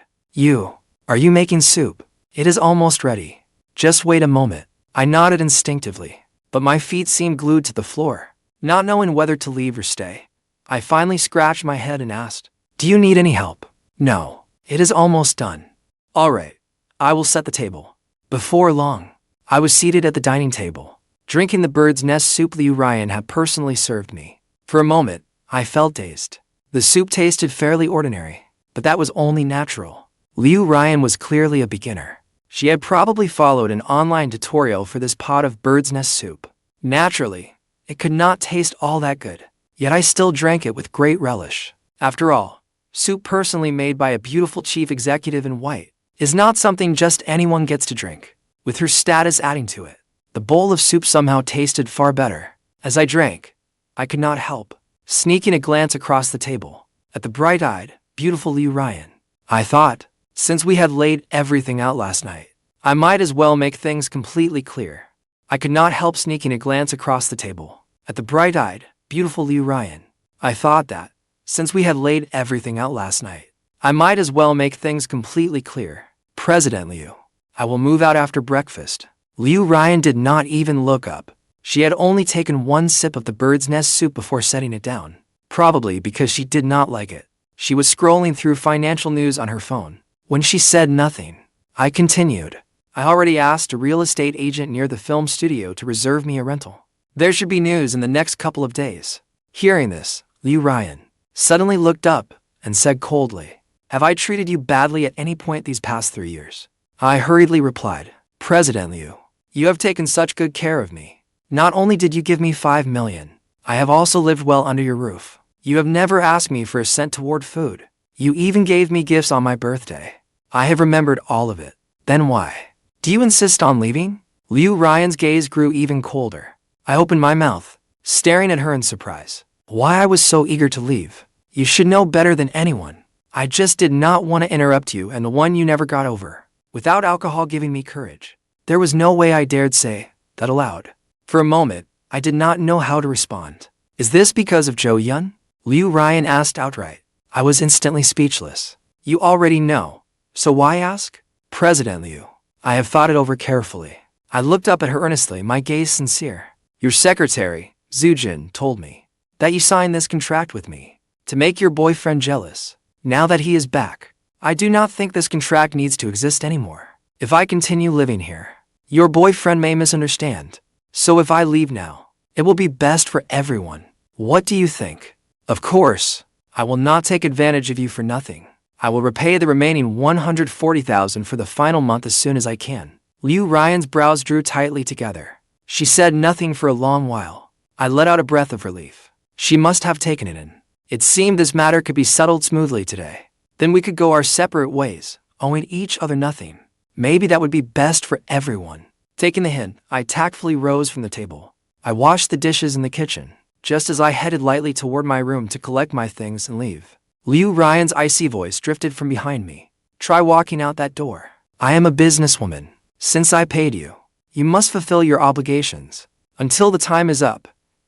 Are you making soup? It is almost ready. Just wait a moment. I nodded instinctively, but my feet seemed glued to the floor. Not knowing whether to leave or stay, I finally scratched my head and asked, do you need any help? No, it is almost done. All right, I will set the table. Before long, I was seated at the dining table, drinking the bird's nest soup Liu Ruyan had personally served me. For a moment, I felt dazed. The soup tasted fairly ordinary, but that was only natural. Liu Ruyan was clearly a beginner. She had probably followed an online tutorial for this pot of bird's nest soup. Naturally, it could not taste all that good, yet I still drank it with great relish. After all, soup personally made by a beautiful chief executive in white is not something just anyone gets to drink. With her status adding to it, the bowl of soup somehow tasted far better. As I drank, I could not help sneaking a glance across the table at the bright-eyed, beautiful Liu Ruyan. I thought, since we had laid everything out last night, I might as well make things completely clear. I could not help sneaking a glance across the table at the bright-eyed, beautiful Liu Ruyan. I thought that, since we had laid everything out last night, I might as well make things completely clear. President Liu, I will move out after breakfast. Liu Ruyan did not even look up. She had only taken one sip of the bird's nest soup before setting it down, probably because she did not like it. She was scrolling through financial news on her phone. When she said nothing, I continued. I already asked a real estate agent near the film studio to reserve me a rental. There should be news in the next couple of days. Hearing this, Liu Ruyan suddenly looked up and said coldly, "Have I treated you badly at any point these past 3 years?" I hurriedly replied, "President Liu, you have taken such good care of me. Not only did you give me 5 million, I have also lived well under your roof. You have never asked me for a cent toward food. You even gave me gifts on my birthday. I have remembered all of it. Then why do you insist on leaving?" Liu Ruyan's gaze grew even colder. I opened my mouth, staring at her in surprise. Why I was so eager to leave? You should know better than anyone. I just did not want to interrupt you and the one you never got over, without alcohol giving me courage. There was no way I dared say that aloud. For a moment, I did not know how to respond. Is this because of Zhou Yun? Liu Ruyan asked outright. I was instantly speechless. You already know, so why ask? President Liu, I have thought it over carefully. I looked up at her earnestly, my gaze sincere. Your secretary, Zhou, told me that you signed this contract with me to make your boyfriend jealous. Now that he is back, I do not think this contract needs to exist anymore. If I continue living here, your boyfriend may misunderstand. So if I leave now, it will be best for everyone. What do you think? Of course, I will not take advantage of you for nothing. I will repay the remaining 140,000 for the final month as soon as I can. Liu Ruyan's brows drew tightly together. She said nothing for a long while. I let out a breath of relief. She must have taken it in. It seemed this matter could be settled smoothly today. Then we could go our separate ways, owing each other nothing. Maybe that would be best for everyone. Taking the hint, I tactfully rose from the table. I washed the dishes in the kitchen, just as I headed lightly toward my room to collect my things and leave. Liu Ruyan's icy voice drifted from behind me. Try walking out that door. I am a businesswoman. Since I paid you, you must fulfill your obligations. Until the time is up,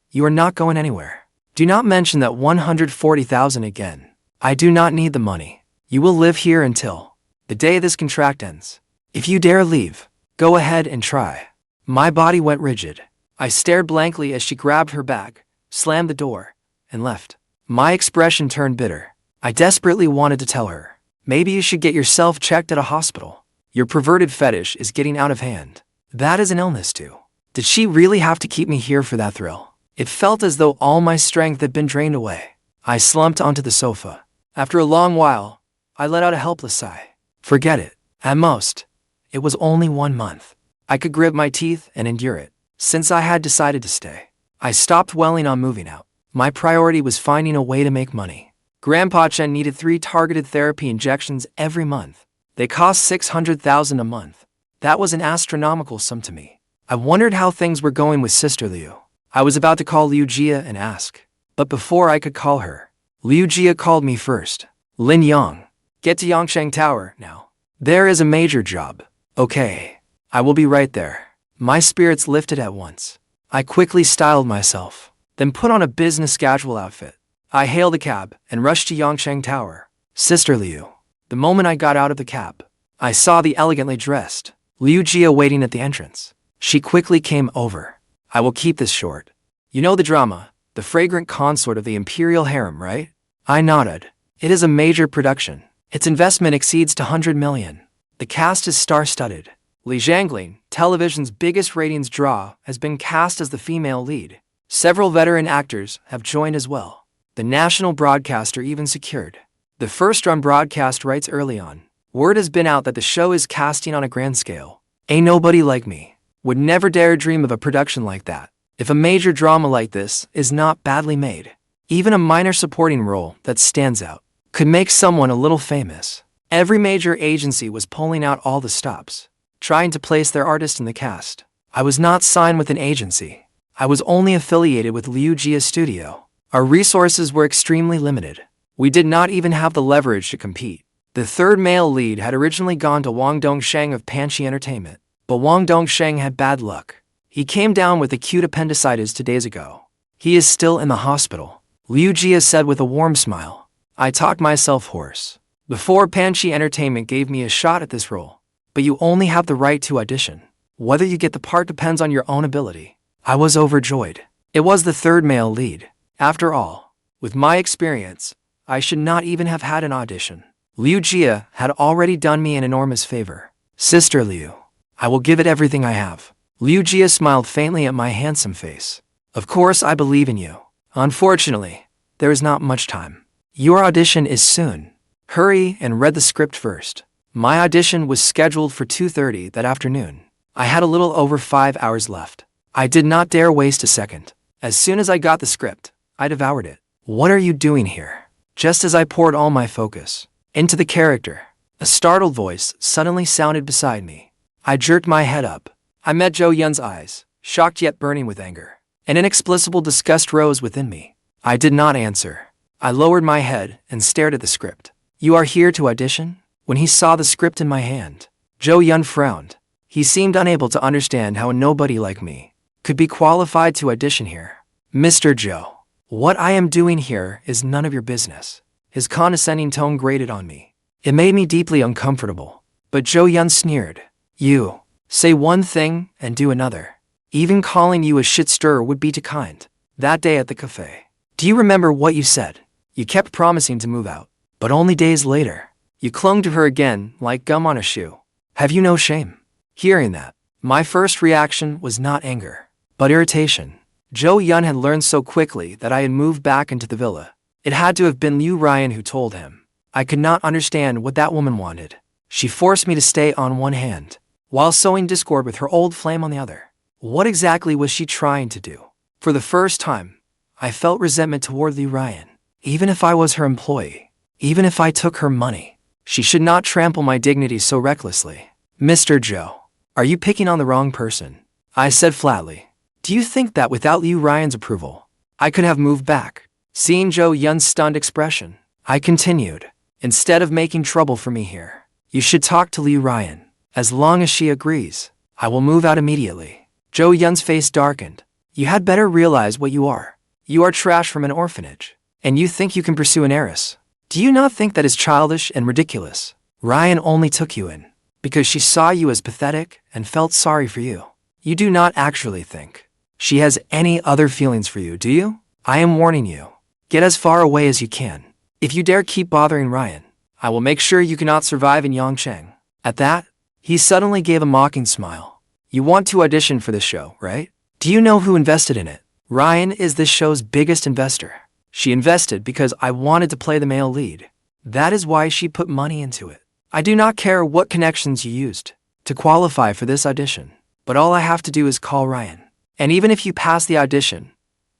you are not going anywhere. Do not mention that 140,000 again. I do not need the money. You will live here until the day this contract ends. If you dare leave, go ahead and try. My body went rigid. I stared blankly as she grabbed her bag, slammed the door, and left. My expression turned bitter. I desperately wanted to tell her, maybe you should get yourself checked at a hospital. Your perverted fetish is getting out of hand. That is an illness too. Did she really have to keep me here for that thrill? It felt as though all my strength had been drained away. I slumped onto the sofa. After a long while, I let out a helpless sigh. Forget it. At most, it was only 1 month. I could grit my teeth and endure it. Since I had decided to stay, I stopped dwelling on moving out. My priority was finding a way to make money. Grandpa Chen needed 3 targeted therapy injections every month. They cost 600,000 a month. That was an astronomical sum to me. I wondered how things were going with Sister Liu. I was about to call Liu Jia and ask, but before I could call her, Liu Jia called me first. Lin Yang, get to Yangsheng Tower now. There is a major job. Okay, I will be right there. My spirits lifted at once. I quickly styled myself, then put on a business casual outfit. I hailed a cab and rushed to Yangsheng Tower. Sister Liu. The moment I got out of the cab, I saw the elegantly dressed Liu Jia waiting at the entrance. She quickly came over. I will keep this short. You know the drama, the fragrant consort of the imperial harem, right? I nodded. It is a major production. Its investment exceeds 200 million. The cast is star-studded. Li Zhangling, television's biggest ratings draw, has been cast as the female lead. Several veteran actors have joined as well. The national broadcaster even secured the first-run broadcast rights early on. Word has been out that the show is casting on a grand scale. Ain't nobody like me would never dare dream of a production like that. If a major drama like this is not badly made, even a minor supporting role that stands out could make someone a little famous. Every major agency was pulling out all the stops, trying to place their artist in the cast. I was not signed with an agency. I was only affiliated with Liu Jia's studio. Our resources were extremely limited. We did not even have the leverage to compete. The third male lead had originally gone to Wang Dongsheng of Panchi Entertainment, but Wang Dongsheng had bad luck. He came down with acute appendicitis 2 days ago. He is still in the hospital, Liu Jia said with a warm smile. I talked myself hoarse. Before Panchi Entertainment gave me a shot at this role, but you only have the right to audition. Whether you get the part depends on your own ability. I was overjoyed. It was the third male lead. After all, with my experience, I should not even have had an audition. Liu Jia had already done me an enormous favor. Sister Liu, I will give it everything I have. Liu Jia smiled faintly at my handsome face. Of course I believe in you. Unfortunately, there is not much time. Your audition is soon. Hurry and read the script first. My audition was scheduled for 2:30 that afternoon. I had a little over 5 hours left. I did not dare waste a second. As soon as I got the script, I devoured it. What are you doing here? Just as I poured all my focus into the character, a startled voice suddenly sounded beside me. I jerked my head up. I met Zhou Yun's eyes, shocked yet burning with anger. An inexplicable disgust rose within me. I did not answer. I lowered my head and stared at the script. You are here to audition? When he saw the script in my hand, Zhou Yun frowned. He seemed unable to understand how a nobody like me could be qualified to audition here. Mr. Zhou, what I am doing here is none of your business. His condescending tone grated on me. It made me deeply uncomfortable. But Zhou Yun sneered. You say one thing and do another. Even calling you a shit-stirrer would be too kind. That day at the cafe, do you remember what you said? You kept promising to move out, but only days later, you clung to her again like gum on a shoe. Have you no shame? Hearing that, my first reaction was not anger, but irritation. Zhou Yun had learned so quickly that I had moved back into the villa. It had to have been Liu Ruyan who told him. I could not understand what that woman wanted. She forced me to stay on one hand, while sowing discord with her old flame on the other. What exactly was she trying to do? For the first time, I felt resentment toward Liu Ruyan. Even if I was her employee, even if I took her money, she should not trample my dignity so recklessly. Mr. Zhou, are you picking on the wrong person? I said flatly. Do you think that without Liu Ruyan's approval, I could have moved back? Seeing Zhou Yun's stunned expression, I continued. Instead of making trouble for me here, you should talk to Liu Ruyan. As long as she agrees, I will move out immediately. Zhou Yun's face darkened. You had better realize what you are. You are trash from an orphanage, and you think you can pursue an heiress. Do you not think that is childish and ridiculous? Ruyan only took you in because she saw you as pathetic and felt sorry for you. You do not actually think she has any other feelings for you, do you? I am warning you. Get as far away as you can. If you dare keep bothering Ruyan, I will make sure you cannot survive in Yangcheng. At that, he suddenly gave a mocking smile. You want to audition for this show, right? Do you know who invested in it? Ruyan is this show's biggest investor. She invested because I wanted to play the male lead. That is why she put money into it. I do not care what connections you used to qualify for this audition, but all I have to do is call Ruyan. And even if you pass the audition,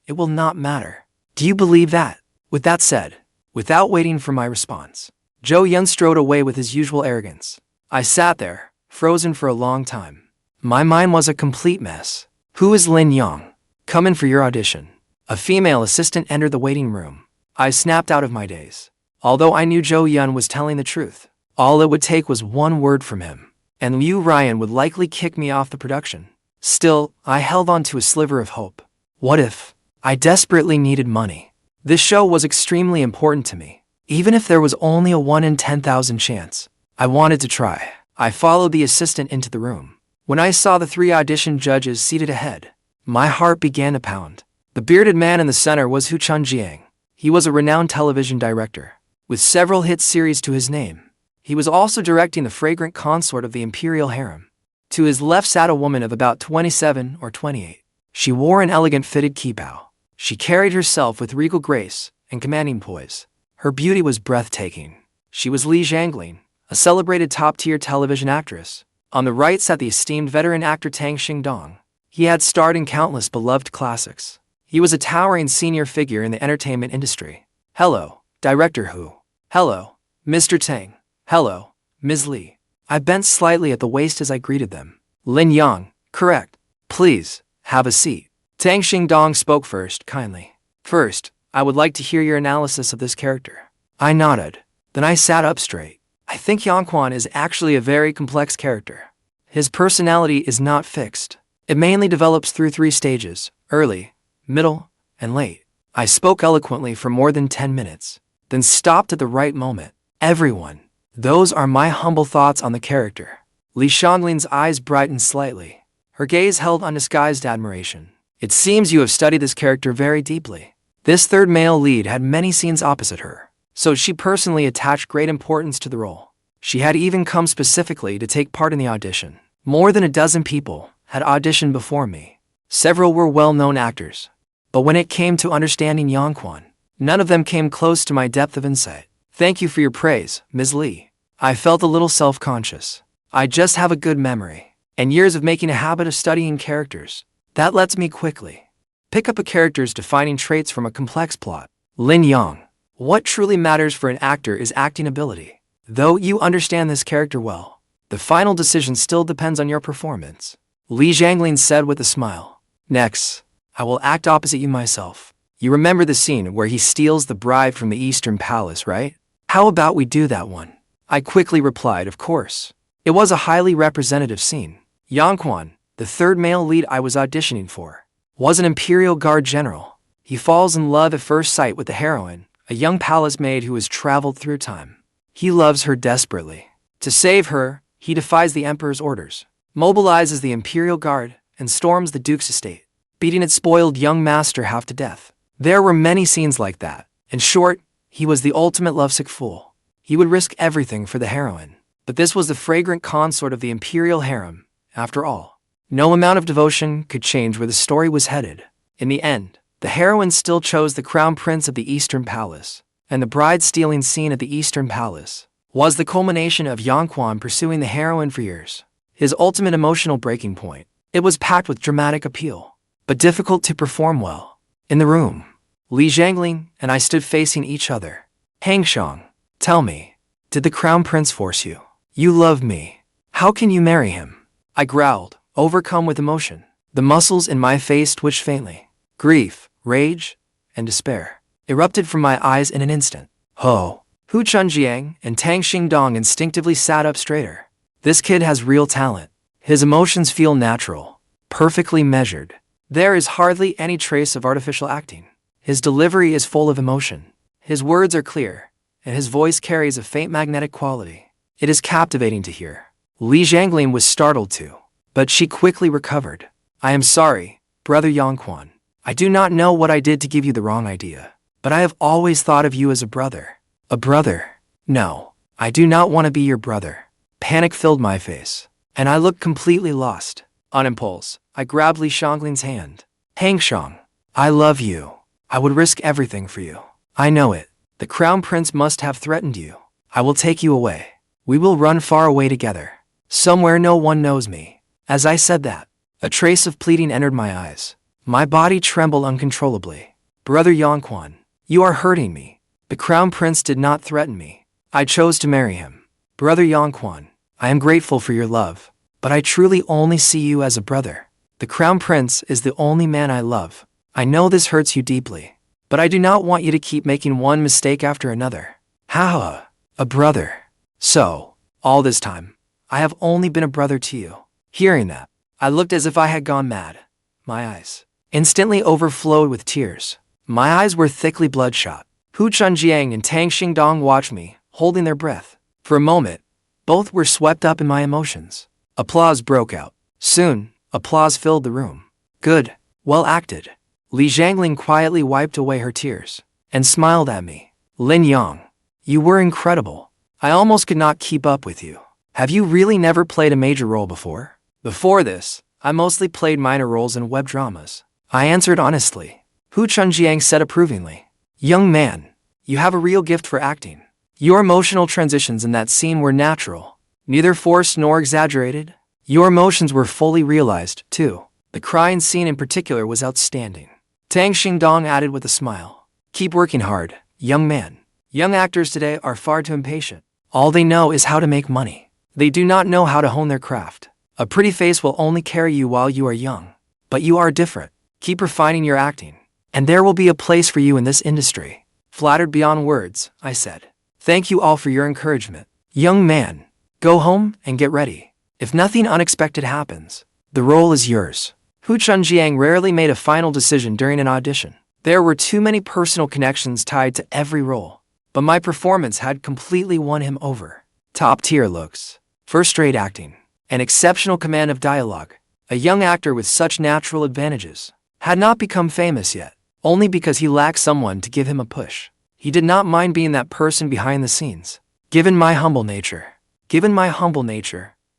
it will not matter. Do you believe that? With that said, without waiting for my response, Zhou Yun strode away with his usual arrogance. I sat there, frozen for a long time. My mind was a complete mess. Who is Lin Yang? Come in for your audition. A female assistant entered the waiting room. I snapped out of my daze. Although I knew Zhou Yun was telling the truth, all it would take was one word from him, and Liu Ruyan would likely kick me off the production. Still, I held on to a sliver of hope. What if? I desperately needed money. This show was extremely important to me. Even if there was only a 1 in 10,000 chance, I wanted to try. I followed the assistant into the room. When I saw the 3 audition judges seated ahead, my heart began to pound. The bearded man in the center was Chen Xiang. He was a renowned television director, with several hit series to his name. He was also directing The Fragrant Consort of the Imperial Harem. To his left sat a woman of about 27 or 28. She wore an elegant fitted kipao. She carried herself with regal grace and commanding poise. Her beauty was breathtaking. She was Li Zhangling, a celebrated top-tier television actress. On the right sat the esteemed veteran actor Tang Xingdong. He had starred in countless beloved classics. He was a towering senior figure in the entertainment industry. Hello, Director Hu. Hello, Mr. Tang. Hello, Ms. Li. I bent slightly at the waist as I greeted them. Lin Yang, correct. Please, have a seat. Tang Xingdong spoke first, kindly. First, I would like to hear your analysis of this character. I nodded. Then I sat up straight. I think Yangquan is actually a very complex character. His personality is not fixed. It mainly develops through 3 stages: early, middle, and late. I spoke eloquently for more than 10 minutes, then stopped at the right moment. Everyone. Those are my humble thoughts on the character. Li Xianglin's eyes brightened slightly. Her gaze held undisguised admiration. It seems you have studied this character very deeply. This third male lead had many scenes opposite her, so she personally attached great importance to the role. She had even come specifically to take part in the audition. More than a dozen people had auditioned before me. Several were well-known actors. But when it came to understanding Yangquan, none of them came close to my depth of insight. Thank you for your praise, Ms. Li. I felt a little self-conscious. I just have a good memory, and years of making a habit of studying characters. That lets me quickly pick up a character's defining traits from a complex plot. Lin Yang. What truly matters for an actor is acting ability. Though you understand this character well, the final decision still depends on your performance. Li Xianglin said with a smile. Next, I will act opposite you myself. You remember the scene where he steals the bride from the Eastern Palace, right? How about we do that one? I quickly replied, of course. It was a highly representative scene. Yangquan, the third male lead I was auditioning for, was an Imperial Guard general. He falls in love at first sight with the heroine, a young palace maid who has traveled through time. He loves her desperately. To save her, he defies the Emperor's orders, mobilizes the Imperial Guard, and storms the Duke's estate, beating its spoiled young master half to death. There were many scenes like that. In short, he was the ultimate lovesick fool. He would risk everything for the heroine. But this was the fragrant consort of the Imperial harem, after all. No amount of devotion could change where the story was headed. In the end, the heroine still chose the crown prince of the Eastern Palace, and the bride-stealing scene at the Eastern Palace was the culmination of Yangquan pursuing the heroine for years. His ultimate emotional breaking point. It was packed with dramatic appeal, but difficult to perform well. In the room, Li Xianglin and I stood facing each other. Hangxiang, tell me, did the crown prince force you? You love me. How can you marry him? I growled, overcome with emotion. The muscles in my face twitched faintly. Grief, rage, and despair erupted from my eyes in an instant. Hu Chunjiang and Tang Xingdong instinctively sat up straighter. This kid has real talent. His emotions feel natural, perfectly measured. There is hardly any trace of artificial acting. His delivery is full of emotion. His words are clear, and his voice carries a faint magnetic quality. It is captivating to hear. Li Xianglin was startled too, but she quickly recovered. I am sorry, Brother Yangquan. I do not know what I did to give you the wrong idea, but I have always thought of you as a brother. A brother? No, I do not want to be your brother. Panic filled my face, and I looked completely lost. On impulse, I grabbed Li Xianglin's hand. Hangxiang, I love you. I would risk everything for you. I know it. The crown prince must have threatened you. I will take you away. We will run far away together, somewhere no one knows me. As I said that, a trace of pleading entered my eyes. My body trembled uncontrollably. Brother Yangquan, you are hurting me. The crown prince did not threaten me. I chose to marry him. Brother Yangquan, I am grateful for your love, but I truly only see you as a brother. The crown prince is the only man I love. I know this hurts you deeply, but I do not want you to keep making one mistake after another. How? A brother? So, all this time, I have only been a brother to you. Hearing that, I looked as if I had gone mad. My eyes instantly overflowed with tears. My eyes were thickly bloodshot. Hu Chunjiang and Tang Xingdong watched me, holding their breath. For a moment, both were swept up in my emotions. Applause broke out. Soon, applause filled the room. Good, well acted. Li Xianglin quietly wiped away her tears and smiled at me. Lin Yang, you were incredible. I almost could not keep up with you. Have you really never played a major role before? Before this, I mostly played minor roles in web dramas. I answered honestly. Hu Chunjiang said approvingly. Young man, you have a real gift for acting. Your emotional transitions in that scene were natural, neither forced nor exaggerated. Your emotions were fully realized, too. The crying scene in particular was outstanding. Tang Xingdong added with a smile. Keep working hard, young man. Young actors today are far too impatient. All they know is how to make money. They do not know how to hone their craft. A pretty face will only carry you while you are young. But you are different. Keep refining your acting, and there will be a place for you in this industry. Flattered beyond words, I said. Thank you all for your encouragement. Young man, go home and get ready. If nothing unexpected happens, the role is yours. Hu Chunjiang rarely made a final decision during an audition. There were too many personal connections tied to every role, but my performance had completely won him over. Top-tier looks, first-rate acting, and exceptional command of dialogue. A young actor with such natural advantages had not become famous yet, only because he lacked someone to give him a push. He did not mind being that person behind the scenes. Given my humble nature,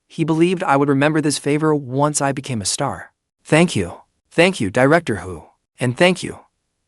he believed I would remember this favor once I became a star. Thank you, Director Hu, and thank you,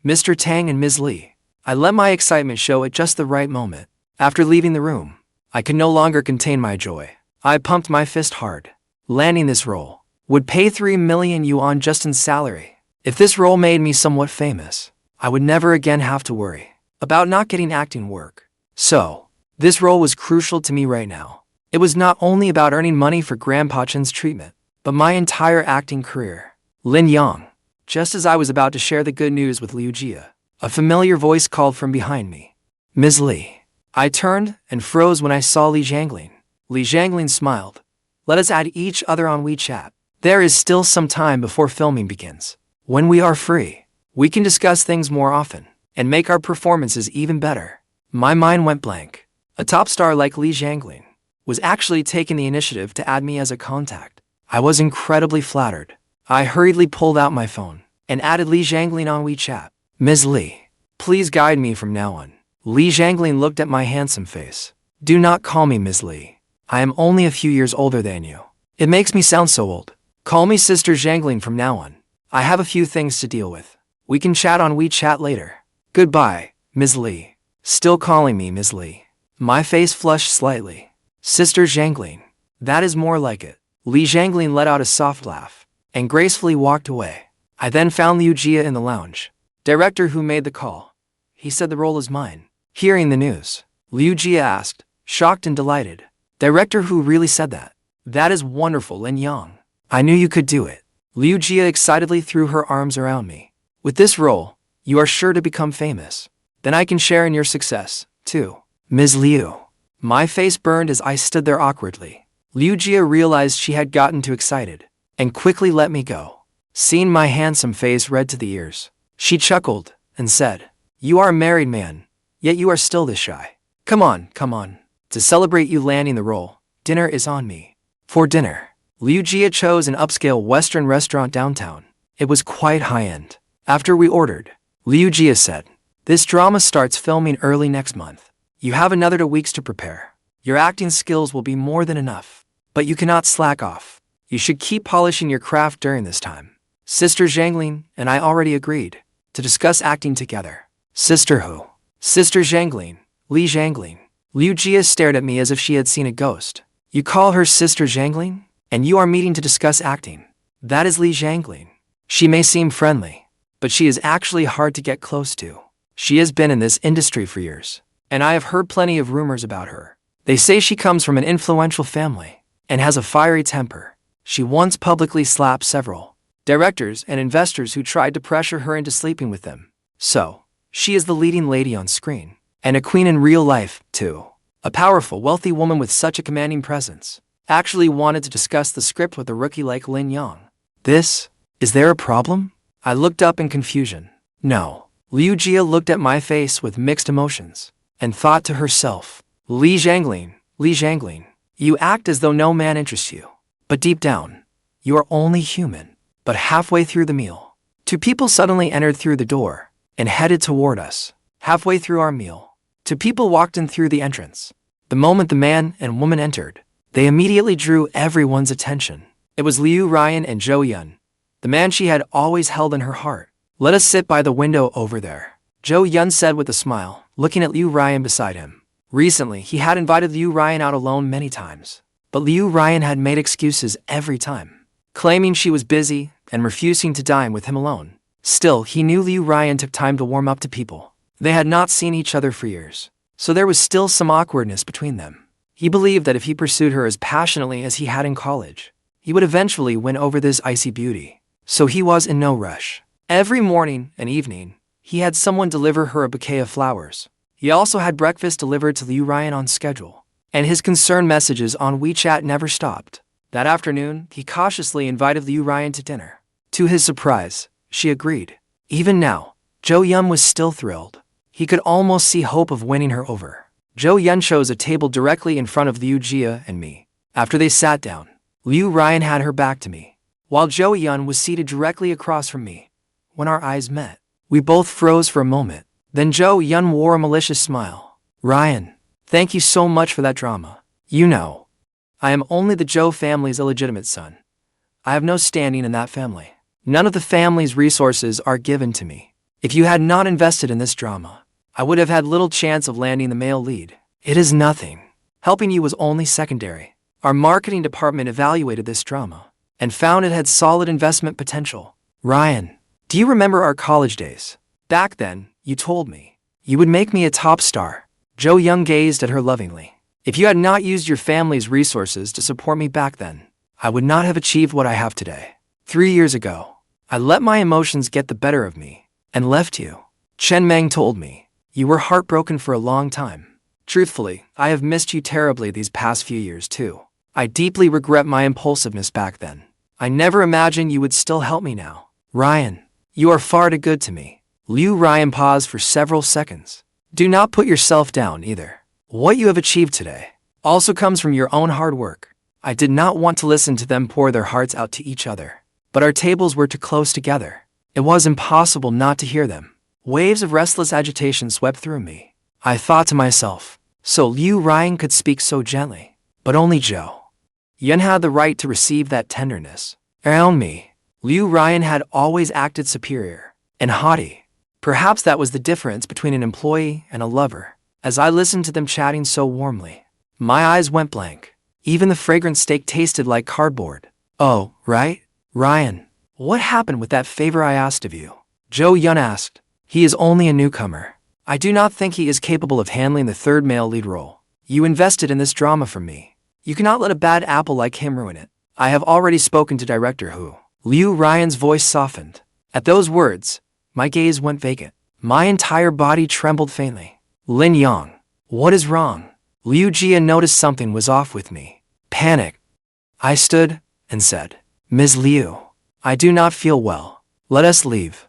Mr. Tang and Ms. Li. I let my excitement show at just the right moment. After leaving the room, I could no longer contain my joy. I pumped my fist hard. Landing this role would pay 3 million yuan just in salary. If this role made me somewhat famous, I would never again have to worry about not getting acting work. So, this role was crucial to me right now. It was not only about earning money for Grandpa Chen's treatment, but my entire acting career. Lin Yang. Just as I was about to share the good news with Liu Jia, a familiar voice called from behind me. Ms. Li. I turned and froze when I saw Li Zhanglin. Li Zhanglin smiled. Let us add each other on WeChat. There is still some time before filming begins. When we are free, we can discuss things more often and make our performances even better. My mind went blank. A top star like Li Zhanglin was actually taking the initiative to add me as a contact. I was incredibly flattered. I hurriedly pulled out my phone and added Li Zhanglin on WeChat. Ms. Li, please guide me from now on. Li Zhanglin looked at my handsome face. Do not call me Ms. Li. I am only a few years older than you. It makes me sound so old. Call me Sister Zhanglin from now on. I have a few things to deal with. We can chat on WeChat later. Goodbye, Ms. Li. Still calling me Ms. Li. My face flushed slightly. Sister Zhanglin. That is more like it. Li Zhanglin let out a soft laugh and gracefully walked away. I then found Liu Jia in the lounge. Director who made the call. He said the role is mine. Hearing the news, Liu Jia asked, shocked and delighted. Director who really said that? That is wonderful, Lin Yang. I knew you could do it. Liu Jia excitedly threw her arms around me. With this role, you are sure to become famous. Then I can share in your success, too. Ms. Liu. My face burned as I stood there awkwardly. Liu Jia realized she had gotten too excited and quickly let me go. Seeing my handsome face red to the ears, she chuckled and said, You are a married man, yet you are still this shy. Come on. To celebrate you landing the role, dinner is on me. For dinner, Liu Jia chose an upscale Western restaurant downtown. It was quite high-end. After we ordered, Liu Jia said, This drama starts filming early next month. You have another 2 weeks to prepare. Your acting skills will be more than enough, but you cannot slack off. You should keep polishing your craft during this time. Sister Zhanglin and I already agreed to discuss acting together. Sister who? Sister Zhanglin, Li Zhanglin. Liu Jia stared at me as if she had seen a ghost. You call her Sister Zhanglin? And you are meeting to discuss acting? That is Li Zhanglin. She may seem friendly, but she is actually hard to get close to. She has been in this industry for years, and I have heard plenty of rumors about her. They say she comes from an influential family and has a fiery temper. She once publicly slapped several directors and investors who tried to pressure her into sleeping with them. So, she is the leading lady on screen, and a queen in real life, too. A powerful, wealthy woman with such a commanding presence actually wanted to discuss the script with a rookie like Lin Yang. Is there a problem? I looked up in confusion. No. Liu Jia looked at my face with mixed emotions and thought to herself, Li Zhanglin, you act as though no man interests you. But deep down, you are only human. But halfway through the meal, 2 people suddenly entered through the door and headed toward us. Halfway through our meal, 2 people walked in through the entrance. The moment the man and woman entered, they immediately drew everyone's attention. It was Liu Ruyan and Zhou, the man she had always held in her heart. Let us sit by the window over there, Zhou said with a smile, looking at Liu Ruyan beside him. Recently, he had invited Liu Ruyan out alone many times, but Liu Ruyan had made excuses every time, claiming she was busy and refusing to dine with him alone. Still, he knew Liu Ruyan took time to warm up to people. They had not seen each other for years, so there was still some awkwardness between them. He believed that if he pursued her as passionately as he had in college, he would eventually win over this icy beauty. So he was in no rush. Every morning and evening, he had someone deliver her a bouquet of flowers. He also had breakfast delivered to Liu Ruyan on schedule, and his concern messages on WeChat never stopped. That afternoon, he cautiously invited Liu Ruyan to dinner. To his surprise, she agreed. Even now, Zhou Yun was still thrilled. He could almost see hope of winning her over. Zhou Yun chose a table directly in front of Liu Jia and me. After they sat down, Liu Ruyan had her back to me, while Zhou Yun was seated directly across from me. When our eyes met, we both froze for a moment. Then Zhou Yun wore a malicious smile. "Ryan, thank you so much for that drama. You know, I am only the Zhou family's illegitimate son. I have no standing in that family. None of the family's resources are given to me. If you had not invested in this drama, I would have had little chance of landing the male lead. It is nothing. Helping you was only secondary. Our marketing department evaluated this drama and found it had solid investment potential. Ryan, do you remember our college days? Back then, you told me you would make me a top star." Zhou Yun gazed at her lovingly. "If you had not used your family's resources to support me back then, I would not have achieved what I have today. 3 years ago, I let my emotions get the better of me and left you. Chen Meng told me you were heartbroken for a long time. Truthfully, I have missed you terribly these past few years too. I deeply regret my impulsiveness back then. I never imagined you would still help me now. Ryan, you are far too good to me." Liu Ruyan paused for several seconds. "Do not put yourself down either. What you have achieved today also comes from your own hard work." I did not want to listen to them pour their hearts out to each other, but our tables were too close together. It was impossible not to hear them. Waves of restless agitation swept through me. I thought to myself, so Liu Ruyan could speak so gently, but only Zhou Yun had the right to receive that tenderness. Around me, Liu Ruyan had always acted superior and haughty. Perhaps that was the difference between an employee and a lover. As I listened to them chatting so warmly, my eyes went blank. Even the fragrant steak tasted like cardboard. "Oh, right? Ryan, what happened with that favor I asked of you?" Zhou Yun asked. "He is only a newcomer. I do not think he is capable of handling the third male lead role. You invested in this drama from me. You cannot let a bad apple like him ruin it. I have already spoken to Director Hu." Liu Ruyan's voice softened. At those words, my gaze went vacant. My entire body trembled faintly. "Lin Yang, what is wrong?" Liu Jia noticed something was off with me. Panic. I stood and said, "Ms. Liu, I do not feel well. Let us leave."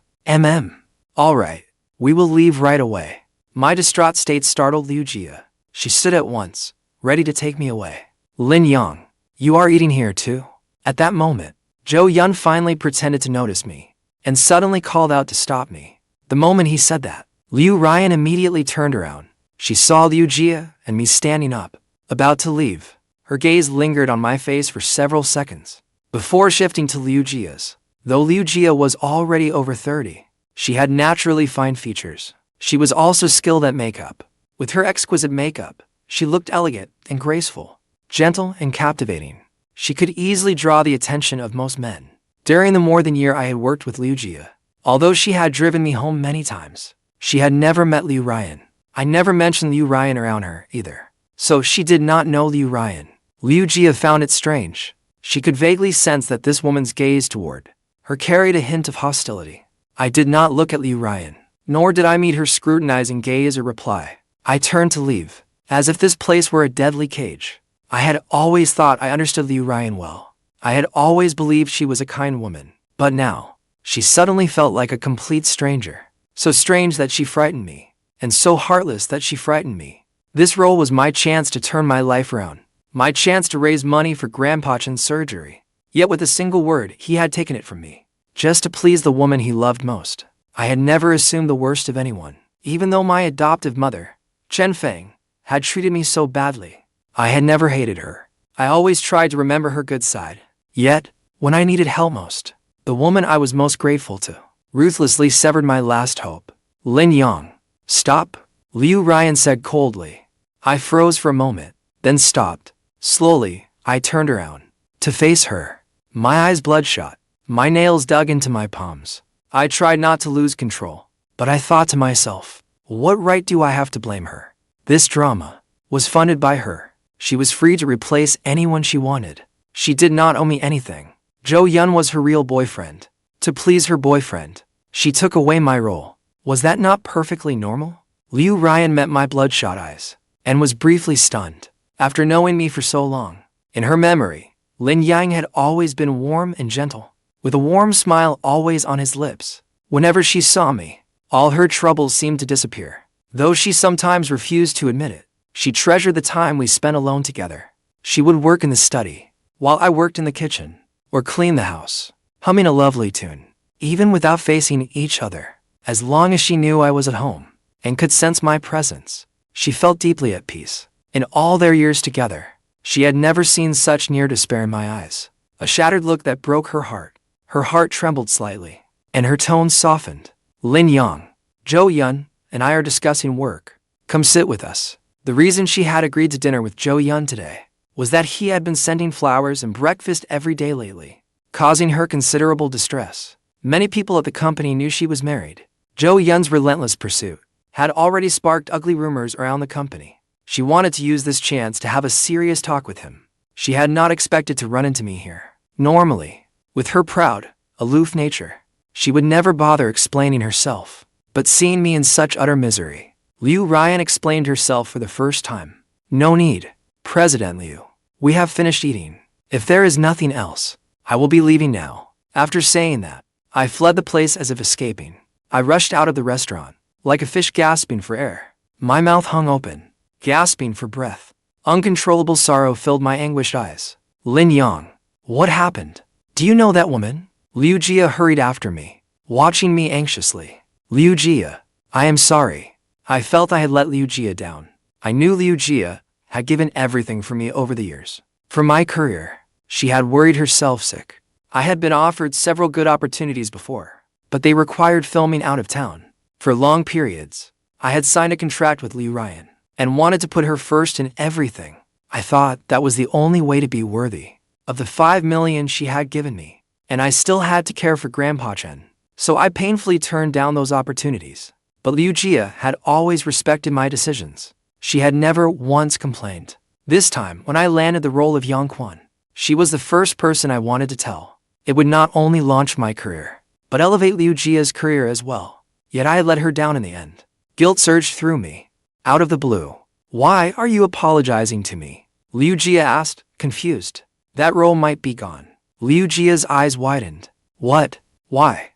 All right, we will leave right away." My distraught state startled Liu Jia. She stood at once, ready to take me away. "Lin Yang, you are eating here too?" At that moment, Zhou Yun finally pretended to notice me and suddenly called out to stop me. The moment he said that, Liu Ruyan immediately turned around. She saw Liu Jia and me standing up, about to leave. Her gaze lingered on my face for several seconds, before shifting to Liu Jia's. Though Liu Jia was already over 30, she had naturally fine features. She was also skilled at makeup. With her exquisite makeup, she looked elegant and graceful, gentle and captivating. She could easily draw the attention of most men. During the more than year I had worked with Liu Jia, although she had driven me home many times, she had never met Liu Ruyan. I never mentioned Liu Ruyan around her either, so she did not know Liu Ruyan. Liu Jia found it strange. She could vaguely sense that this woman's gaze toward her carried a hint of hostility. I did not look at Liu Ruyan, nor did I meet her scrutinizing gaze or reply. I turned to leave, as if this place were a deadly cage. I had always thought I understood Liu Ruyan well. I had always believed she was a kind woman, but now, she suddenly felt like a complete stranger. So strange that she frightened me, and so heartless that she frightened me. This role was my chance to turn my life around, my chance to raise money for Grandpa Chen's surgery. Yet with a single word, he had taken it from me, just to please the woman he loved most. I had never assumed the worst of anyone, even though my adoptive mother, Chen Feng, had treated me so badly. I had never hated her. I always tried to remember her good side. Yet, when I needed help most, the woman I was most grateful to ruthlessly severed my last hope. "Lin Yang, stop," Liu Ruyan said coldly. I froze for a moment, then stopped. Slowly, I turned around to face her. My eyes bloodshot, my nails dug into my palms. I tried not to lose control, but I thought to myself, what right do I have to blame her? This drama was funded by her. She was free to replace anyone she wanted. She did not owe me anything. Zhou Yun was her real boyfriend. To please her boyfriend, she took away my role. Was that not perfectly normal? Liu Ruyan met my bloodshot eyes and was briefly stunned. After knowing me for so long, in her memory, Lin Yang had always been warm and gentle, with a warm smile always on his lips. Whenever she saw me, All her troubles seemed to disappear. Though she sometimes refused to admit it, she treasured the time we spent alone together. She would work in the study, while I worked in the kitchen, or clean the house, humming a lovely tune, even without facing each other. As long as she knew I was at home, and could sense my presence, she felt deeply at peace. In all their years together, she had never seen such near despair in my eyes. A shattered look that broke her heart. Her heart trembled slightly, and her tone softened. Lin Yang, Zhou Yun, and I are discussing work. Come sit with us. The reason she had agreed to dinner with Zhou Yun today was that he had been sending flowers and breakfast every day lately, causing her considerable distress. Many people at the company knew she was married. Zhou Yun's relentless pursuit had already sparked ugly rumors around the company. She wanted to use this chance to have a serious talk with him. She had not expected to run into me here. Normally, with her proud, aloof nature, she would never bother explaining herself. But seeing me in such utter misery, Liu Ruyan explained herself for the first time. No need, President Liu. We have finished eating. If there is nothing else, I will be leaving now. After saying that, I fled the place as if escaping. I rushed out of the restaurant, like a fish gasping for air. My mouth hung open, gasping for breath. Uncontrollable sorrow filled my anguished eyes. Lin Yang, what happened? Do you know that woman? Liu Jia hurried after me, watching me anxiously. Liu Jia, I am sorry. I felt I had let Liu Jia down. I knew Liu Jia had given everything for me over the years. For my career, she had worried herself sick. I had been offered several good opportunities before, but they required filming out of town. For long periods, I had signed a contract with Liu Ruyan and wanted to put her first in everything. I thought that was the only way to be worthy of the 5 million she had given me, and I still had to care for Grandpa Chen. So I painfully turned down those opportunities. But Liu Jia had always respected my decisions. She had never once complained. This time, when I landed the role of Yang Quan, she was the first person I wanted to tell. It would not only launch my career, but elevate Liu Jia's career as well. Yet I had let her down in the end. Guilt surged through me. Out of the blue. Why are you apologizing to me? Liu Jia asked, confused. That role might be gone. Liu Jia's eyes widened. What? Why?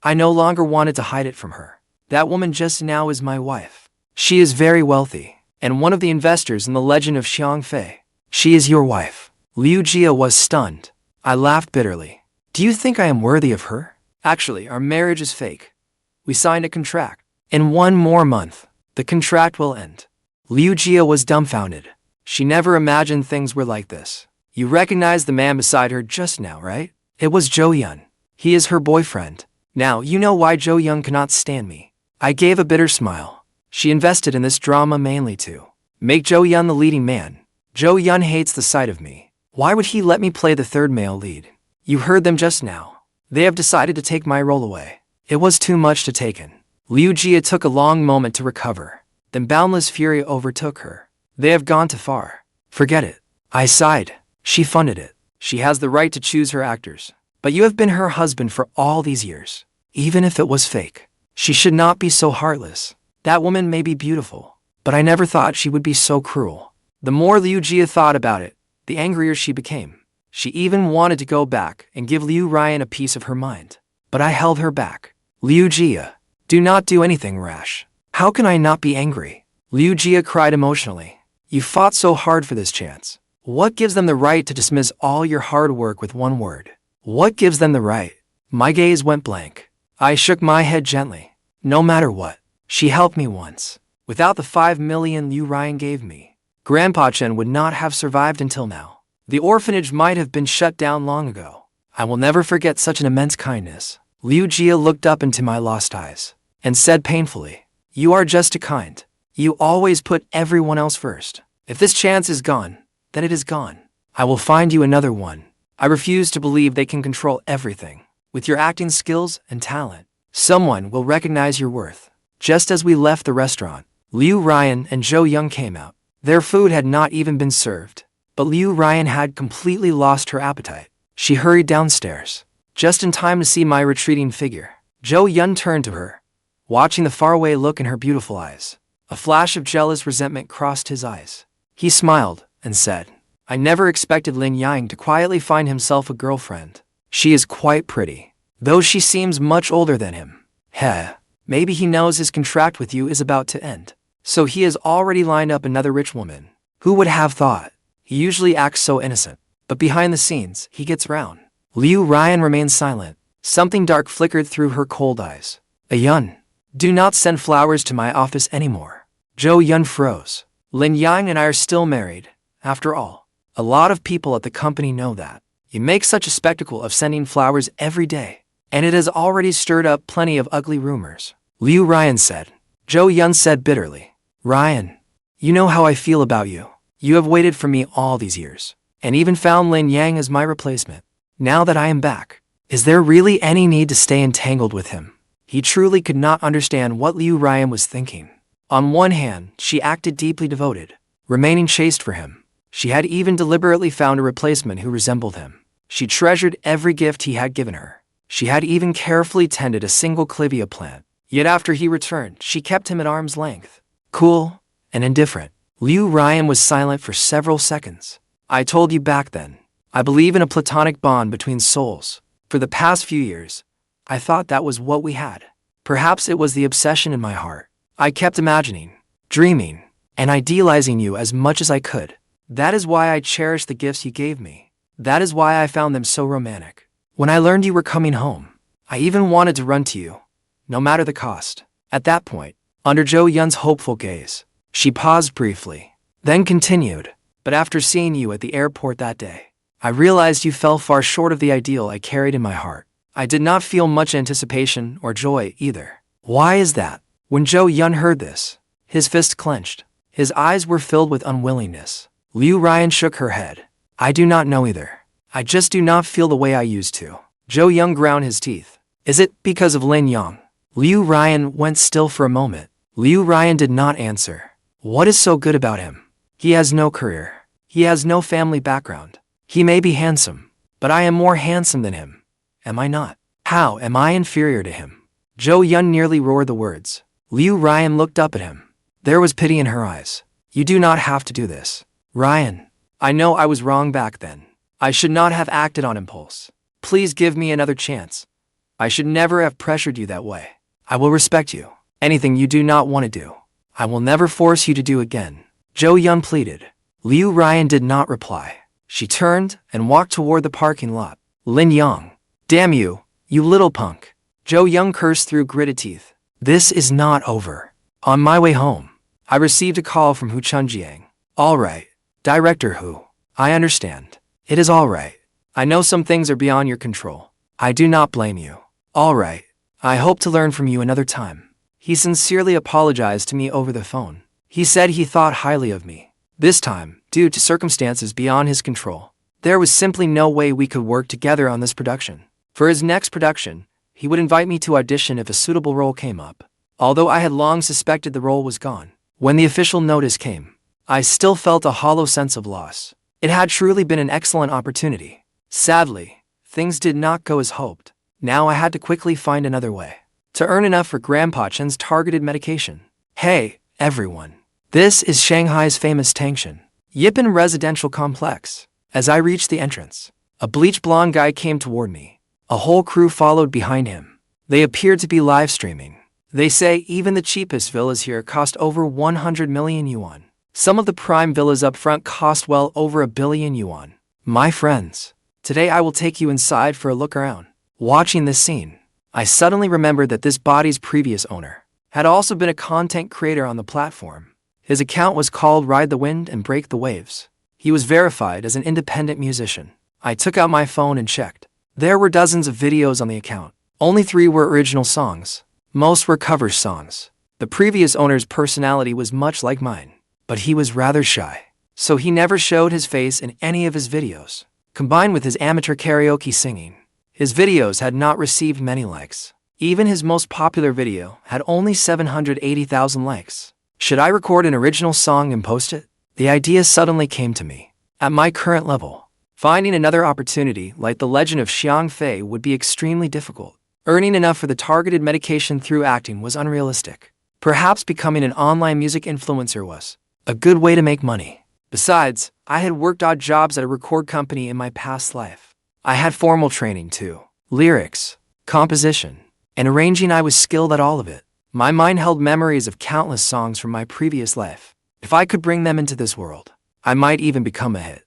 I no longer wanted to hide it from her. That woman just now is my wife. She is very wealthy, and one of the investors in the legend of Xiaoxue. She is your wife. Liu Jia was stunned. I laughed bitterly. Do you think I am worthy of her? Actually, our marriage is fake. We signed a contract. In 1 more month, the contract will end. Liu Jia was dumbfounded. She never imagined things were like this. You recognize the man beside her just now, right? It was Zhou Yun. He is her boyfriend. Now you know why Zhou Yun cannot stand me. I gave a bitter smile. She invested in this drama mainly to make Zhou Yun the leading man. Zhou Yun hates the sight of me. Why would he let me play the third male lead? You heard them just now. They have decided to take my role away. It was too much to take in. Liu Jia took a long moment to recover. Then boundless fury overtook her. They have gone too far. Forget it. I sighed. She funded it. She has the right to choose her actors. But you have been her husband for all these years. Even if it was fake, she should not be so heartless. That woman may be beautiful, but I never thought she would be so cruel. The more Liu Jia thought about it, the angrier she became. She even wanted to go back and give Liu Ruyan a piece of her mind. But I held her back. Liu Jia, do not do anything rash. How can I not be angry? Liu Jia cried emotionally. You fought so hard for this chance. What gives them the right to dismiss all your hard work with one word? What gives them the right? My gaze went blank. I shook my head gently. No matter what, she helped me once. Without the 5 million Liu Ruyan gave me, Grandpa Chen would not have survived until now. The orphanage might have been shut down long ago. I will never forget such an immense kindness. Liu Jia looked up into my lost eyes and said painfully, you are just too kind. You always put everyone else first. If this chance is gone, then it is gone. I will find you another one. I refuse to believe they can control everything. With your acting skills and talent, someone will recognize your worth. Just as we left the restaurant, Liu Ruyan and Zhou Yun came out. Their food had not even been served, but Liu Ruyan had completely lost her appetite. She hurried downstairs, just in time to see my retreating figure. Zhou Yun turned to her, watching the faraway look in her beautiful eyes. A flash of jealous resentment crossed his eyes. He smiled and said, I never expected Lin Yang to quietly find himself a girlfriend. She is quite pretty, though she seems much older than him. Heh. Maybe he knows his contract with you is about to end. So he has already lined up another rich woman. Who would have thought? He usually acts so innocent, but behind the scenes, he gets round. Liu Ruyan remained silent. Something dark flickered through her cold eyes. Yun, do not send flowers to my office anymore. Zhou Yun froze. Lin Yang and I are still married. After all, a lot of people at the company know that. You make such a spectacle of sending flowers every day, and it has already stirred up plenty of ugly rumors. Liu Ruyan said. Zhou Yun said bitterly. Ryan, you know how I feel about you. You have waited for me all these years, and even found Lin Yang as my replacement. Now that I am back, is there really any need to stay entangled with him? He truly could not understand what Liu Ruyan was thinking. On one hand, she acted deeply devoted, remaining chaste for him. She had even deliberately found a replacement who resembled him. She treasured every gift he had given her. She had even carefully tended a single clivia plant. Yet after he returned, she kept him at arm's length. Cool and indifferent. Liu Ruyan was silent for several seconds. I told you back then, I believe in a platonic bond between souls. For the past few years, I thought that was what we had. Perhaps it was the obsession in my heart. I kept imagining, dreaming, and idealizing you as much as I could. That is why I cherished the gifts you gave me. That is why I found them so romantic. When I learned you were coming home, I even wanted to run to you, no matter the cost. At that point, under Zhou Yun's hopeful gaze, she paused briefly, then continued. But after seeing you at the airport that day, I realized you fell far short of the ideal I carried in my heart. I did not feel much anticipation or joy either. Why is that? When Zhou Yun heard this, his fist clenched. His eyes were filled with unwillingness. Liu Ruyan shook her head. I do not know either. I just do not feel the way I used to. Zhou Yun ground his teeth. Is it because of Lin Yang? Liu Ruyan went still for a moment. Liu Ruyan did not answer. What is so good about him? He has no career. He has no family background. He may be handsome, but I am more handsome than him. Am I not? How am I inferior to him? Zhou Yun nearly roared the words. Liu Ruyan looked up at him. There was pity in her eyes. You do not have to do this. Ryan, I know I was wrong back then. I should not have acted on impulse. Please give me another chance. I should never have pressured you that way. I will respect you. Anything you do not want to do, I will never force you to do again. Zhou Yun pleaded. Liu Ruyan did not reply. She turned and walked toward the parking lot. Lin Yang. Damn you, you little punk. Zhou Yun cursed through gritted teeth. This is not over. On my way home, I received a call from Chen Xiang. All right, Director Hu. I understand. It is all right. I know some things are beyond your control. I do not blame you. All right. I hope to learn from you another time. He sincerely apologized to me over the phone. He said he thought highly of me. This time, due to circumstances beyond his control, there was simply no way we could work together on this production. For his next production, he would invite me to audition if a suitable role came up. Although I had long suspected the role was gone, when the official notice came, I still felt a hollow sense of loss. It had truly been an excellent opportunity. Sadly, things did not go as hoped. Now I had to quickly find another way to earn enough for Grandpa Chen's targeted medication. Hey, everyone. This is Shanghai's famous Tangshan Yipan residential complex. As I reached the entrance, a bleached blonde guy came toward me. A whole crew followed behind him. They appeared to be live streaming. They say even the cheapest villas here cost over 100 million yuan. Some of the prime villas up front cost well over 1 billion yuan. My friends, today I will take you inside for a look around. Watching this scene, I suddenly remembered that this body's previous owner had also been a content creator on the platform. His account was called Ride the Wind and Break the Waves. He was verified as an independent musician. I took out my phone and checked. There were dozens of videos on the account. Only 3 were original songs. Most were cover songs. The previous owner's personality was much like mine, but he was rather shy, so he never showed his face in any of his videos. Combined with his amateur karaoke singing, his videos had not received many likes. Even his most popular video had only 780,000 likes. Should I record an original song and post it? The idea suddenly came to me. At my current level, finding another opportunity like the legend of Xiaoxue would be extremely difficult. Earning enough for the targeted medication through acting was unrealistic. Perhaps becoming an online music influencer was a good way to make money. Besides, I had worked odd jobs at a record company in my past life. I had formal training too. Lyrics, composition, and arranging. I was skilled at all of it. My mind held memories of countless songs from my previous life. If I could bring them into this world, I might even become a hit.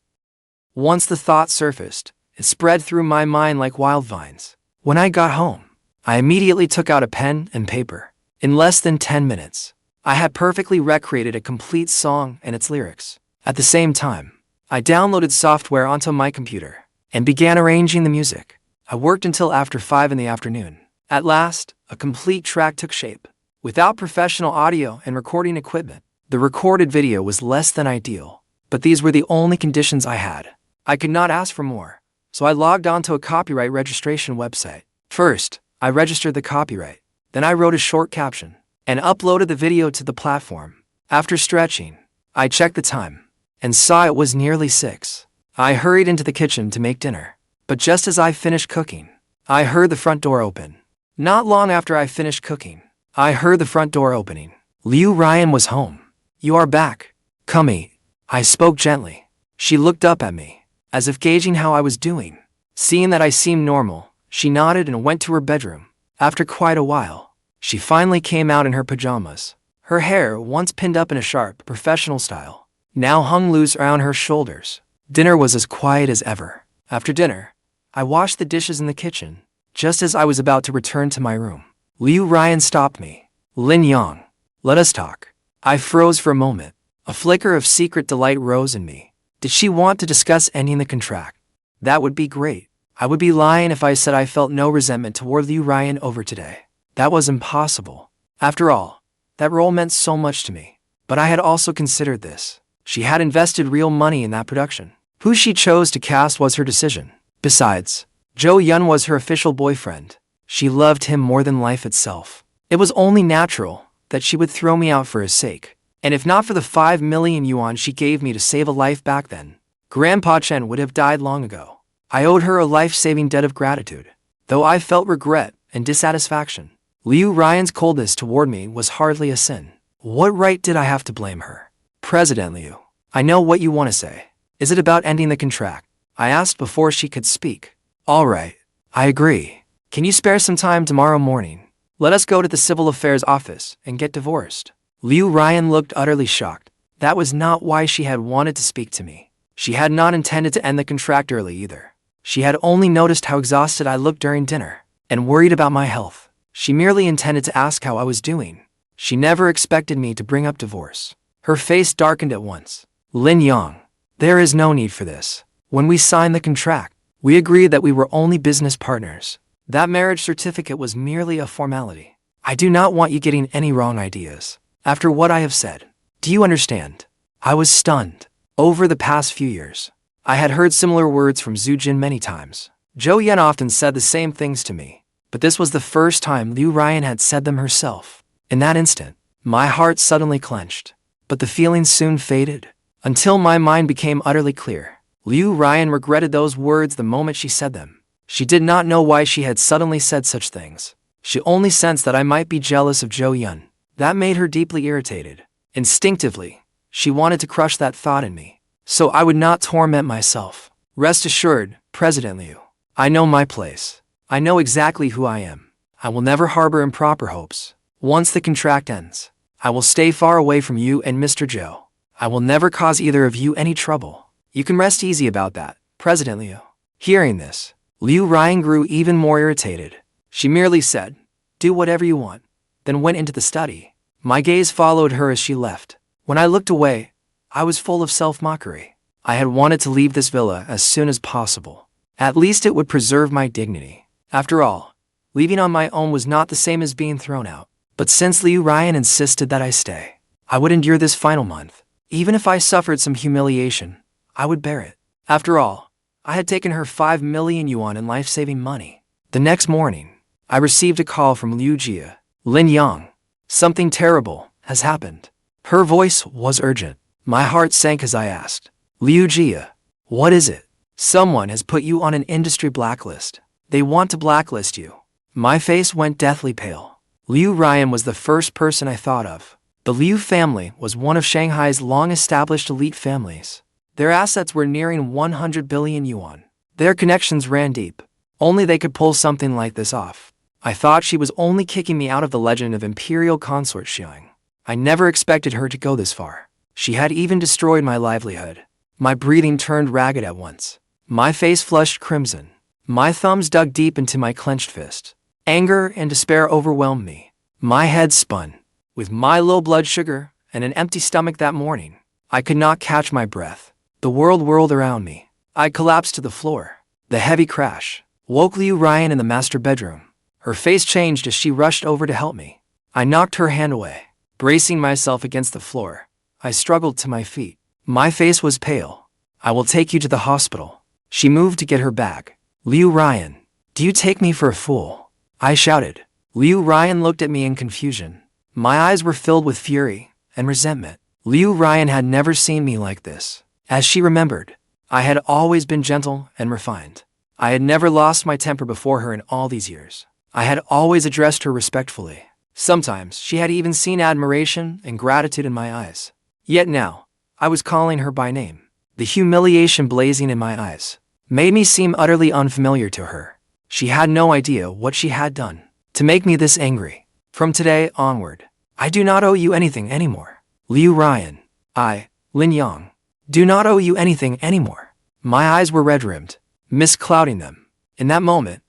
Once the thought surfaced, it spread through my mind like wildvines. When I got home, I immediately took out a pen and paper. In less than 10 minutes, I had perfectly recreated a complete song and its lyrics. At the same time, I downloaded software onto my computer and began arranging the music. I worked until after 5 in the afternoon. At last, a complete track took shape. Without professional audio and recording equipment, the recorded video was less than ideal. But these were the only conditions I had. I could not ask for more, so I logged onto a copyright registration website. First, I registered the copyright. Then I wrote a short caption and uploaded the video to the platform. After stretching, I checked the time and saw it was nearly 6. I hurried into the kitchen to make dinner. But just as I finished cooking, I heard the front door open. Not long after I finished cooking, I heard the front door opening. Liu Ruyan was home. "You are back. Come eat." I spoke gently. She looked up at me, as if gauging how I was doing. Seeing that I seemed normal, she nodded and went to her bedroom. After quite a while, she finally came out in her pajamas. Her hair, once pinned up in a sharp, professional style, now hung loose around her shoulders. Dinner was as quiet as ever. After dinner, I washed the dishes in the kitchen. Just as I was about to return to my room, Liu Ruyan stopped me. "Lin Yang, let us talk." I froze for a moment. A flicker of secret delight rose in me. Did she want to discuss ending the contract? That would be great. I would be lying if I said I felt no resentment toward Liu Ruyan over today. That was impossible. After all, that role meant so much to me. But I had also considered this. She had invested real money in that production. Who she chose to cast was her decision. Besides, Zhou was her official boyfriend. She loved him more than life itself. It was only natural that she would throw me out for his sake. And if not for the 5 million yuan she gave me to save a life back then, Grandpa Chen would have died long ago. I owed her a life-saving debt of gratitude. Though I felt regret and dissatisfaction, Liu Ruyan's coldness toward me was hardly a sin. What right did I have to blame her? "President Liu, I know what you want to say. Is it about ending the contract?" I asked before she could speak. "All right, I agree. Can you spare some time tomorrow morning? Let us go to the Civil Affairs office and get divorced." Liu Ruyan looked utterly shocked. That was not why she had wanted to speak to me. She had not intended to end the contract early either. She had only noticed how exhausted I looked during dinner and worried about my health. She merely intended to ask how I was doing. She never expected me to bring up divorce. Her face darkened at once. "Lin Yang, there is no need for this. When we signed the contract, we agreed that we were only business partners. That marriage certificate was merely a formality. I do not want you getting any wrong ideas. After what I have said, do you understand?" I was stunned. Over the past few years, I had heard similar words from Zhou many times. Zhou often said the same things to me, but this was the first time Liu Ruyan had said them herself. In that instant, my heart suddenly clenched, but the feeling soon faded, until my mind became utterly clear. Liu Ruyan regretted those words the moment she said them. She did not know why she had suddenly said such things. She only sensed that I might be jealous of Zhou. That made her deeply irritated. Instinctively, she wanted to crush that thought in me, so I would not torment myself. "Rest assured, President Liu, I know my place. I know exactly who I am. I will never harbor improper hopes. Once the contract ends, I will stay far away from you and Mr. Zhou. I will never cause either of you any trouble. You can rest easy about that, President Liu." Hearing this, Liu Ruyan grew even more irritated. She merely said, "Do whatever you want," then went into the study. My gaze followed her as she left. When I looked away, I was full of self-mockery. I had wanted to leave this villa as soon as possible. At least it would preserve my dignity. After all, leaving on my own was not the same as being thrown out. But since Liu Ruyan insisted that I stay, I would endure this final month. Even if I suffered some humiliation, I would bear it. After all, I had taken her 5 million yuan in life-saving money. The next morning, I received a call from Liu Jia. "Lin Yang, something terrible has happened." Her voice was urgent. My heart sank as I asked, "Liu Jia, what is it?" "Someone has put you on an industry blacklist. They want to blacklist you." My face went deathly pale. Liu Ruyan was the first person I thought of. The Liu family was one of Shanghai's long-established elite families. Their assets were nearing 100 billion yuan. Their connections ran deep. Only they could pull something like this off. I thought she was only kicking me out of the legend of Imperial Consort Xiang. I never expected her to go this far. She had even destroyed my livelihood. My breathing turned ragged at once. My face flushed crimson. My thumbs dug deep into my clenched fist. Anger and despair overwhelmed me. My head spun. With my low blood sugar and an empty stomach that morning, I could not catch my breath. The world whirled around me. I collapsed to the floor. The heavy crash woke Liu Ruyan in the master bedroom. Her face changed as she rushed over to help me. I knocked her hand away. Bracing myself against the floor, I struggled to my feet. My face was pale. I will take you to the hospital. She moved to get her bag. Liu Ruyan, do you take me for a fool? I shouted. Liu Ruyan looked at me in confusion. My eyes were filled with fury and resentment. Liu Ruyan had never seen me like this. As she remembered, I had always been gentle and refined. I had never lost my temper before her in all these years. I had always addressed her respectfully. Sometimes she had even seen admiration and gratitude in my eyes. Yet now, I was calling her by name. The humiliation blazing in my eyes made me seem utterly unfamiliar to her. She had no idea what she had done to make me this angry. From today onward, I do not owe you anything anymore. Liu Ruyan, I, Lin Yang, do not owe you anything anymore. My eyes were red-rimmed, mist clouding them. In that moment,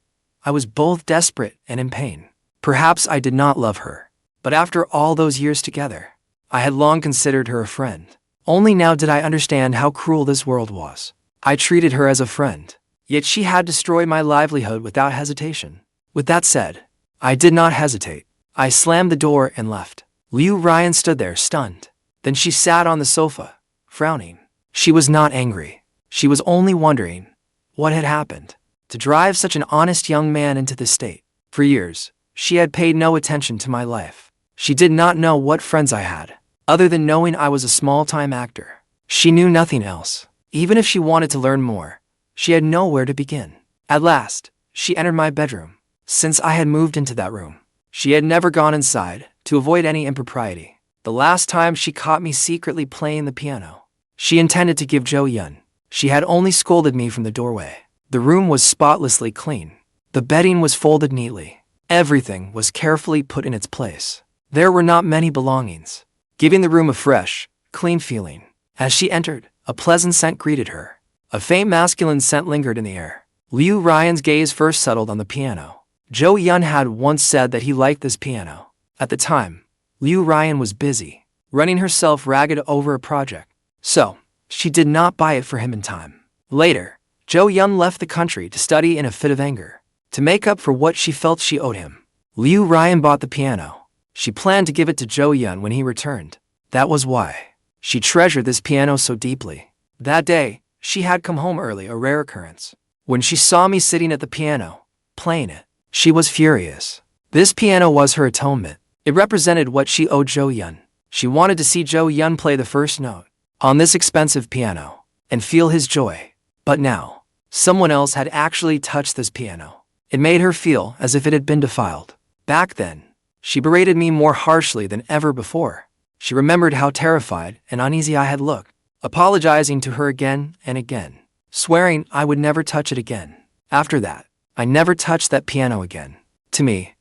I was both desperate and in pain. Perhaps I did not love her, but after all those years together, I had long considered her a friend. Only now did I understand how cruel this world was. I treated her as a friend, yet she had destroyed my livelihood without hesitation. With that said, I did not hesitate. I slammed the door and left. Liu Ruyan stood there stunned. Then she sat on the sofa, frowning. She was not angry. She was only wondering what had happened to drive such an honest young man into this state. For years, she had paid no attention to my life. She did not know what friends I had, other than knowing I was a small-time actor. She knew nothing else. Even if she wanted to learn more, she had nowhere to begin. At last, she entered my bedroom. Since I had moved into that room, she had never gone inside to avoid any impropriety. The last time she caught me secretly playing the piano, she intended to give Zhou. She had only scolded me from the doorway. The room was spotlessly clean. The bedding was folded neatly. Everything was carefully put in its place. There were not many belongings, giving the room a fresh, clean feeling. As she entered, a pleasant scent greeted her. A faint masculine scent lingered in the air. Liu Ruyan's gaze first settled on the piano. Zhou had once said that he liked this piano. At the time, Liu Ruyan was busy, running herself ragged over a project. So, she did not buy it for him in time. Later, Zhou left the country to study in a fit of anger. To make up for what she felt she owed him, Liu Ruyan bought the piano. She planned to give it to Zhou when he returned. That was why she treasured this piano so deeply. That day, she had come home early, a rare occurrence. When she saw me sitting at the piano, playing it, she was furious. This piano was her atonement. It represented what she owed Zhou. She wanted to see Zhou play the first note on this expensive piano and feel his joy. But now, someone else had actually touched this piano. It made her feel as if it had been defiled. Back then, she berated me more harshly than ever before. She remembered how terrified and uneasy I had looked, apologizing to her again and again, swearing I would never touch it again. After that, I never touched that piano again. To me,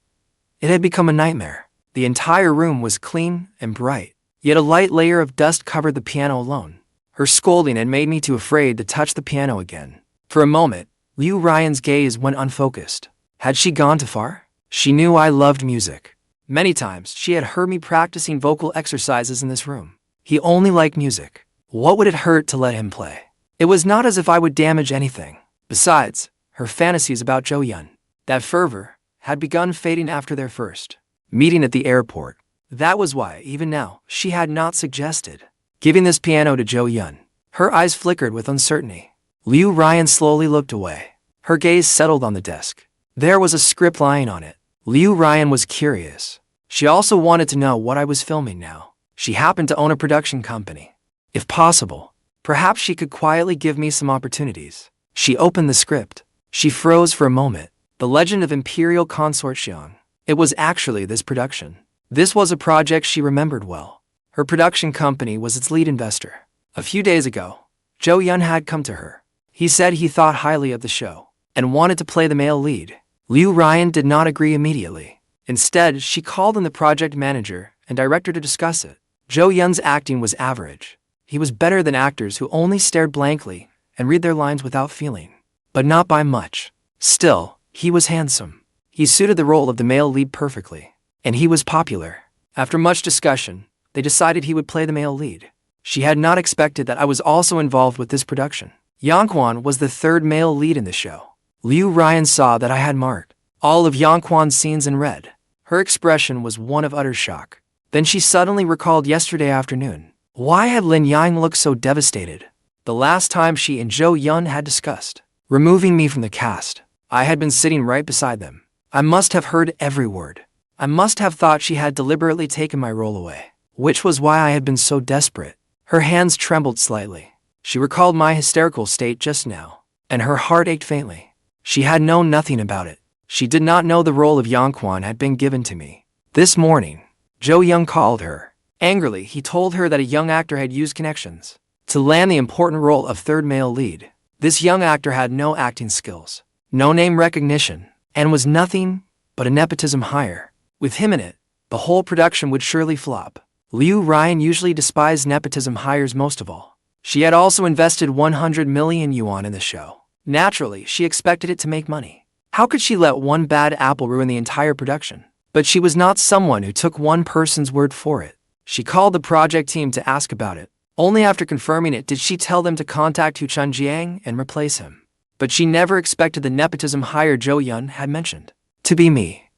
it had become a nightmare. The entire room was clean and bright, yet a light layer of dust covered the piano alone. Her scolding had made me too afraid to touch the piano again. For a moment, Liu Ruyan's gaze went unfocused. Had she gone too far? She knew I loved music. Many times, she had heard me practicing vocal exercises in this room. He only liked music. What would it hurt to let him play? It was not as if I would damage anything. Besides, her fantasies about Zhou, that fervor, had begun fading after their first meeting at the airport. That was why, even now, she had not suggested giving this piano to Zhou. Her eyes flickered with uncertainty. Liu Ruyan slowly looked away. Her gaze settled on the desk. There was a script lying on it. Liu Ruyan was curious. She also wanted to know what I was filming now. She happened to own a production company. If possible, perhaps she could quietly give me some opportunities. She opened the script. She froze for a moment. The Legend of Imperial Consort Xiang. It was actually this production. This was a project she remembered well. Her production company was its lead investor. A few days ago, Zhou had come to her. He said he thought highly of the show and wanted to play the male lead. Liu Ruyan did not agree immediately. Instead, she called in the project manager and director to discuss it. Zhou Yun's acting was average. He was better than actors who only stared blankly and read their lines without feeling. But not by much. Still, he was handsome. He suited the role of the male lead perfectly. And he was popular. After much discussion, they decided he would play the male lead. She had not expected that I was also involved with this production. Yangquan was the third male lead in the show. Liu Ruyan saw that I had marked all of Yangquan's scenes in red. Her expression was one of utter shock. Then she suddenly recalled yesterday afternoon. Why had Lin Yang looked so devastated? The last time she and Zhou Yun had discussed removing me from the cast, I had been sitting right beside them. I must have heard every word. I must have thought she had deliberately taken my role away, which was why I had been so desperate. Her hands trembled slightly. She recalled my hysterical state just now, and her heart ached faintly. She had known nothing about it. She did not know the role of Yangquan had been given to me. This morning, Zhou Yun called her. Angrily, he told her that a young actor had used connections to land the important role of third male lead. This young actor had no acting skills, no name recognition, and was nothing but a nepotism hire. With him in it, the whole production would surely flop. Liu Ruyan usually despised nepotism hires most of all. She had also invested 100 million yuan in the show. Naturally, she expected it to make money. How could she let one bad apple ruin the entire production? But she was not someone who took one person's word for it. She called the project team to ask about it. Only after confirming it did she tell them to contact Chen Xiang and replace him. But she never expected the nepotism hire Zhou Yun had mentioned to be me.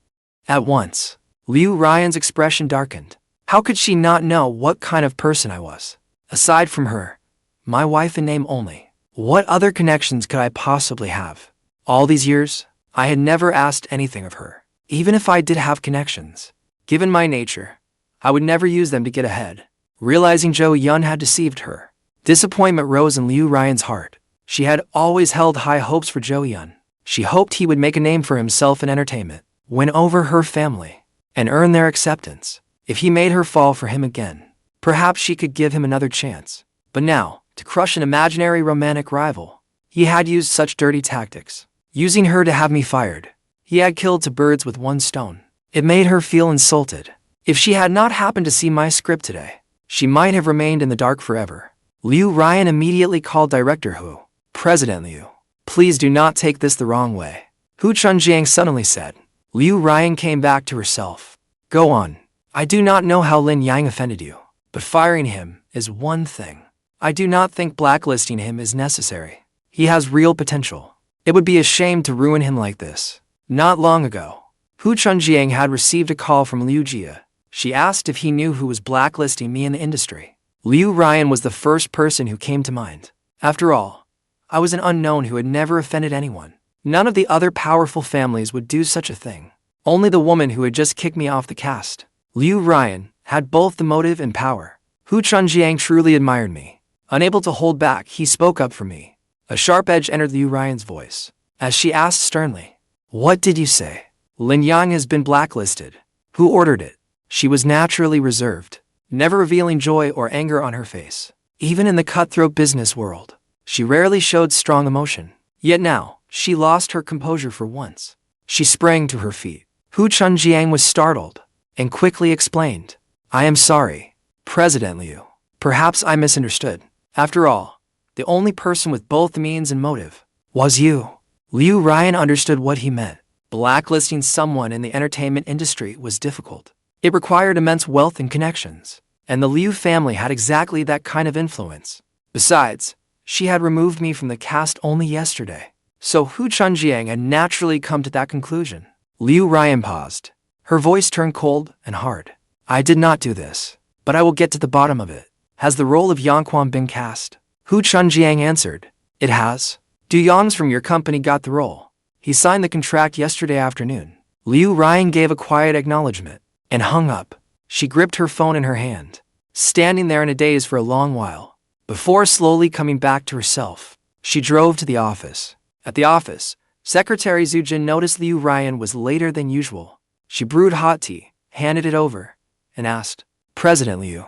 At once, Liu Ruyan's expression darkened. How could she not know what kind of person I was? Aside from her, my wife in name only, what other connections could I possibly have? All these years, I had never asked anything of her. Even if I did have connections, given my nature, I would never use them to get ahead. Realizing Zhou Yun had deceived her, disappointment rose in Liu Ruyan's heart. She had always held high hopes for Zhou Yun. She hoped he would make a name for himself in entertainment, win over her family, and earn their acceptance. If he made her fall for him again, perhaps she could give him another chance. But now, to crush an imaginary romantic rival, he had used such dirty tactics. Using her to have me fired, he had killed two birds with one stone. It made her feel insulted. If she had not happened to see my script today, she might have remained in the dark forever. Liu Ruyan immediately called Director Hu. President Liu, please do not take this the wrong way, Hu Chunjiang suddenly said. Liu Ruyan came back to herself. Go on. I do not know how Lin Yang offended you, but firing him is one thing. I do not think blacklisting him is necessary. He has real potential. It would be a shame to ruin him like this. Not long ago, Hu Chunjiang had received a call from Liu Jia. She asked if he knew who was blacklisting me in the industry. Liu Ruyan was the first person who came to mind. After all, I was an unknown who had never offended anyone. None of the other powerful families would do such a thing. Only the woman who had just kicked me off the cast. Liu Ruyan had both the motive and power. Hu Chunjiang truly admired me. Unable to hold back, he spoke up for me. A sharp edge entered Liu Ruyan's voice, as she asked sternly, "What did you say?" Lin Yang has been blacklisted. Who ordered it? She was naturally reserved, never revealing joy or anger on her face. Even in the cutthroat business world, she rarely showed strong emotion. Yet now, she lost her composure for once. She sprang to her feet. Hu Chunjiang was startled, and quickly explained, I am sorry, President Liu. Perhaps I misunderstood. After all, the only person with both the means and motive was you. Liu Ruyan understood what he meant. Blacklisting someone in the entertainment industry was difficult. It required immense wealth and connections, and the Liu family had exactly that kind of influence. Besides, she had removed me from the cast only yesterday, so Hu Chunjiang had naturally come to that conclusion. Liu Ruyan paused. Her voice turned cold and hard. I did not do this, but I will get to the bottom of it. Has the role of Yangquan been cast? Hu Chunjiang answered. It has. Du Yang's from your company got the role. He signed the contract yesterday afternoon. Liu Ruyan gave a quiet acknowledgement and hung up. She gripped her phone in her hand, standing there in a daze for a long while. Before slowly coming back to herself, she drove to the office. At the office, Secretary Zhu Jin noticed Liu Ruyan was later than usual. She brewed hot tea, handed it over, and asked, President Liu,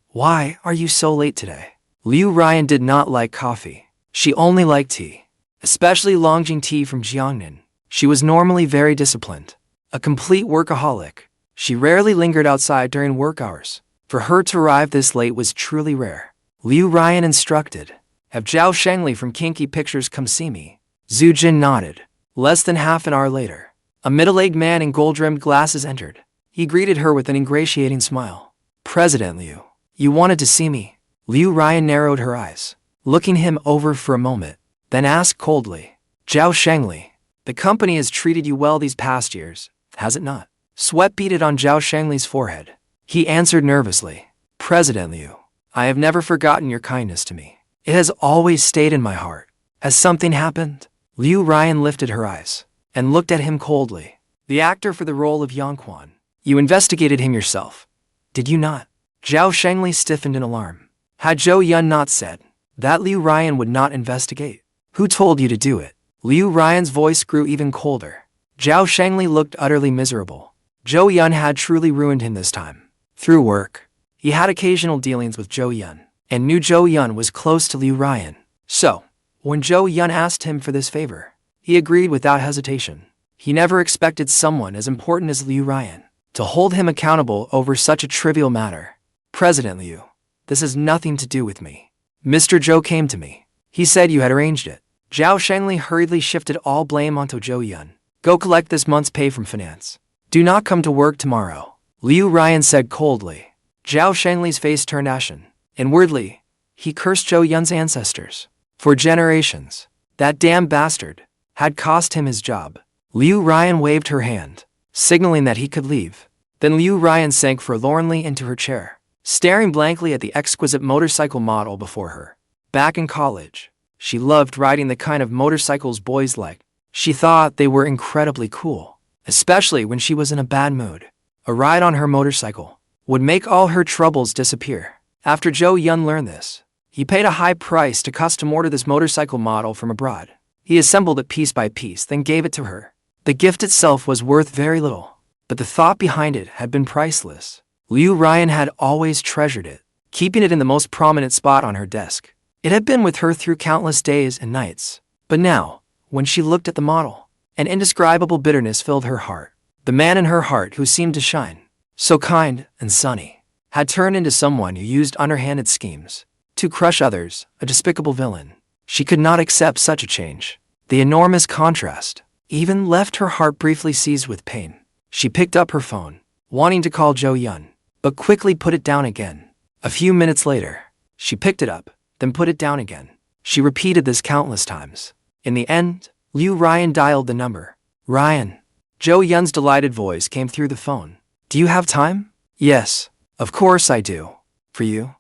why are you so late today? Liu Ruyan did not like coffee. She only liked tea, especially Longjing tea from Jiangnan. She was normally very disciplined, a complete workaholic. She rarely lingered outside during work hours. For her to arrive this late was truly rare. Liu Ruyan instructed, "Have Zhao Shengli from Kinky Pictures come see me." Zhu Jin nodded. Less than half an hour later, a middle-aged man in gold-rimmed glasses entered. He greeted her with an ingratiating smile. "President Liu, you wanted to see me?" Liu Ruyan narrowed her eyes, looking him over for a moment, then asked coldly, "Zhao Shengli, the company has treated you well these past years, has it not?" Sweat beaded on Zhao Shengli's forehead. He answered nervously, "President Liu, I have never forgotten your kindness to me. It has always stayed in my heart. Has something happened?" Liu Ruyan lifted her eyes and looked at him coldly. "The actor for the role of Yangquan. You investigated him yourself, did you not?" Zhao Shengli stiffened in alarm. Had Zhou Yun not said that Liu Ruyan would not investigate? "Who told you to do it?" Liu Ruyan's voice grew even colder. Zhao Shengli looked utterly miserable. Zhou Yun had truly ruined him this time. Through work, he had occasional dealings with Zhou Yun, and knew Zhou Yun was close to Liu Ruyan. So, when Zhou Yun asked him for this favor, he agreed without hesitation. He never expected someone as important as Liu Ruyan to hold him accountable over such a trivial matter. "President Liu, this has nothing to do with me. Mr. Zhou came to me. He said you had arranged it." Zhao Shengli hurriedly shifted all blame onto Zhou Yun. "Go collect this month's pay from finance. Do not come to work tomorrow," Liu Ruyan said coldly. Zhao Shengli's face turned ashen. Inwardly, he cursed Zhou Yun's ancestors. For generations, that damn bastard had cost him his job. Liu Ruyan waved her hand, signaling that he could leave. Then Liu Ruyan sank forlornly into her chair, staring blankly at the exquisite motorcycle model before her. Back in college, she loved riding the kind of motorcycles boys liked. She thought they were incredibly cool, especially when she was in a bad mood. A ride on her motorcycle would make all her troubles disappear. After Zhou Yun learned this, he paid a high price to custom order this motorcycle model from abroad. He assembled it piece by piece, then gave it to her. The gift itself was worth very little, but the thought behind it had been priceless. Liu Ruyan had always treasured it, keeping it in the most prominent spot on her desk. It had been with her through countless days and nights. But now, when she looked at the model, an indescribable bitterness filled her heart. The man in her heart who seemed to shine, so kind and sunny, had turned into someone who used underhanded schemes to crush others, a despicable villain. She could not accept such a change. The enormous contrast even left her heart briefly seized with pain. She picked up her phone, wanting to call Zhou Yun, but quickly put it down again. A few minutes later, she picked it up, then put it down again. She repeated this countless times. In the end, Liu Ruyan dialed the number. "Ruyan." Zhou Yun's delighted voice came through the phone. "Do you have time?" "Yes, of course I do. For you,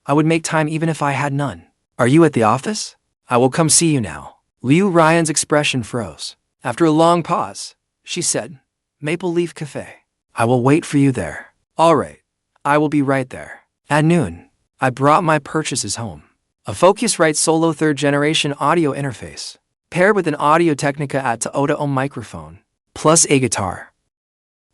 I would make time even if I had none." "Are you at the office?" "I will come see you now." Liu Ruyan's expression froze. After a long pause, she said, "Maple Leaf Cafe. I will wait for you there." "All right, I will be right there." At noon, I brought my purchases home. A Focusrite Solo 3rd generation audio interface, paired with an Audio-Technica AT-Audio microphone, plus a guitar.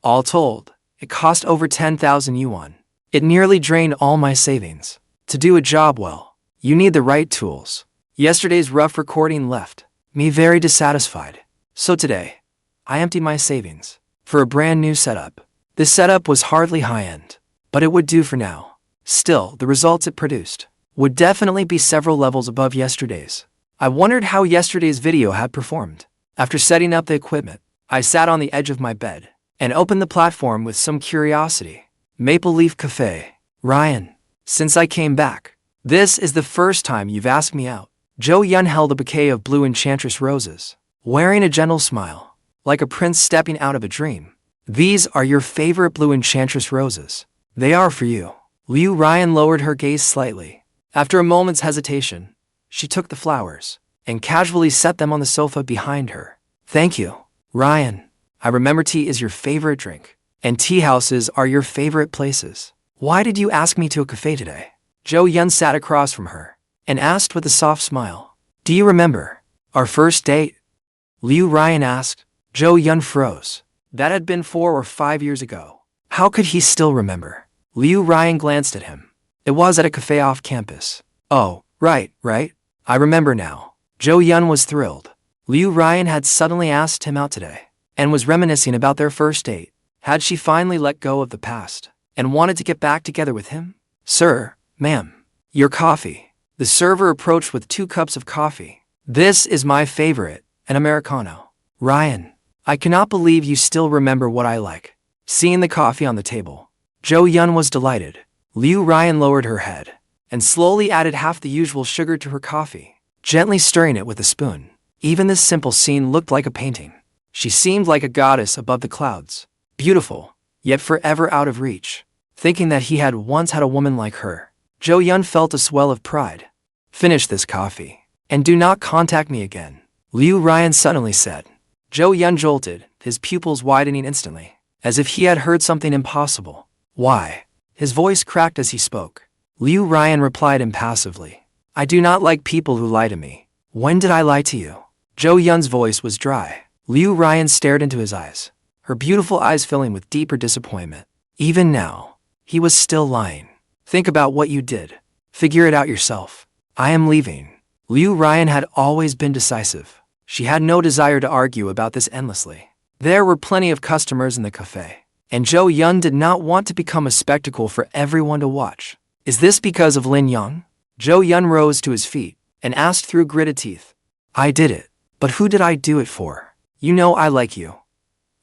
All told, it cost over 10,000 yuan. It nearly drained all my savings. To do a job well, you need the right tools. Yesterday's rough recording left me very dissatisfied. So today, I emptied my savings for a brand new setup. This setup was hardly high-end, but it would do for now. Still, the results it produced would definitely be several levels above yesterday's. I wondered how yesterday's video had performed. After setting up the equipment, I sat on the edge of my bed and opened the platform with some curiosity. Maple Leaf Cafe. "Ruyan, since I came back, this is the first time you've asked me out." Zhou Yun held a bouquet of blue enchantress roses, wearing a gentle smile, like a prince stepping out of a dream. "These are your favorite blue enchantress roses. They are for you." Liu Ruyan lowered her gaze slightly. After a moment's hesitation, she took the flowers and casually set them on the sofa behind her. "Thank you, Ruyan. I remember tea is your favorite drink, and tea houses are your favorite places. Why did you ask me to a cafe today?" Zhou Yun sat across from her and asked with a soft smile. "Do you remember our first date?" Liu Ruyan asked. Zhou Yun froze. That had been 4 or 5 years ago. How could he still remember? Liu Ruyan glanced at him. "It was at a cafe off campus." "Oh, right. I remember now." Zhou Yun was thrilled. Liu Ruyan had suddenly asked him out today, and was reminiscing about their first date. Had she finally let go of the past, and wanted to get back together with him? Sir, ma'am, your coffee. The server approached with 2 cups of coffee. This is my favorite, an Americano. Ruyan, I cannot believe you still remember what I like. Seeing the coffee on the table, Zhou was delighted. Liu Ruyan lowered her head, and slowly added half the usual sugar to her coffee, gently stirring it with a spoon. Even this simple scene looked like a painting. She seemed like a goddess above the clouds, beautiful, yet forever out of reach. Thinking that he had once had a woman like her, Zhou felt a swell of pride. Finish this coffee, and do not contact me again, Liu Ruyan suddenly said. Zhou jolted, his pupils widening instantly, as if he had heard something impossible. Why? His voice cracked as he spoke. Liu Ruyan replied impassively. I do not like people who lie to me. When did I lie to you? Zhou voice was dry. Liu Ruyan stared into his eyes, her beautiful eyes filling with deeper disappointment. Even now, he was still lying. Think about what you did. Figure it out yourself. I am leaving. Liu Ruyan had always been decisive. She had no desire to argue about this endlessly. There were plenty of customers in the cafe, and Zhou did not want to become a spectacle for everyone to watch. Is this because of Lin Yang? Zhou rose to his feet and asked through gritted teeth. I did it. But who did I do it for? You know I like you.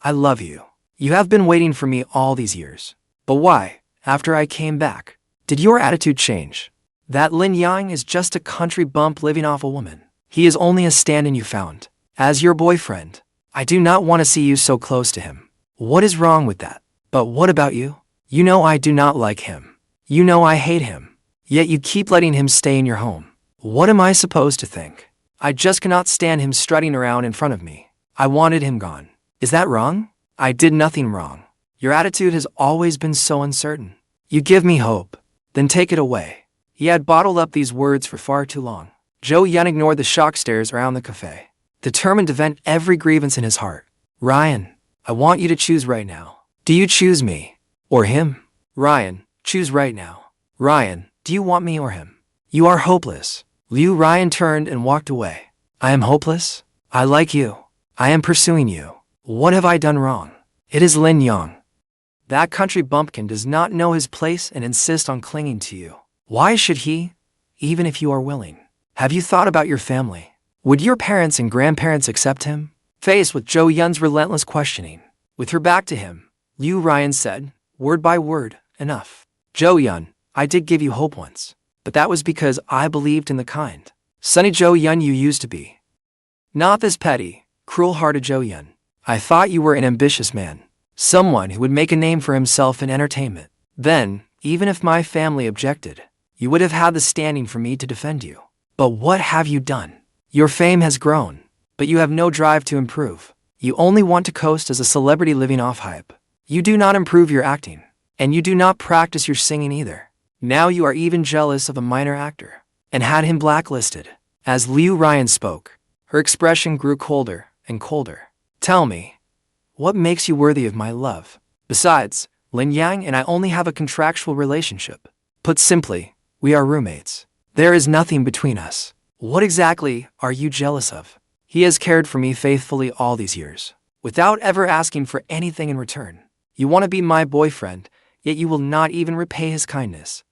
I love you. You have been waiting for me all these years. But why, after I came back, did your attitude change? That Lin Yang is just a country bump living off a woman. He is only a stand-in you found. As your boyfriend, I do not want to see you so close to him. What is wrong with that? But what about you? You know I do not like him. You know I hate him. Yet you keep letting him stay in your home. What am I supposed to think? I just cannot stand him strutting around in front of me. I wanted him gone. Is that wrong? I did nothing wrong. Your attitude has always been so uncertain. You give me hope. Then take it away. He had bottled up these words for far too long. Zhou ignored the shocked stares around the cafe, determined to vent every grievance in his heart. Ruyan, I want you to choose right now. Do you choose me? Or him? Ruyan, choose right now. Ruyan, do you want me or him? You are hopeless. Liu Ruyan turned and walked away. I am hopeless? I like you. I am pursuing you. What have I done wrong? It is Lin Yang. That country bumpkin does not know his place and insists on clinging to you. Why should he, even if you are willing? Have you thought about your family? Would your parents and grandparents accept him? Faced with Zhou relentless questioning, with her back to him, Liu Ruyan said, word by word, enough. Zhou, I did give you hope once. But that was because I believed in the kind, sunny Zhou you used to be. Not this petty, cruel-hearted Zhou. I thought you were an ambitious man, someone who would make a name for himself in entertainment. Then, even if my family objected, you would have had the standing for me to defend you. But what have you done? Your fame has grown, but you have no drive to improve. You only want to coast as a celebrity living off hype. You do not improve your acting, and you do not practice your singing either. Now you are even jealous of a minor actor, and had him blacklisted. As Liu Ruyan spoke, her expression grew colder and colder. Tell me, what makes you worthy of my love? Besides, Lin Yang and I only have a contractual relationship. Put simply, we are roommates. There is nothing between us. What exactly are you jealous of? He has cared for me faithfully all these years, without ever asking for anything in return. You want to be my boyfriend, yet you will not even repay his kindness.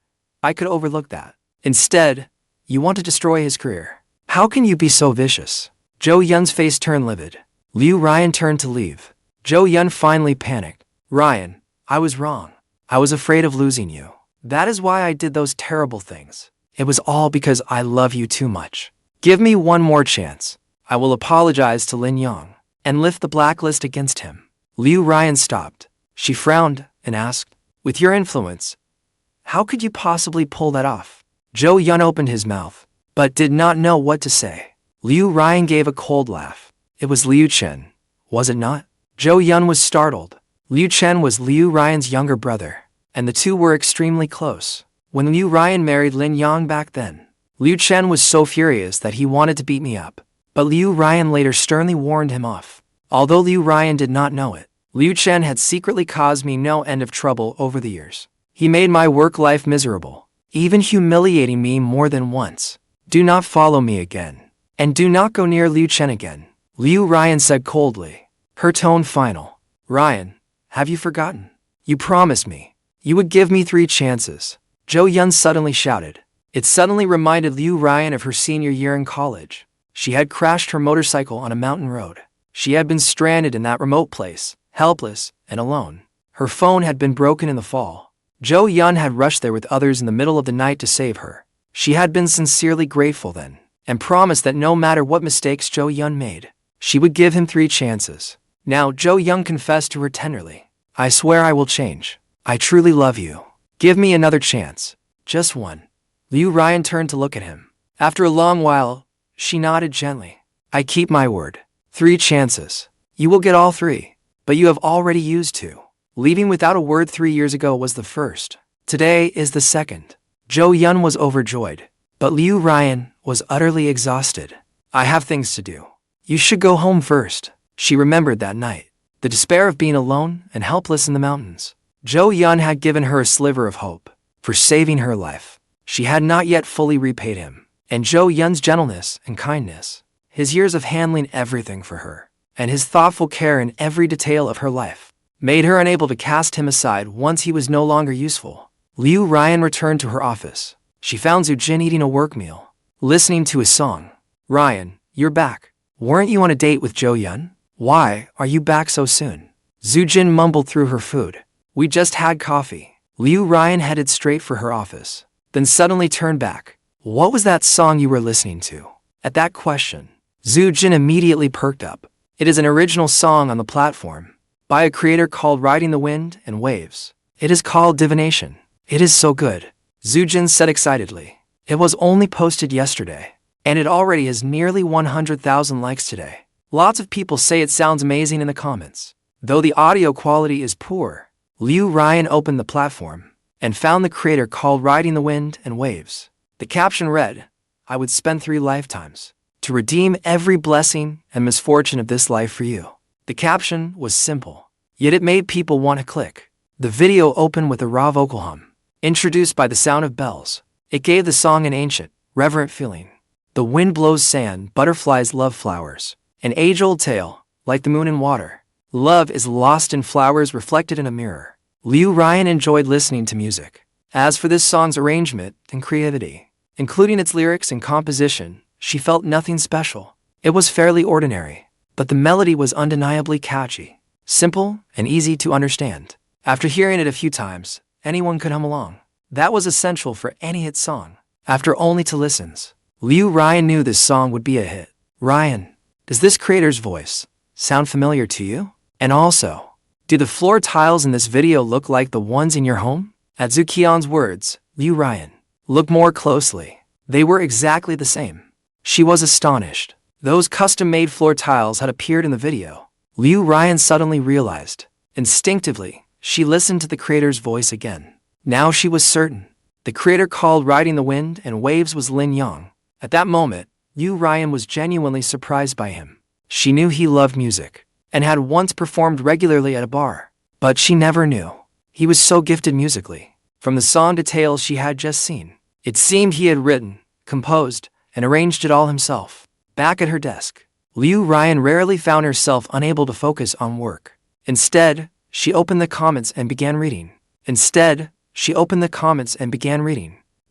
I could overlook that. Instead, you want to destroy his career. How can you be so vicious? Zhou face turned livid. Liu Ruyan turned to leave. Zhou finally panicked. Ruyan, I was wrong. I was afraid of losing you. That is why I did those terrible things. It was all because I love you too much. Give me one more chance. I will apologize to Lin Yang and lift the blacklist against him. Liu Ruyan stopped. She frowned and asked, with your influence, how could you possibly pull that off? Zhou opened his mouth, but did not know what to say. Liu Ruyan gave a cold laugh. It was Liu Chen, was it not? Zhou was startled. Liu Chen was Liu Ruyan's younger brother, and the two were extremely close. When Liu Ruyan married Lin Yang back then, Liu Chen was so furious that he wanted to beat me up. But Liu Ruyan later sternly warned him off. Although Liu Ruyan did not know it, Liu Chen had secretly caused me no end of trouble over the years. He made my work life miserable, even humiliating me more than once. Do not follow me again, and do not go near Liu Chen again. Liu Ruyan said coldly, her tone final. Ryan, have you forgotten? You promised me. You would give me 3 chances. Zhou Yun suddenly shouted. It suddenly reminded Liu Ruyan of her senior year in college. She had crashed her motorcycle on a mountain road. She had been stranded in that remote place, helpless and alone. Her phone had been broken in the fall. Zhou Yun had rushed there with others in the middle of the night to save her. She had been sincerely grateful then, and promised that no matter what mistakes Zhou Yun made, she would give him 3 chances. Now Zhou Yun confessed to her tenderly. I swear I will change. I truly love you. Give me another chance. Just one. Liu Ruyan turned to look at him. After a long while, she nodded gently. I keep my word. 3 chances. You will get all 3. But you have already used 2. Leaving without a word 3 years ago was the first. Today is the second. Zhou Yun was overjoyed. But Liu Ruyan was utterly exhausted. I have things to do. You should go home first. She remembered that night. The despair of being alone and helpless in the mountains. Zhou Yun had given her a sliver of hope. For saving her life. She had not yet fully repaid him. And Zhou Yun's gentleness and kindness. His years of handling everything for her. And his thoughtful care in every detail of her life. Made her unable to cast him aside once he was no longer useful. Liu Ruyan returned to her office. She found Zhu Jin eating a work meal. Listening to his song. Ryan, you're back. Weren't you on a date with Zhou Yun? Why are you back so soon? Zhu Jin mumbled through her food. We just had coffee. Liu Ruyan headed straight for her office. Then suddenly turned back. What was that song you were listening to? At that question, Zhu Jin immediately perked up. It is an original song on the platform. By a creator called Riding the Wind and Waves. It is called Divination. It is so good. Zhu Jin said excitedly. It was only posted yesterday. And it already has nearly 100,000 likes today. Lots of people say it sounds amazing in the comments. Though the audio quality is poor, Liu Ruyan opened the platform and found the creator called Riding the Wind and Waves. The caption read, I would spend 3 lifetimes to redeem every blessing and misfortune of this life for you. The caption was simple, yet it made people want to click. The video opened with a raw vocal hum, introduced by the sound of bells. It gave the song an ancient, reverent feeling. The wind blows sand, butterflies love flowers. An age-old tale, like the moon and water. Love is lost in flowers reflected in a mirror. Liu Ruyan enjoyed listening to music. As for this song's arrangement and creativity, including its lyrics and composition, she felt nothing special. It was fairly ordinary, but the melody was undeniably catchy, simple, and easy to understand. After hearing it a few times, anyone could hum along. That was essential for any hit song. After only 2 listens, Liu Ruyan knew this song would be a hit. Ryan, does this creator's voice sound familiar to you? And also, do the floor tiles in this video look like the ones in your home? At Zhu Qian's words, Liu Ruyan looked more closely. They were exactly the same. She was astonished. Those custom-made floor tiles had appeared in the video. Liu Ruyan suddenly realized. Instinctively, she listened to the creator's voice again. Now she was certain. The creator called Riding the Wind and Waves was Lin Yang. At that moment, Liu Ruyan was genuinely surprised by him. She knew he loved music, and had once performed regularly at a bar. But she never knew he was so gifted musically. From the song details she had just seen, it seemed he had written, composed, and arranged it all himself. Back at her desk, Liu Ruyan rarely found herself unable to focus on work. Instead, she opened the comments and began reading.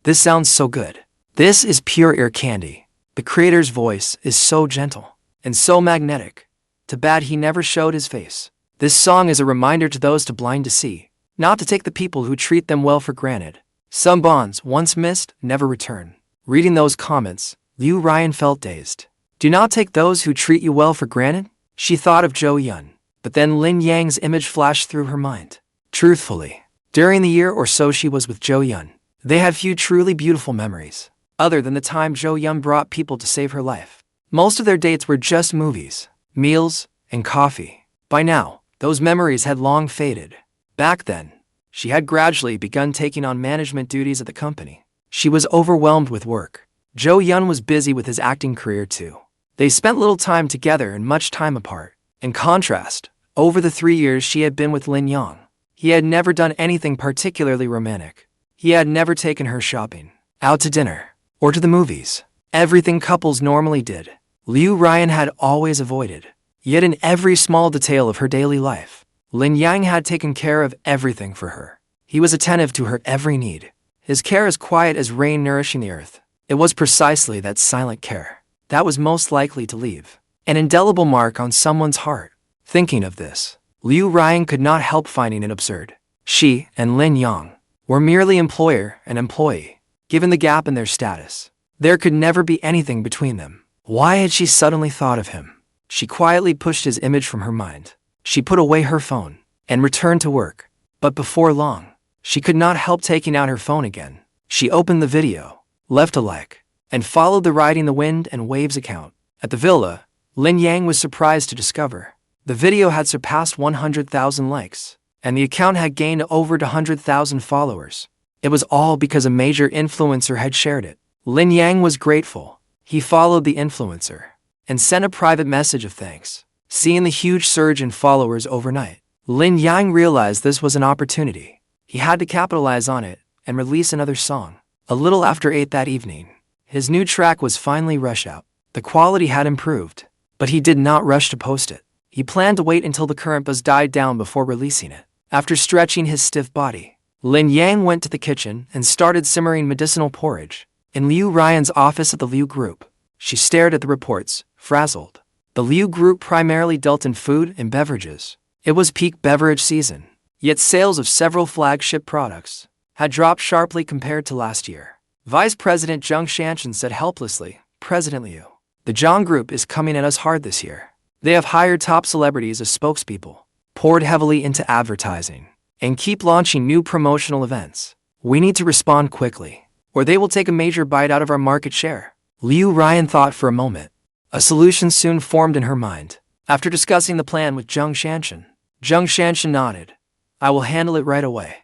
This sounds so good. This is pure ear candy. The creator's voice is so gentle and so magnetic. Too bad he never showed his face. This song is a reminder to those too blind to see, not to take the people who treat them well for granted. Some bonds once missed never return. Reading those comments, Liu Ruyan felt dazed. Do not take those who treat you well for granted? She thought of Zhou Yun, but then Lin Yang's image flashed through her mind. Truthfully, during the year or so she was with Zhou Yun, they had few truly beautiful memories, other than the time Zhou Yun brought people to save her life. Most of their dates were just movies, meals, and coffee. By now, those memories had long faded. Back then, she had gradually begun taking on management duties at the company. She was overwhelmed with work. Zhou Yun was busy with his acting career too. They spent little time together and much time apart. In contrast, over the 3 years she had been with Lin Yang, he had never done anything particularly romantic. He had never taken her shopping, out to dinner, or to the movies. Everything couples normally did. Liu Ruyan had always avoided. Yet in every small detail of her daily life, Lin Yang had taken care of everything for her. He was attentive to her every need. His care as quiet as rain nourishing the earth. It was precisely that silent care that was most likely to leave an indelible mark on someone's heart. Thinking of this, Liu Ruyan could not help finding it absurd. She and Lin Yang were merely employer and employee. Given the gap in their status, there could never be anything between them. Why had she suddenly thought of him? She quietly pushed his image from her mind. She put away her phone and returned to work. But before long, she could not help taking out her phone again. She opened the video, left a like, and followed the Riding the Wind and Waves account. At the villa, Lin Yang was surprised to discover the video had surpassed 100,000 likes, and the account had gained over 100,000 followers. It was all because a major influencer had shared it. Lin Yang was grateful. He followed the influencer and sent a private message of thanks. Seeing the huge surge in followers overnight, Lin Yang realized this was an opportunity. He had to capitalize on it and release another song. A little after 8 that evening, his new track was finally rushed out. The quality had improved, but he did not rush to post it. He planned to wait until the current buzz died down before releasing it. After stretching his stiff body, Lin Yang went to the kitchen and started simmering medicinal porridge. In Liu Ruyan's office at the Liu Group, she stared at the reports, frazzled. The Liu Group primarily dealt in food and beverages. It was peak beverage season, yet sales of several flagship products had dropped sharply compared to last year. Vice President Zhang Xianshan said helplessly, "President Liu, the Zhang Group is coming at us hard this year. They have hired top celebrities as spokespeople, poured heavily into advertising, and keep launching new promotional events. We need to respond quickly, or they will take a major bite out of our market share." Liu Ruyan thought for a moment. A solution soon formed in her mind. After discussing the plan with Zhang Xianshan nodded. "I will handle it right away."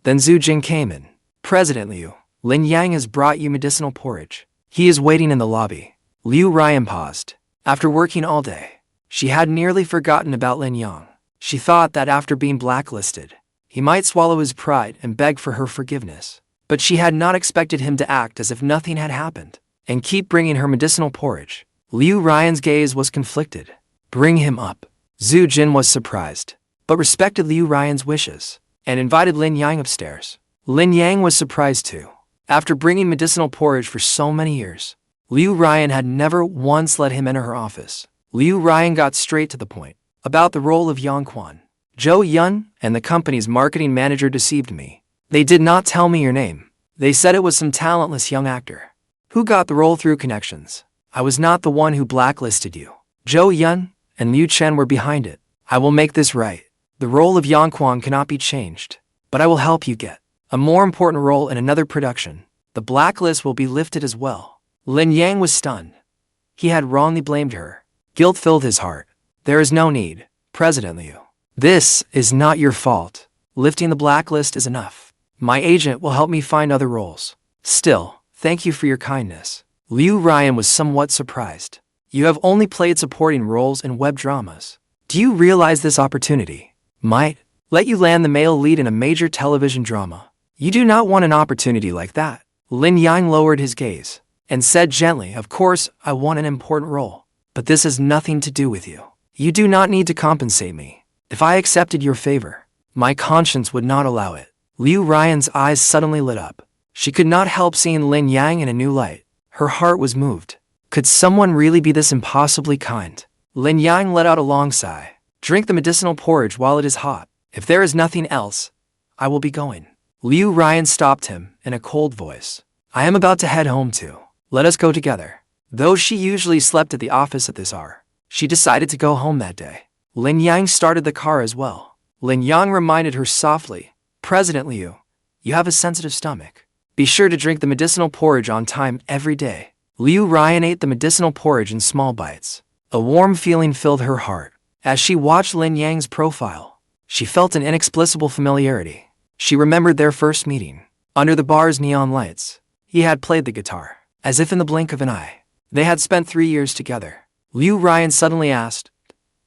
Then Zhu Jing came in. "President Liu, Lin Yang has brought you medicinal porridge. He is waiting in the lobby." Liu Ruyan paused. After working all day, she had nearly forgotten about Lin Yang. She thought that after being blacklisted, he might swallow his pride and beg for her forgiveness. But she had not expected him to act as if nothing had happened and keep bringing her medicinal porridge. Liu Ruyan's gaze was conflicted. "Bring him up." Zhu Jin was surprised, but respected Liu Ruyan's wishes and invited Lin Yang upstairs. Lin Yang was surprised too. After bringing medicinal porridge for so many years, Liu Ruyan had never once let him enter her office. Liu Ruyan got straight to the point. "About the role of Yang Quan. Zhou Yun and the company's marketing manager deceived me. They did not tell me your name. They said it was some talentless young actor who got the role through connections. I was not the one who blacklisted you. Zhou Yun and Liu Chen were behind it. I will make this right. The role of Yang Quan cannot be changed, but I will help you get a more important role in another production. The blacklist will be lifted as well." Lin Yang was stunned. He had wrongly blamed her. Guilt filled his heart. "There is no need, President Liu. This is not your fault. Lifting the blacklist is enough. My agent will help me find other roles. Still, thank you for your kindness." Liu Ruyan was somewhat surprised. "You have only played supporting roles in web dramas. Do you realize this opportunity might let you land the male lead in a major television drama? You do not want an opportunity like that." Lin Yang lowered his gaze and said gently, "Of course, I want an important role, but this has nothing to do with you. You do not need to compensate me. If I accepted your favor, my conscience would not allow it." Liu Ruyan's eyes suddenly lit up. She could not help seeing Lin Yang in a new light. Her heart was moved. Could someone really be this impossibly kind? Lin Yang let out a long sigh. "Drink the medicinal porridge while it is hot. If there is nothing else, I will be going." Liu Ruyan stopped him in a cold voice. "I am about to head home too. Let us go together." Though she usually slept at the office at this hour, she decided to go home that day. Lin Yang started the car as well. Lin Yang reminded her softly, "President Liu, you have a sensitive stomach. Be sure to drink the medicinal porridge on time every day." Liu Ruyan ate the medicinal porridge in small bites. A warm feeling filled her heart. As she watched Lin Yang's profile, she felt an inexplicable familiarity. She remembered their first meeting. Under the bar's neon lights, he had played the guitar, as if in the blink of an eye. They had spent 3 years together. Liu Ruyan suddenly asked,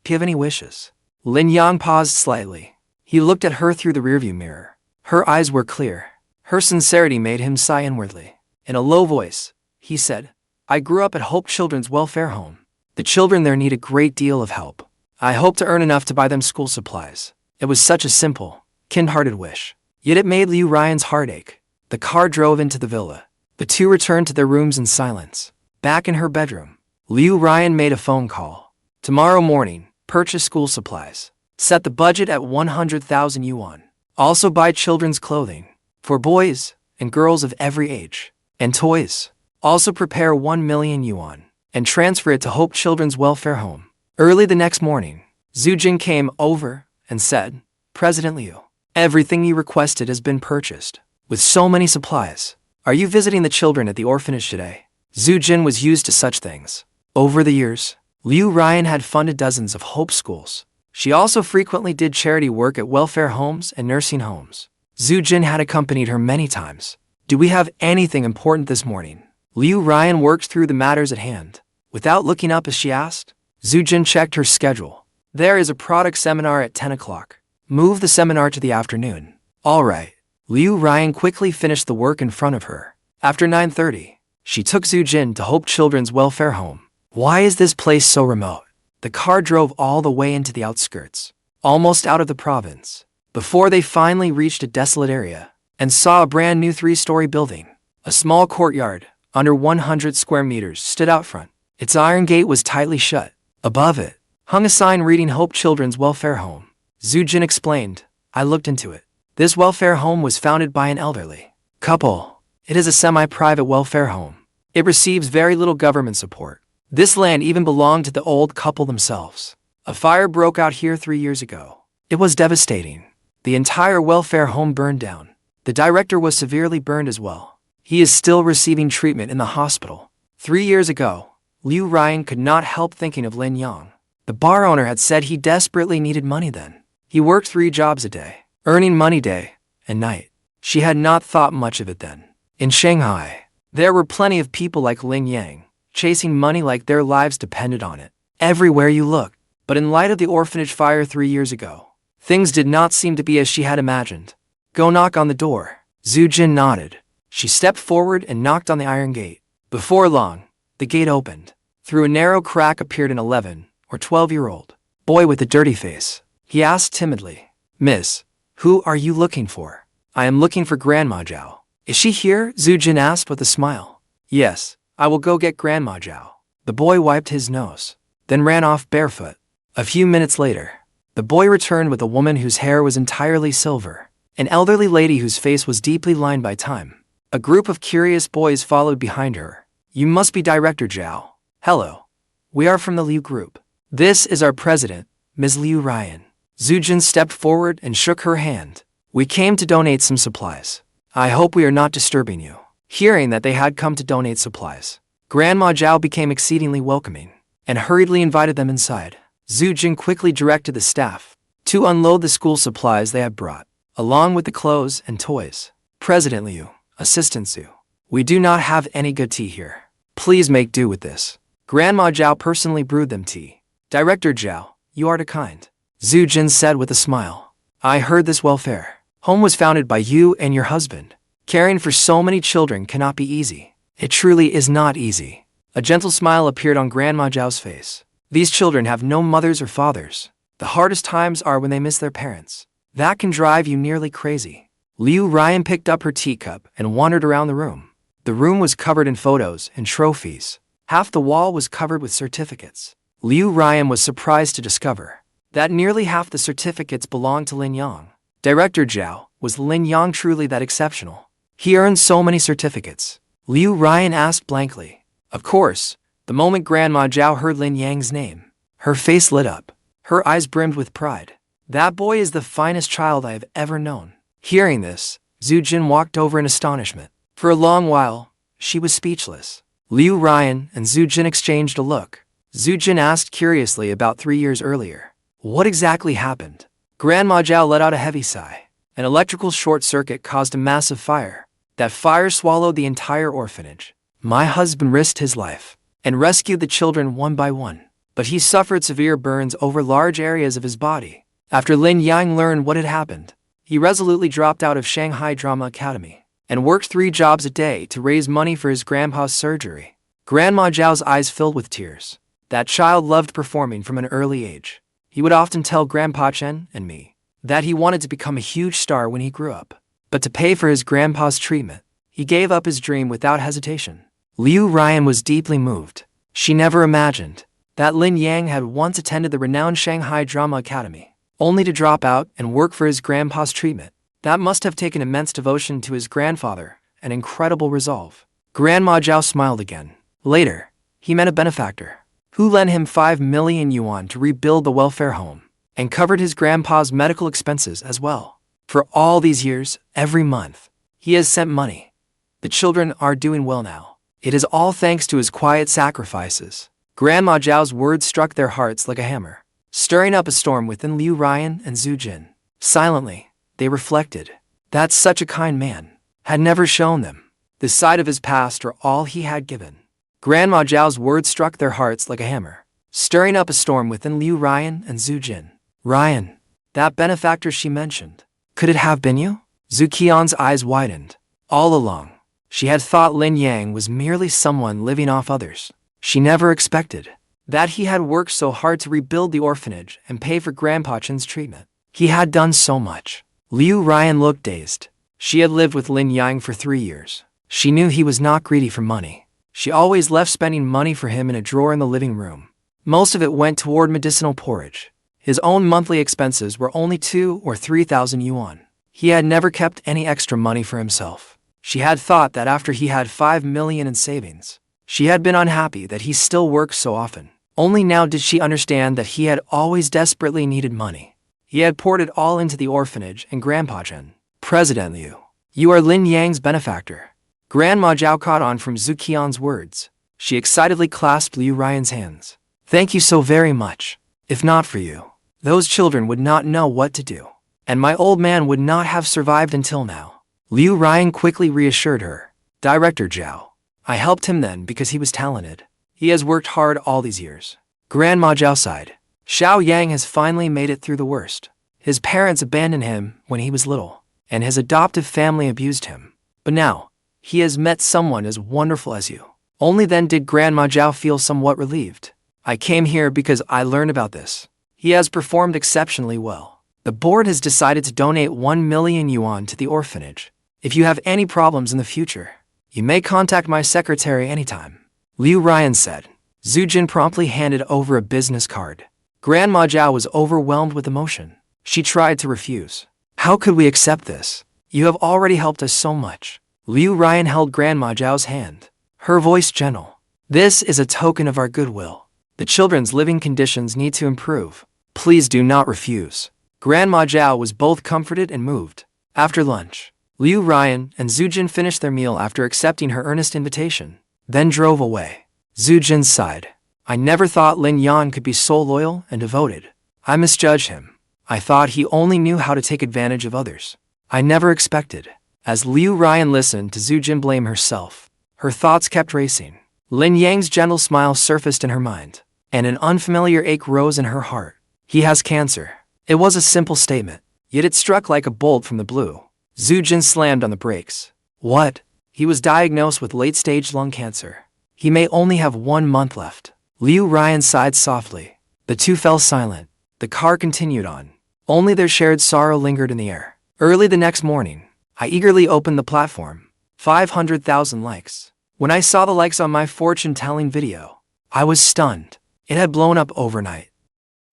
"Do you have any wishes?" Lin Yang paused slightly. He looked at her through the rearview mirror. Her eyes were clear. Her sincerity made him sigh inwardly. In a low voice, he said, "I grew up at Hope Children's Welfare Home. The children there need a great deal of help. I hope to earn enough to buy them school supplies. It was such a simple, kind-hearted wish. Yet it made Liu Ruyan's heart ache. The car drove into the villa. The two returned to their rooms in silence. Back in her bedroom, Liu Ruyan made a phone call. Tomorrow morning, purchase school supplies. Set the budget at 100,000 yuan. Also buy children's clothing. For boys and girls of every age. And toys. Also prepare 1 million yuan. And transfer it to Hope Children's Welfare Home. Early the next morning, Zhu Jin came over and said, President Liu, everything you requested has been purchased. With so many supplies. Are you visiting the children at the orphanage today? Zhu Jin was used to such things. Over the years, Liu Ruyan had funded dozens of Hope schools. She also frequently did charity work at welfare homes and nursing homes. Zhu Jin had accompanied her many times. Do we have anything important this morning? Liu Ruyan worked through the matters at hand. Without looking up as she asked, Zhu Jin checked her schedule. There is a product seminar at 10 o'clock. Move the seminar to the afternoon. All right. Liu Ruyan quickly finished the work in front of her. After 9:30, she took Zhu Jin to Hope Children's Welfare Home. Why is this place so remote? The car drove all the way into the outskirts, almost out of the province, before they finally reached a desolate area and saw a brand new 3-story building. A small courtyard, under 100 square meters, stood out front. Its iron gate was tightly shut. Above it hung a sign reading Hope Children's Welfare Home. Zhu Jin explained, I looked into it. This welfare home was founded by an elderly couple. It is a semi-private welfare home. It receives very little government support. This land even belonged to the old couple themselves. A fire broke out here 3 years ago. It was devastating. The entire welfare home burned down. The director was severely burned as well. He is still receiving treatment in the hospital. 3 years ago, Liu Ruyan could not help thinking of Lin Yang. The bar owner had said he desperately needed money then. He worked 3 jobs a day, earning money day and night. She had not thought much of it then. In Shanghai, there were plenty of people like Lin Yang, chasing money like their lives depended on it. Everywhere you looked. But in light of the orphanage fire 3 years ago, things did not seem to be as she had imagined. Go knock on the door. Zhu Jin nodded. She stepped forward and knocked on the iron gate. Before long, the gate opened. Through a narrow crack appeared an 11 or 12-year-old boy with a dirty face. He asked timidly, Miss, who are you looking for? I am looking for Grandma Zhao. Is she here? Zhu Jin asked with a smile. Yes, I will go get Grandma Zhao. The boy wiped his nose, then ran off barefoot. A few minutes later, the boy returned with a woman whose hair was entirely silver, an elderly lady whose face was deeply lined by time. A group of curious boys followed behind her. You must be Director Zhao. Hello. We are from the Liu Group. This is our president, Ms. Liu Ruyan. Zhu Jin stepped forward and shook her hand. We came to donate some supplies. I hope we are not disturbing you. Hearing that they had come to donate supplies, Grandma Zhao became exceedingly welcoming and hurriedly invited them inside. Zhu Jin quickly directed the staff to unload the school supplies they had brought, along with the clothes and toys. President Liu, Assistant Zhu, we do not have any good tea here. Please make do with this. Grandma Zhao personally brewed them tea. Director Zhao, you are too kind. Zhu Jin said with a smile. I heard this welfare home was founded by you and your husband. Caring for so many children cannot be easy. It truly is not easy. A gentle smile appeared on Grandma Zhao's face. These children have no mothers or fathers. The hardest times are when they miss their parents. That can drive you nearly crazy. Liu Ruyan picked up her teacup and wandered around the room. The room was covered in photos and trophies. Half the wall was covered with certificates. Liu Ruyan was surprised to discover that nearly half the certificates belonged to Lin Yang. Director Zhao, was Lin Yang truly that exceptional? He earned so many certificates. Liu Ruyan asked blankly. Of course, the moment Grandma Zhao heard Lin Yang's name, her face lit up. Her eyes brimmed with pride. That boy is the finest child I have ever known. Hearing this, Zhu Jin walked over in astonishment. For a long while, she was speechless. Liu Ruyan and Zhu Jin exchanged a look. Zhu Jin asked curiously about 3 years earlier. What exactly happened? Grandma Zhao let out a heavy sigh. An electrical short circuit caused a massive fire. That fire swallowed the entire orphanage. My husband risked his life and rescued the children one by one, but he suffered severe burns over large areas of his body. After Lin Yang learned what had happened, he resolutely dropped out of Shanghai Drama Academy and worked 3 jobs a day to raise money for his grandpa's surgery. Grandma Zhao's eyes filled with tears. That child loved performing from an early age. He would often tell Grandpa Chen and me that he wanted to become a huge star when he grew up. But to pay for his grandpa's treatment, he gave up his dream without hesitation. Liu Ruyan was deeply moved. She never imagined that Lin Yang had once attended the renowned Shanghai Drama Academy, only to drop out and work for his grandpa's treatment. That must have taken immense devotion to his grandfather and incredible resolve. Grandma Zhao smiled again. Later, he met a benefactor who lent him 5 million yuan to rebuild the welfare home and covered his grandpa's medical expenses as well. For all these years, every month, he has sent money. The children are doing well now. It is all thanks to his quiet sacrifices. Grandma Zhao's words struck their hearts like a hammer, stirring up a storm within Liu Ruyan and Zhu Jin. Silently, they reflected that such a kind man had never shown them the side of his past or all he had given. Grandma Zhao's words struck their hearts like a hammer, stirring up a storm within Liu Ruyan and Zhu Jin. Ruyan, that benefactor she mentioned, could it have been you? Zhu Qian's eyes widened. All along, she had thought Lin Yang was merely someone living off others. She never expected that he had worked so hard to rebuild the orphanage and pay for Grandpa Chen's treatment. He had done so much. Liu Ruyan looked dazed. She had lived with Lin Yang for 3 years. She knew he was not greedy for money. She always left spending money for him in a drawer in the living room. Most of it went toward medicinal porridge. His own monthly expenses were only 2,000 or 3,000 yuan. He had never kept any extra money for himself. She had thought that after he had 5 million in savings, she had been unhappy that he still worked so often. Only now did she understand that he had always desperately needed money. He had poured it all into the orphanage and Grandpa Chen. President Liu, you are Lin Yang's benefactor. Grandma Zhao caught on from Zhu Qian's words. She excitedly clasped Liu Ruyan's hands. Thank you so very much. If not for you, those children would not know what to do, and my old man would not have survived until now. Liu Ruyan quickly reassured her. Director Zhao, I helped him then because he was talented. He has worked hard all these years. Grandma Zhao sighed. Xiaoyang has finally made it through the worst. His parents abandoned him when he was little, and his adoptive family abused him. But now, he has met someone as wonderful as you. Only then did Grandma Zhao feel somewhat relieved. I came here because I learned about this. He has performed exceptionally well. The board has decided to donate 1 million yuan to the orphanage. If you have any problems in the future, you may contact my secretary anytime. Liu Ruyan said. Zhu Jin promptly handed over a business card. Grandma Zhao was overwhelmed with emotion. She tried to refuse. How could we accept this? You have already helped us so much. Liu Ruyan held Grandma Zhao's hand, her voice gentle. This is a token of our goodwill. The children's living conditions need to improve. Please do not refuse. Grandma Zhao was both comforted and moved. After lunch, Liu Ruyan and Zhu Jin finished their meal after accepting her earnest invitation, then drove away. Zhu Jin sighed. I never thought Lin Yang could be so loyal and devoted. I misjudged him. I thought he only knew how to take advantage of others. I never expected. As Liu Ruyan listened to Zhu Jin blame herself, her thoughts kept racing. Lin Yang's gentle smile surfaced in her mind, and an unfamiliar ache rose in her heart. He has cancer. It was a simple statement, yet it struck like a bolt from the blue. Zhu Jin slammed on the brakes. What? He was diagnosed with late-stage lung cancer. He may only have 1 month left. Liu Ruyan sighed softly. The two fell silent. The car continued on. Only their shared sorrow lingered in the air. Early the next morning, I eagerly opened the platform. 500,000 likes. When I saw the likes on my fortune-telling video, I was stunned. It had blown up overnight.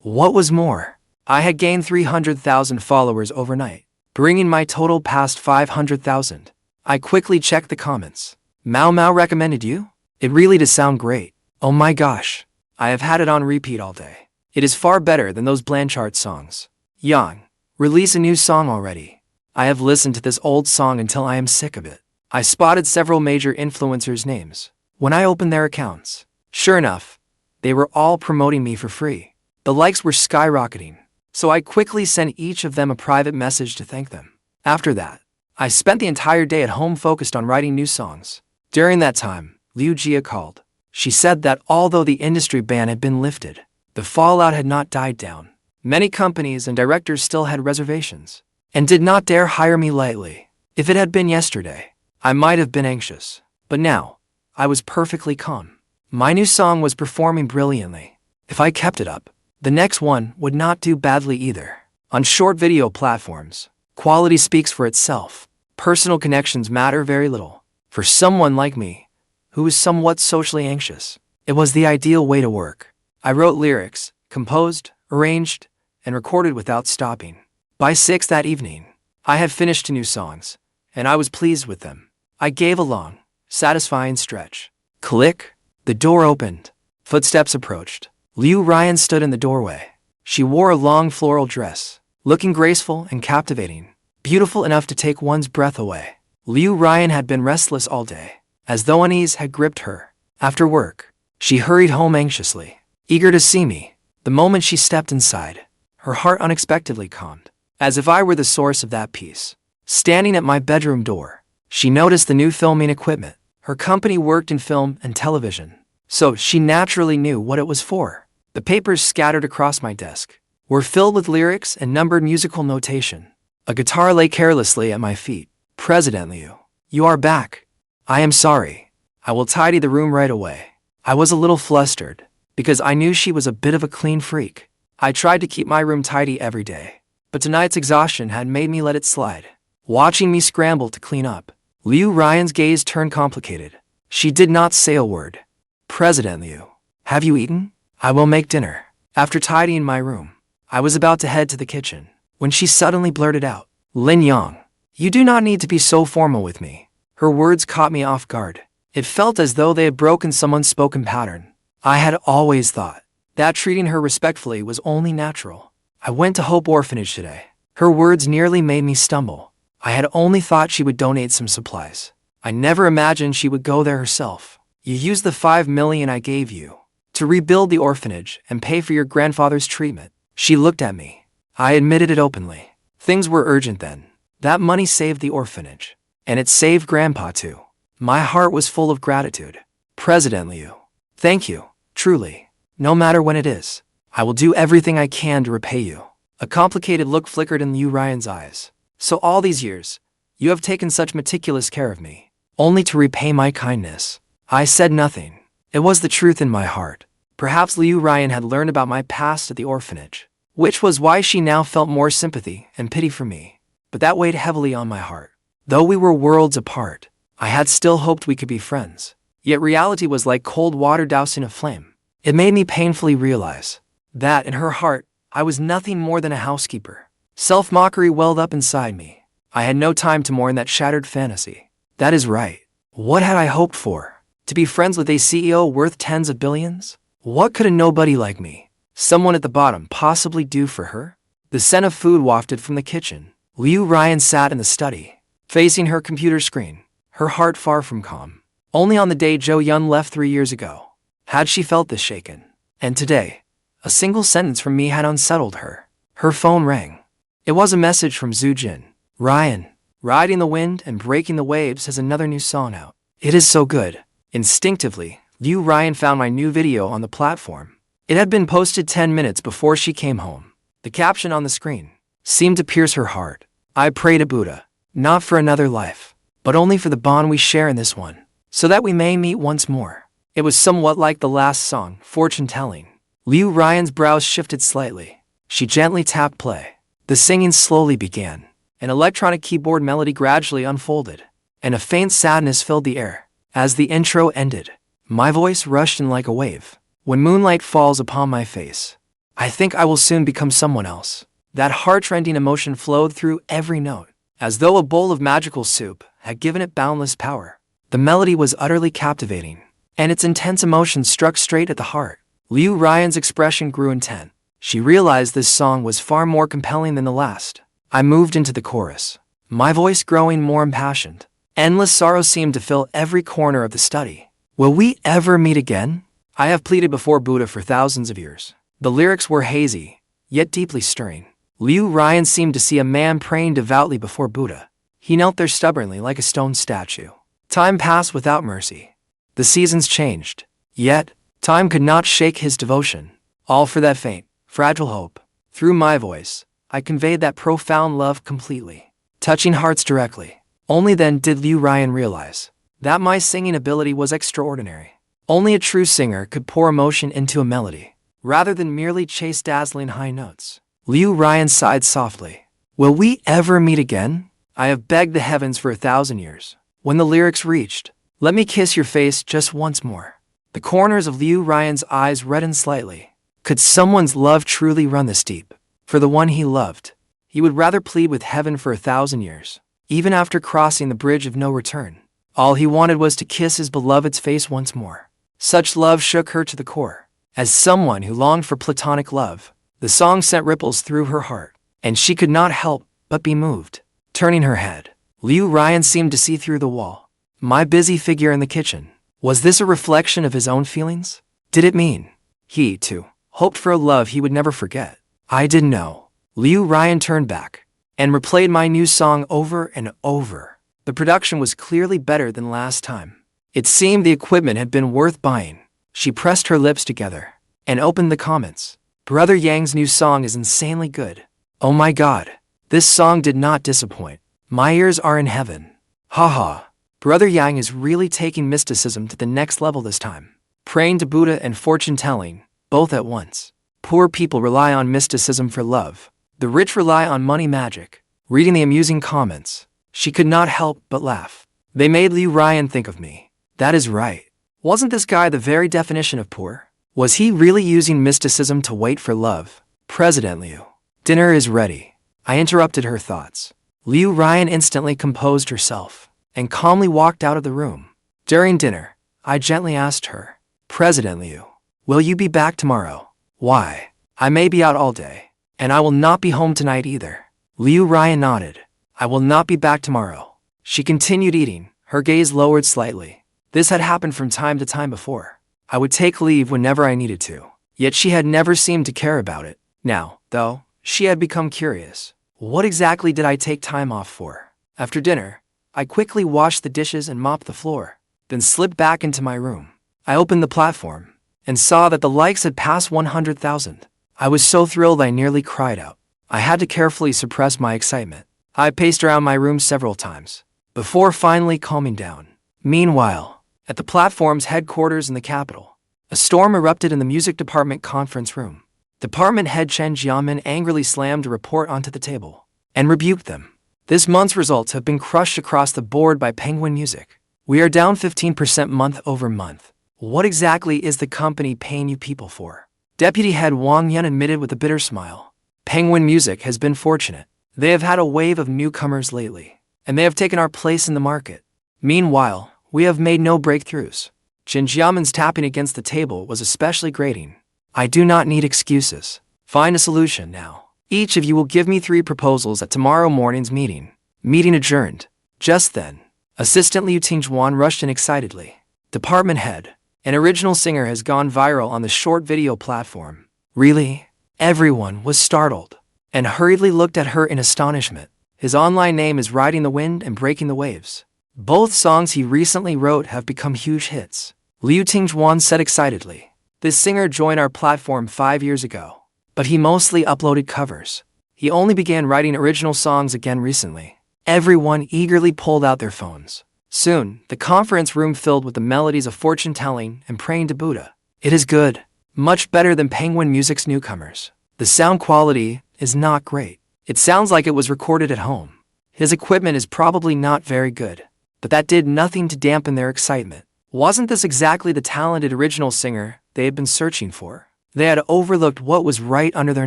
What was more, I had gained 300,000 followers overnight, bringing my total past 500,000. I quickly checked the comments. Mao Mao recommended you? It really does sound great. Oh my gosh. I have had it on repeat all day. It is far better than those Blanchard songs. Yang, release a new song already. I have listened to this old song until I am sick of it. I spotted several major influencers' names when I opened their accounts. Sure enough, they were all promoting me for free. The likes were skyrocketing, so I quickly sent each of them a private message to thank them. After that, I spent the entire day at home focused on writing new songs. During that time, Liu Jia called. She said that although the industry ban had been lifted, the fallout had not died down. Many companies and directors still had reservations and did not dare hire me lightly. If it had been yesterday, I might have been anxious. But now, I was perfectly calm. My new song was performing brilliantly. If I kept it up, the next one would not do badly either. On short video platforms, quality speaks for itself. Personal connections matter very little. For someone like me, who is somewhat socially anxious, it was the ideal way to work. I wrote lyrics, composed, arranged, and recorded without stopping. By 6 that evening, I had finished 2 new songs, and I was pleased with them. I gave a long, satisfying stretch. Click, the door opened. Footsteps approached. Liu Ruyan stood in the doorway. She wore a long floral dress, looking graceful and captivating, beautiful enough to take one's breath away. Liu Ruyan had been restless all day, as though unease had gripped her. After work, she hurried home anxiously, eager to see me. The moment she stepped inside, her heart unexpectedly calmed, as if I were the source of that peace. Standing at my bedroom door, she noticed the new filming equipment. Her company worked in film and television, so she naturally knew what it was for. The papers scattered across my desk were filled with lyrics and numbered musical notation. A guitar lay carelessly at my feet. President Liu, you are back. I am sorry. I will tidy the room right away. I was a little flustered, because I knew she was a bit of a clean freak. I tried to keep my room tidy every day, but tonight's exhaustion had made me let it slide. Watching me scramble to clean up, Liu Ruyan's gaze turned complicated. She did not say a word. President Liu, have you eaten? I will make dinner. After tidying my room, I was about to head to the kitchen, when she suddenly blurted out, Lin Yang, you do not need to be so formal with me. Her words caught me off guard. It felt as though they had broken some unspoken pattern. I had always thought that treating her respectfully was only natural. I went to Hope Orphanage today. Her words nearly made me stumble. I had only thought she would donate some supplies. I never imagined she would go there herself. You used the 5 million I gave you to rebuild the orphanage and pay for your grandfather's treatment. She looked at me. I admitted it openly. Things were urgent then. That money saved the orphanage, and it saved Grandpa too. My heart was full of gratitude. President Liu, thank you, truly. No matter when it is, I will do everything I can to repay you. A complicated look flickered in Liu Ruyan's eyes. So all these years, you have taken such meticulous care of me, only to repay my kindness. I said nothing. It was the truth in my heart. Perhaps Liu Ruyan had learned about my past at the orphanage, which was why she now felt more sympathy and pity for me. But that weighed heavily on my heart. Though we were worlds apart, I had still hoped we could be friends. Yet reality was like cold water dousing a flame. It made me painfully realize that, in her heart, I was nothing more than a housekeeper. Self-mockery welled up inside me. I had no time to mourn that shattered fantasy. That is right. What had I hoped for? To be friends with a CEO worth tens of billions? What could a nobody like me, someone at the bottom, possibly do for her? The scent of food wafted from the kitchen. Liu Ruyan sat in the study, facing her computer screen, her heart far from calm. Only on the day Zhou Yun left 3 years ago had she felt this shaken. And today, a single sentence from me had unsettled her. Her phone rang. It was a message from Zhu Jin. Ruyan, riding the wind and breaking the waves, has another new song out. It is so good. Instinctively, Liu Ruyan found my new video on the platform. It had been posted 10 minutes before she came home. The caption on the screen seemed to pierce her heart. I pray to Buddha, not for another life, but only for the bond we share in this one, so that we may meet once more. It was somewhat like the last song, fortune-telling. Liu Ruyan's brows shifted slightly. She gently tapped play. The singing slowly began. An electronic keyboard melody gradually unfolded, and a faint sadness filled the air. As the intro ended, my voice rushed in like a wave. When moonlight falls upon my face, I think I will soon become someone else. That heart-rending emotion flowed through every note, as though a bowl of magical soup had given it boundless power. The melody was utterly captivating, and its intense emotion struck straight at the heart. Liu Ruyan's expression grew intent. She realized this song was far more compelling than the last. I moved into the chorus, my voice growing more impassioned. Endless sorrow seemed to fill every corner of the study. Will we ever meet again? I have pleaded before Buddha for thousands of years. The lyrics were hazy, yet deeply stirring. Liu Ruyan seemed to see a man praying devoutly before Buddha. He knelt there stubbornly like a stone statue. Time passed without mercy. The seasons changed. Yet, time could not shake his devotion. All for that faint, fragile hope. Through my voice, I conveyed that profound love completely, touching hearts directly. Only then did Liu Ruyan realize that my singing ability was extraordinary. Only a true singer could pour emotion into a melody, rather than merely chase dazzling high notes. Liu Ruyan sighed softly. Will we ever meet again? I have begged the heavens for 1,000 years. When the lyrics reached, let me kiss your face just once more. The corners of Liu Ruyan's eyes reddened slightly. Could someone's love truly run this deep? For the one he loved, he would rather plead with heaven for 1,000 years. Even after crossing the bridge of no return, all he wanted was to kiss his beloved's face once more. Such love shook her to the core. As someone who longed for platonic love, the song sent ripples through her heart, and she could not help but be moved. Turning her head, Liu Ruyan seemed to see through the wall. My busy figure in the kitchen. Was this a reflection of his own feelings? Did it mean he, too, hoped for a love he would never forget? I didn't know. Liu Ruyan turned back and replayed my new song over and over. The production was clearly better than last time. It seemed the equipment had been worth buying. She pressed her lips together and opened the comments. Brother Yang's new song is insanely good. Oh my god, this song did not disappoint. My ears are in heaven. Haha. Brother Yang is really taking mysticism to the next level this time. Praying to Buddha and fortune-telling, both at once. Poor people rely on mysticism for love. The rich rely on money magic. Reading the amusing comments, she could not help but laugh. They made Liu Ruyan think of me. That is right. Wasn't this guy the very definition of poor? Was he really using mysticism to wait for love? President Liu. Dinner is ready. I interrupted her thoughts. Liu Ruyan instantly composed herself and calmly walked out of the room. During dinner, I gently asked her, President Liu, will you be back tomorrow? Why? I may be out all day, and I will not be home tonight either. Liu Ruyan nodded. I will not be back tomorrow. She continued eating, her gaze lowered slightly. This had happened from time to time before. I would take leave whenever I needed to, yet she had never seemed to care about it. Now, though, she had become curious. What exactly did I take time off for? After dinner, I quickly washed the dishes and mopped the floor, then slipped back into my room. I opened the platform and saw that the likes had passed 100,000. I was so thrilled I nearly cried out. I had to carefully suppress my excitement. I paced around my room several times before finally calming down. Meanwhile, at the platform's headquarters in the capital, a storm erupted in the music department conference room. Department head Chen Xiang angrily slammed a report onto the table and rebuked them. This month's results have been crushed across the board by Penguin Music. We are down 15% month over month. What exactly is the company paying you people for? Deputy head Wang Yan admitted with a bitter smile. Penguin Music has been fortunate. They have had a wave of newcomers lately, and they have taken our place in the market. Meanwhile, we have made no breakthroughs. Chen Xiang's tapping against the table was especially grating. I do not need excuses. Find a solution now. Each of you will give me 3 proposals at tomorrow morning's meeting. Meeting adjourned. Just then, Assistant Liuting rushed in excitedly. Department head, an original singer has gone viral on the short video platform. Really? Everyone was startled and hurriedly looked at her in astonishment. His online name is Riding the Wind and Breaking the Waves. Both songs he recently wrote have become huge hits. Liuting said excitedly. This singer joined our platform 5 years ago, but he mostly uploaded covers. He only began writing original songs again recently. Everyone eagerly pulled out their phones. Soon, the conference room filled with the melodies of fortune-telling and praying to Buddha. It is good. Much better than Penguin Music's newcomers. The sound quality is not great. It sounds like it was recorded at home. His equipment is probably not very good, but that did nothing to dampen their excitement. Wasn't this exactly the talented original singer they had been searching for? They had overlooked what was right under their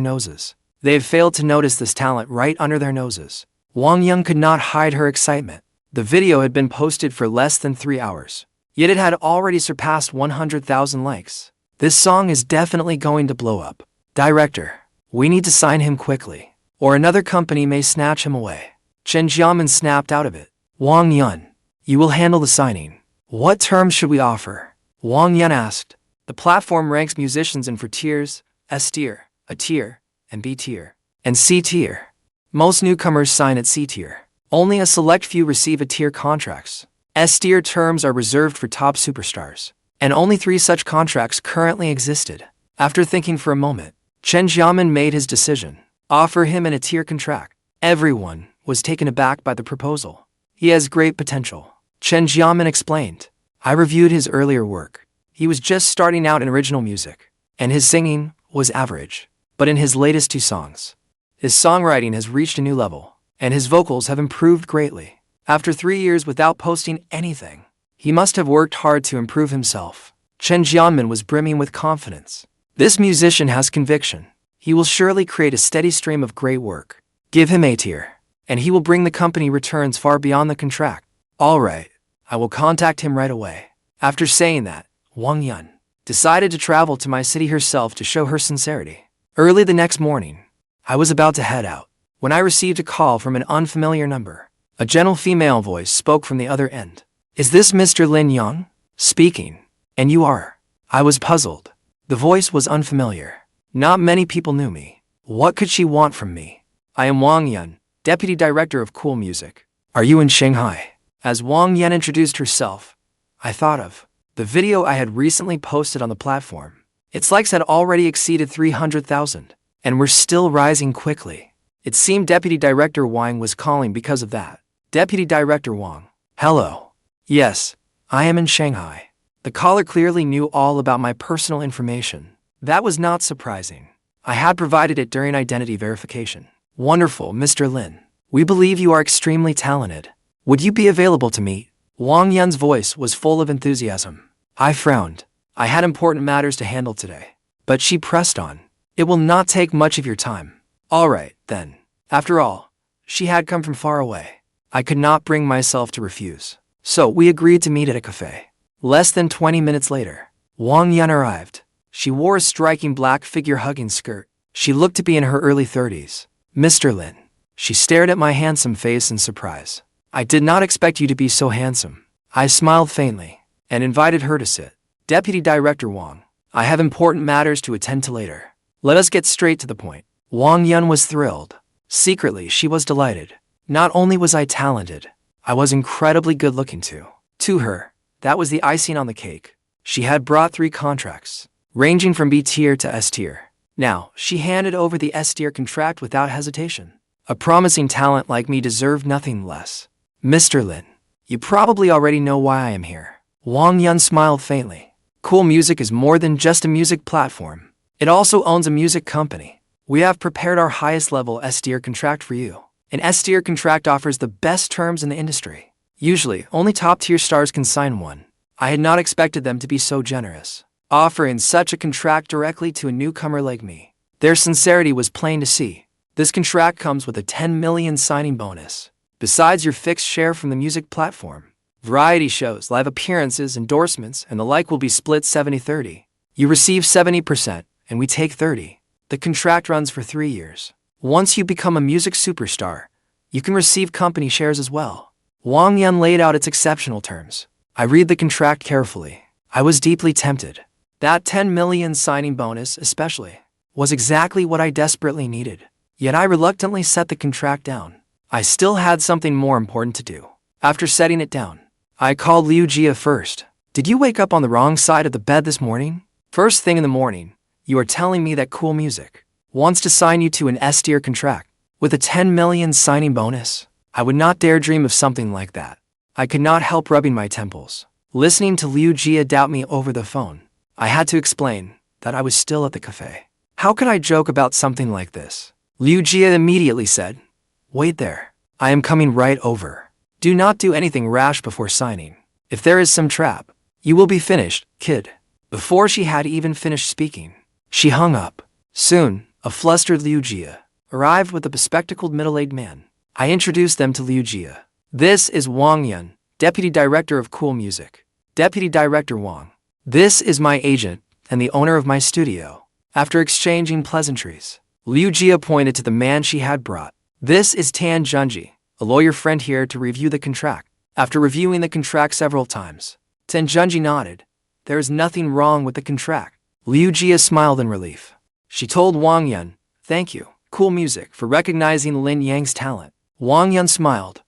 noses. They had failed to notice this talent right under their noses. Wang Yang could not hide her excitement. The video had been posted for less than 3 hours, yet it had already surpassed 100,000 likes. This song is definitely going to blow up. Director, we need to sign him quickly, or another company may snatch him away. Chen Xiang snapped out of it. Wang Yan, you will handle the signing. What terms should we offer? Wang Yan asked. The platform ranks musicians in 4 tiers: S tier, A tier, and B tier, and C tier. Most newcomers sign at C tier. Only a select few receive A tier contracts. S tier terms are reserved for top superstars, and only 3 such contracts currently existed. After thinking for a moment, Chen Xiang made his decision. Offer him an A tier contract. Everyone was taken aback by the proposal. He has great potential. Chen Xiang explained. I reviewed his earlier work. He was just starting out in original music, and his singing was average. But in his latest 2 songs, his songwriting has reached a new level, and his vocals have improved greatly. After 3 years without posting anything, he must have worked hard to improve himself. Chen Xiang was brimming with confidence. This musician has conviction. He will surely create a steady stream of great work. Give him A tier, and he will bring the company returns far beyond the contract. All right, I will contact him right away. After saying that, Wang Yun decided to travel to my city herself to show her sincerity. Early the next morning, I was about to head out when I received a call from an unfamiliar number. A gentle female voice spoke from the other end. Is this Mr. Lin Yang? Speaking. And you are? I was puzzled. The voice was unfamiliar. Not many people knew me. What could she want from me? I am Wang Yun, Deputy Director of Cool Music. Are you in Shanghai? As Wang Yun introduced herself, I thought of the video I had recently posted on the platform. Its likes had already exceeded 300,000, and were still rising quickly. It seemed Deputy Director Wang was calling because of that. Deputy Director Wang. Hello. Yes, I am in Shanghai. The caller clearly knew all about my personal information. That was not surprising. I had provided it during identity verification. Wonderful, Mr. Lin. We believe you are extremely talented. Would you be available to meet? Wang Yun's voice was full of enthusiasm. I frowned. I had important matters to handle today. But she pressed on. It will not take much of your time. All right, then. After all, she had come from far away. I could not bring myself to refuse. So we agreed to meet at a cafe. Less than 20 minutes later, Wang Yun arrived. She wore a striking black figure-hugging skirt. She looked to be in her early 30s. Mr. Lin. She stared at my handsome face in surprise. I did not expect you to be so handsome. I smiled faintly and invited her to sit. Deputy Director Wang. I have important matters to attend to later. Let us get straight to the point. Wang Yun was thrilled. Secretly, she was delighted. Not only was I talented, I was incredibly good-looking too. To her, that was the icing on the cake. She had brought 3 contracts, ranging from B tier to S tier. Now, she handed over the S tier contract without hesitation. A promising talent like me deserved nothing less. Mr. Lin, you probably already know why I am here. Wang Yun smiled faintly. Cool Music is more than just a music platform. It also owns a music company. We have prepared our highest level S tier contract for you. An S tier contract offers the best terms in the industry. Usually, only top-tier stars can sign one. I had not expected them to be so generous, offering such a contract directly to a newcomer like me. Their sincerity was plain to see. This contract comes with a 10 million signing bonus. Besides your fixed share from the music platform, variety shows, live appearances, endorsements, and the like will be split 70-30. You receive 70%, and we take 30. The contract runs for 3 years. Once you become a music superstar, you can receive company shares as well. Wang Yun laid out its exceptional terms. I read the contract carefully. I was deeply tempted. That 10 million signing bonus, especially, was exactly what I desperately needed. Yet I reluctantly set the contract down. I still had something more important to do. After setting it down, I called Liuuyan first. Did you wake up on the wrong side of the bed this morning? First thing in the morning, you are telling me that Cool Music wants to sign you to an S tier contract with a 10 million signing bonus. I would not dare dream of something like that. I could not help rubbing my temples. Listening to Liuuyan doubt me over the phone, I had to explain that I was still at the cafe. How could I joke about something like this? Liuuyan immediately said, "Wait there. I am coming right over. Do not do anything rash before signing. If there is some trap, you will be finished, kid." Before she had even finished speaking, she hung up. Soon, a flustered Liuuyan arrived with a bespectacled middle-aged man. I introduced them to Liuuyan. This is Wang Yun, Deputy Director of Cool Music. Deputy Director Wang. This is my agent and the owner of my studio. After exchanging pleasantries, Liuuyan pointed to the man she had brought. This is Tan Junji, a lawyer friend here to review the contract. After reviewing the contract several times, Tan Junji nodded. There is nothing wrong with the contract. Liuuyan smiled in relief. She told Wang Yun, "Thank you, Cool Music, for recognizing Lin Yang's talent." Wang Yun smiled.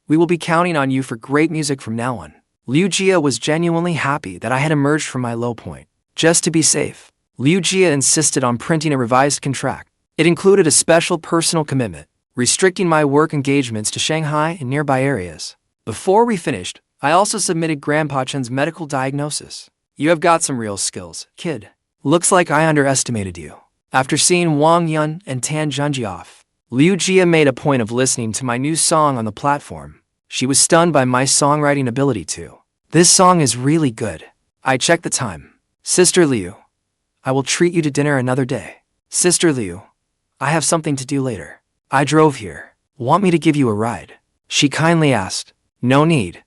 "We will be counting on you for great music from now on." Liuuyan was genuinely happy that I had emerged from my low point. Just to be safe, Liuuyan insisted on printing a revised contract. It included a special personal commitment, restricting my work engagements to Shanghai and nearby areas. Before we finished, I also submitted Grandpa Chen's medical diagnosis. You have got some real skills, kid. Looks like I underestimated you. After seeing Wang Yun and Tan Junji off, Liu Jia made a point of listening to my new song on the platform. She was stunned by my songwriting ability too. This song is really good. I checked the time. Sister Liu, I will treat you to dinner another day. Sister Liu, I have something to do later. I drove here. Want me to give you a ride? She kindly asked. No need.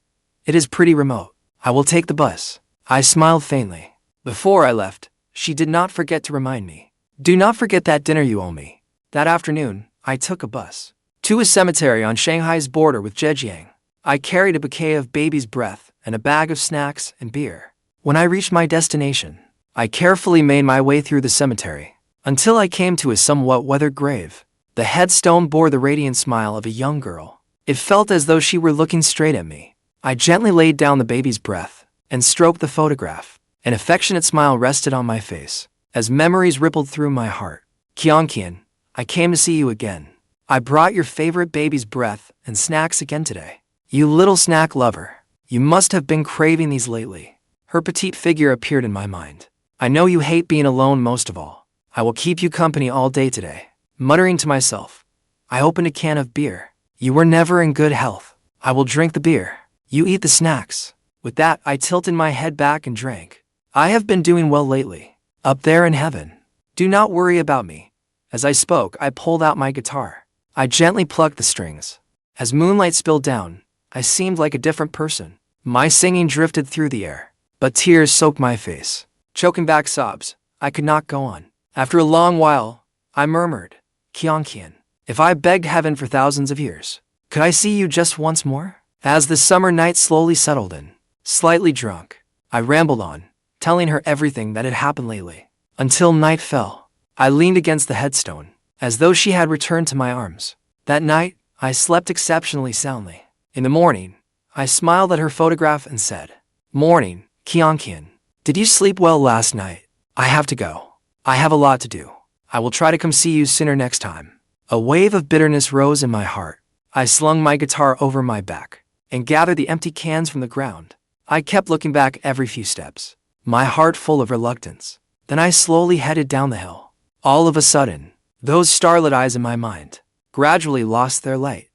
It is pretty remote. I will take the bus. I smiled faintly. Before I left, she did not forget to remind me. Do not forget that dinner you owe me. That afternoon, I took a bus to a cemetery on Shanghai's border with Zhejiang. I carried a bouquet of baby's breath and a bag of snacks and beer. When I reached my destination, I carefully made my way through the cemetery until I came to a somewhat weathered grave. The headstone bore the radiant smile of a young girl. It felt as though she were looking straight at me. I gently laid down the baby's breath and stroked the photograph. An affectionate smile rested on my face as memories rippled through my heart. Qian, I came to see you again. I brought your favorite baby's breath and snacks again today. You little snack lover. You must have been craving these lately. Her petite figure appeared in my mind. I know you hate being alone most of all. I will keep you company all day today. Muttering to myself, I opened a can of beer. You were never in good health. I will drink the beer. You eat the snacks. With that, I tilted my head back and drank. I have been doing well lately. Up there in heaven. Do not worry about me. As I spoke, I pulled out my guitar. I gently plucked the strings. As moonlight spilled down, I seemed like a different person. My singing drifted through the air, but tears soaked my face. Choking back sobs, I could not go on. After a long while, I murmured, Qian, if I begged heaven for thousands of years, could I see you just once more? As the summer night slowly settled in, slightly drunk, I rambled on, telling her everything that had happened lately. Until night fell, I leaned against the headstone, as though she had returned to my arms. That night, I slept exceptionally soundly. In the morning, I smiled at her photograph and said, Morning, Qian. Did you sleep well last night? I have to go. I have a lot to do. I will try to come see you sooner next time. A wave of bitterness rose in my heart. I slung my guitar over my back and gathered the empty cans from the ground. I kept looking back every few steps, my heart full of reluctance. Then I slowly headed down the hill. All of a sudden, those starlit eyes in my mind gradually lost their light.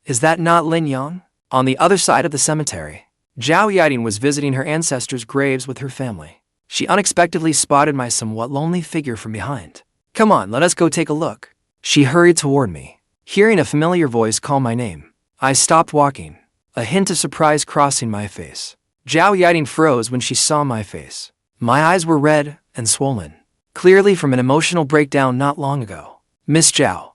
Is that not Lin Yang? On the other side of the cemetery, Zhao Yiting was visiting her ancestors' graves with her family. She unexpectedly spotted my somewhat lonely figure from behind. Come on, let us go take a look. She hurried toward me. Hearing a familiar voice call my name, I stopped walking, a hint of surprise crossing my face. Zhao Yiting froze when she saw my face. My eyes were red and swollen, clearly from an emotional breakdown not long ago. Miss Zhao,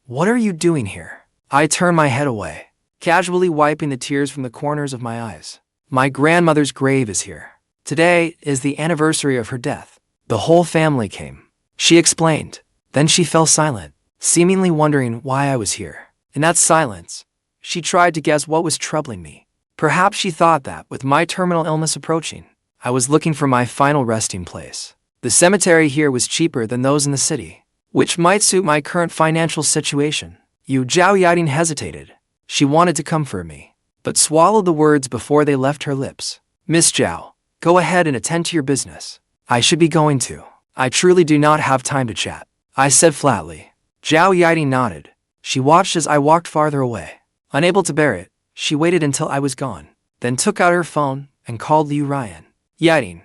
what are you doing here? I turned my head away, casually wiping the tears from the corners of my eyes. My grandmother's grave is here. Today is the anniversary of her death. The whole family came, she explained. Then she fell silent, seemingly wondering why I was here. In that silence, she tried to guess what was troubling me. Perhaps she thought that, with my terminal illness approaching, I was looking for my final resting place. The cemetery here was cheaper than those in the city, which might suit my current financial situation. Zhao Yiting hesitated. She wanted to comfort me, but swallowed the words before they left her lips. Miss Zhao, go ahead and attend to your business. I should be going too. I truly do not have time to chat, I said flatly. Zhao Yiting nodded. She watched as I walked farther away. Unable to bear it, she waited until I was gone, then took out her phone and called Liu Ruyan. Yiting,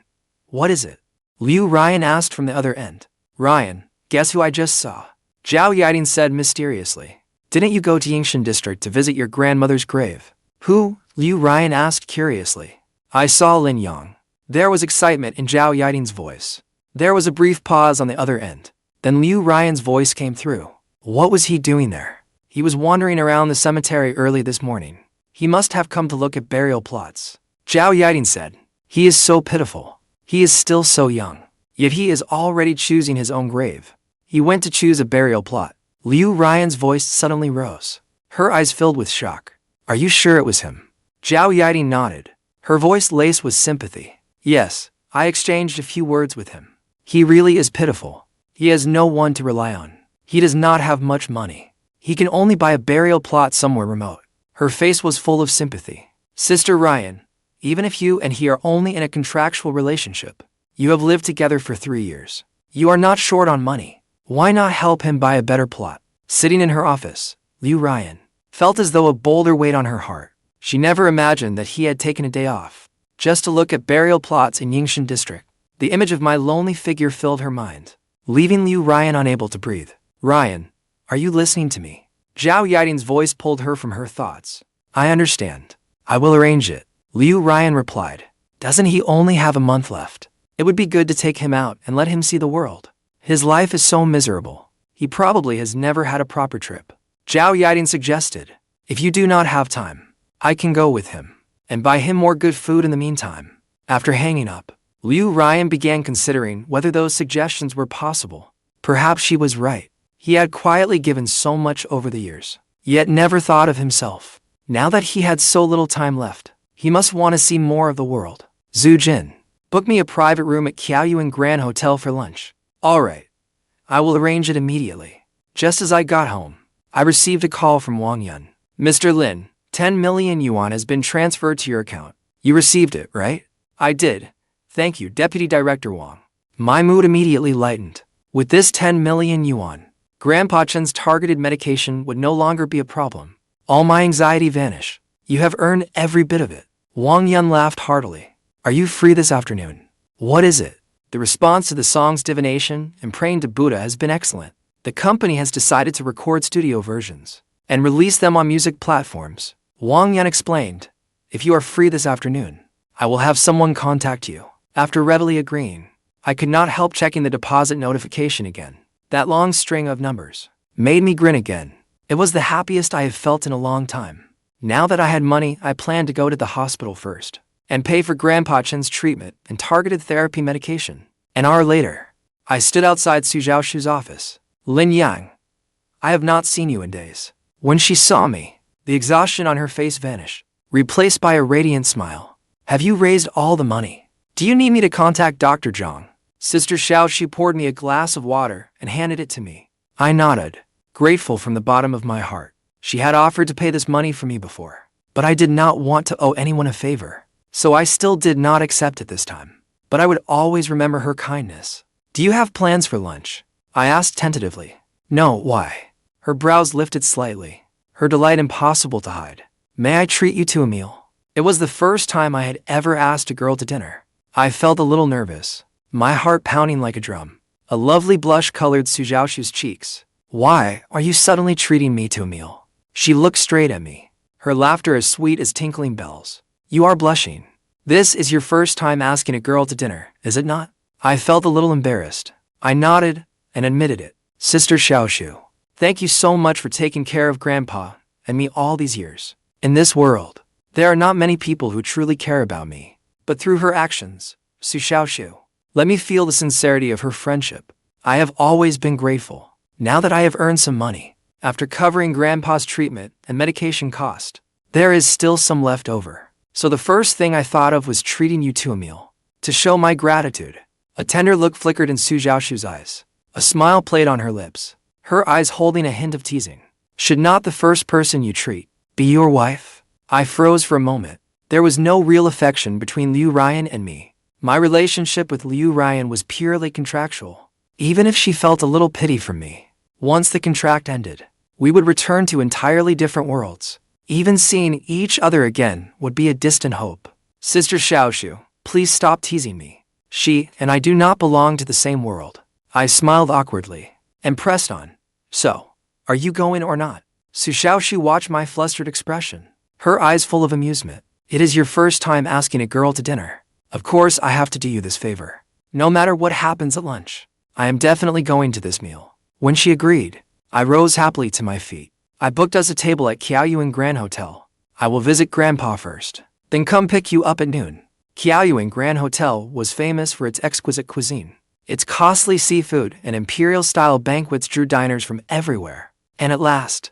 what is it? Liu Ruyan asked from the other end. Ryan, guess who I just saw? Zhao Yiting said mysteriously. Didn't you go to Yingshan district to visit your grandmother's grave? Who? Liu Ruyan asked curiously. I saw Lin Yang. There was excitement in Zhao Yiting's voice. There was a brief pause on the other end. Then Liu Ruyan's voice came through. What was he doing there? He was wandering around the cemetery early this morning. He must have come to look at burial plots. Zhao Yiting said. He is so pitiful. He is still so young. Yet he is already choosing his own grave. He went to choose a burial plot. Liu Ruyan's voice suddenly rose. Her eyes filled with shock. Are you sure it was him? Zhao Yiting nodded. Her voice laced with sympathy. Yes, I exchanged a few words with him. He really is pitiful. He has no one to rely on. He does not have much money. He can only buy a burial plot somewhere remote. Her face was full of sympathy. Sister Ryan, Even if you and he are only in a contractual relationship, you have lived together for 3 years. You are not short on money. Why not help him buy a better plot? Sitting in her office, Liu Ruyan felt as though a boulder weighed on her heart. She never imagined that he had taken a day off just to look at burial plots in Yingshan district. The image of my lonely figure filled her mind, leaving Liu Ruyan unable to breathe. Ryan, are you listening to me? Zhao Yiting's voice pulled her from her thoughts. I understand. I will arrange it. Liu Ruyan replied. Doesn't he only have a month left? It would be good to take him out and let him see the world. His life is so miserable. He probably has never had a proper trip. Zhao Yiting suggested. If you do not have time, I can go with him and buy him more good food in the meantime. After hanging up, Liu Ruyan began considering whether those suggestions were possible. Perhaps she was right. He had quietly given so much over the years, yet never thought of himself. Now that he had so little time left, he must want to see more of the world. Zhu Jin, book me a private room at Qiaoyuan Grand Hotel for lunch. All right. I will arrange it immediately. Just as I got home, I received a call from Wang Yun. Mr. Lin, 10 million yuan has been transferred to your account. You received it, right? I did. Thank you, Deputy Director Wang. My mood immediately lightened. With this 10 million yuan, Grandpa Chen's targeted medication would no longer be a problem. All my anxiety vanish. You have earned every bit of it. Wang Yun laughed heartily. Are you free this afternoon? What is it? The response to the song's divination and praying to Buddha has been excellent. The company has decided to record studio versions and release them on music platforms. Wang Yun explained. If you are free this afternoon, I will have someone contact you. After readily agreeing, I could not help checking the deposit notification again. That long string of numbers made me grin again. It was the happiest I have felt in a long time. Now that I had money, I planned to go to the hospital first and pay for Grandpa Chen's treatment and targeted therapy medication. An hour later, I stood outside Su Zhaoxue's office. Lin Yang, I have not seen you in days. When she saw me, the exhaustion on her face vanished, replaced by a radiant smile. Have you raised all the money? Do you need me to contact Dr. Zhang? Sister Xiaoxue poured me a glass of water and handed it to me. I nodded, grateful from the bottom of my heart. She had offered to pay this money for me before, but I did not want to owe anyone a favor, so I still did not accept it this time. But I would always remember her kindness. Do you have plans for lunch? I asked tentatively. No, why? Her brows lifted slightly, her delight impossible to hide. May I treat you to a meal? It was the first time I had ever asked a girl to dinner. I felt a little nervous, my heart pounding like a drum. A lovely blush colored Su Zhaoxue's cheeks. Why are you suddenly treating me to a meal? She looked straight at me, her laughter as sweet as tinkling bells. You are blushing. This is your first time asking a girl to dinner, is it not? I felt a little embarrassed. I nodded and admitted it. Sister Xiaoxue, thank you so much for taking care of Grandpa and me all these years. In this world, there are not many people who truly care about me, but through her actions, Su Xiaoxue, let me feel the sincerity of her friendship. I have always been grateful. Now that I have earned some money, after covering Grandpa's treatment and medication cost, there is still some left over. So the first thing I thought of was treating you to a meal. To show my gratitude, a tender look flickered in Su Zhaoxue's eyes. A smile played on her lips, her eyes holding a hint of teasing. Should not the first person you treat be your wife? I froze for a moment. There was no real affection between Liu Ruyan and me. My relationship with Liu Ruyan was purely contractual. Even if she felt a little pity from me, once the contract ended, we would return to entirely different worlds. Even seeing each other again would be a distant hope. Sister Xiaoxue, please stop teasing me. She and I do not belong to the same world. I smiled awkwardly and pressed on. So, are you going or not? Su Xiaoxue watched my flustered expression, her eyes full of amusement. It is your first time asking a girl to dinner. Of course I have to do you this favor. No matter what happens at lunch, I am definitely going to this meal. When she agreed, I rose happily to my feet. I booked us a table at Qiaoyuan Grand Hotel. I will visit Grandpa first, then come pick you up at noon. Qiaoyuan Grand Hotel was famous for its exquisite cuisine. Its costly seafood and imperial-style banquets drew diners from everywhere. And at last,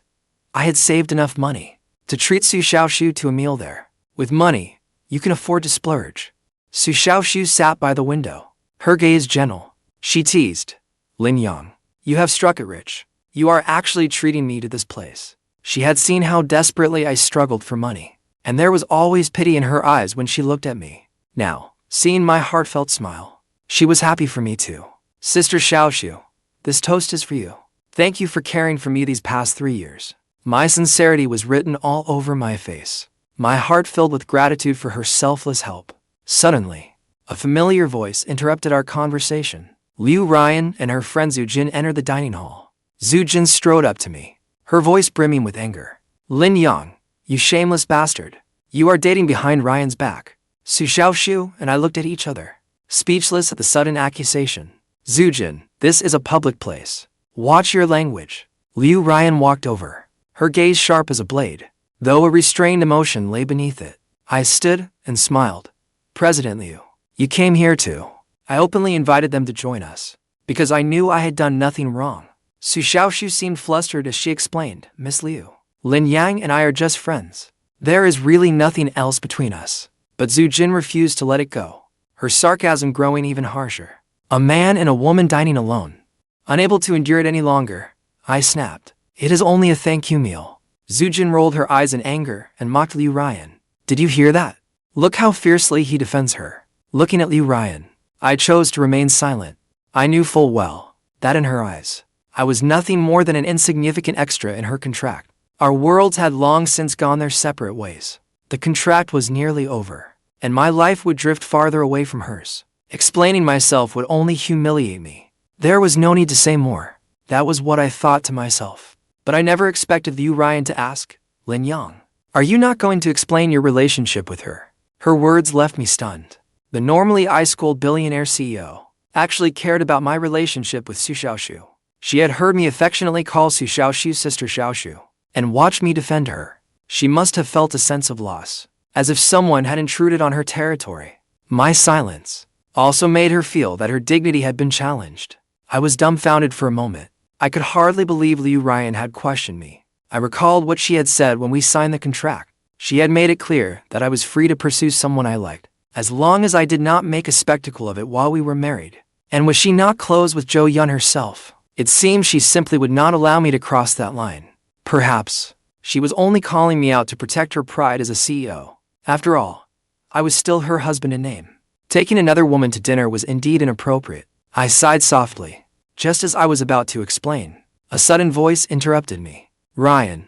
I had saved enough money to treat Su Xiaoxue to a meal there. With money, you can afford to splurge. Su Xiaoxue sat by the window, her gaze gentle. She teased. Lin Yang, you have struck it rich. You are actually treating me to this place. She had seen how desperately I struggled for money, and there was always pity in her eyes when she looked at me. Now, seeing my heartfelt smile, she was happy for me too. Sister Xiaoxue, this toast is for you. Thank you for caring for me these past 3 years. My sincerity was written all over my face. My heart filled with gratitude for her selfless help. Suddenly, a familiar voice interrupted our conversation. Liu Ruyan and her friend Zhou entered the dining hall. Zhou strode up to me, her voice brimming with anger. Lin Yang, you shameless bastard. You are dating behind Ryan's back. Xiaoxue and I looked at each other, speechless at the sudden accusation. Zhou, this is a public place. Watch your language. Liu Ruyan walked over, her gaze sharp as a blade, though a restrained emotion lay beneath it. I stood and smiled. President Liu, you came here too. I openly invited them to join us, because I knew I had done nothing wrong. Xiaoxue seemed flustered as she explained, Miss Liu, Lin Yang and I are just friends. There is really nothing else between us. But Zhou refused to let it go, her sarcasm growing even harsher. A man and a woman dining alone. Unable to endure it any longer, I snapped. It is only a thank you meal. Zhou rolled her eyes in anger and mocked Liu Ruyan. Did you hear that? Look how fiercely he defends her. Looking at Liu Ruyan, I chose to remain silent. I knew full well that in her eyes, I was nothing more than an insignificant extra in her contract. Our worlds had long since gone their separate ways. The contract was nearly over, and my life would drift farther away from hers. Explaining myself would only humiliate me. There was no need to say more. That was what I thought to myself. But I never expected Liu Ruyan to ask, Lin Yang, are you not going to explain your relationship with her? Her words left me stunned. The normally ice-cold billionaire CEO actually cared about my relationship with Xiaoxue. She had heard me affectionately call Xiaoxue Sister Xiaoxue, and watched me defend her. She must have felt a sense of loss, as if someone had intruded on her territory. My silence also made her feel that her dignity had been challenged. I was dumbfounded for a moment. I could hardly believe Liu Ruyan had questioned me. I recalled what she had said when we signed the contract. She had made it clear that I was free to pursue someone I liked, as long as I did not make a spectacle of it while we were married. And was she not close with Zhou Yun herself? It seemed she simply would not allow me to cross that line. Perhaps she was only calling me out to protect her pride as a CEO. After all, I was still her husband in name. Taking another woman to dinner was indeed inappropriate. I sighed softly. Just as I was about to explain, a sudden voice interrupted me. Ruyan,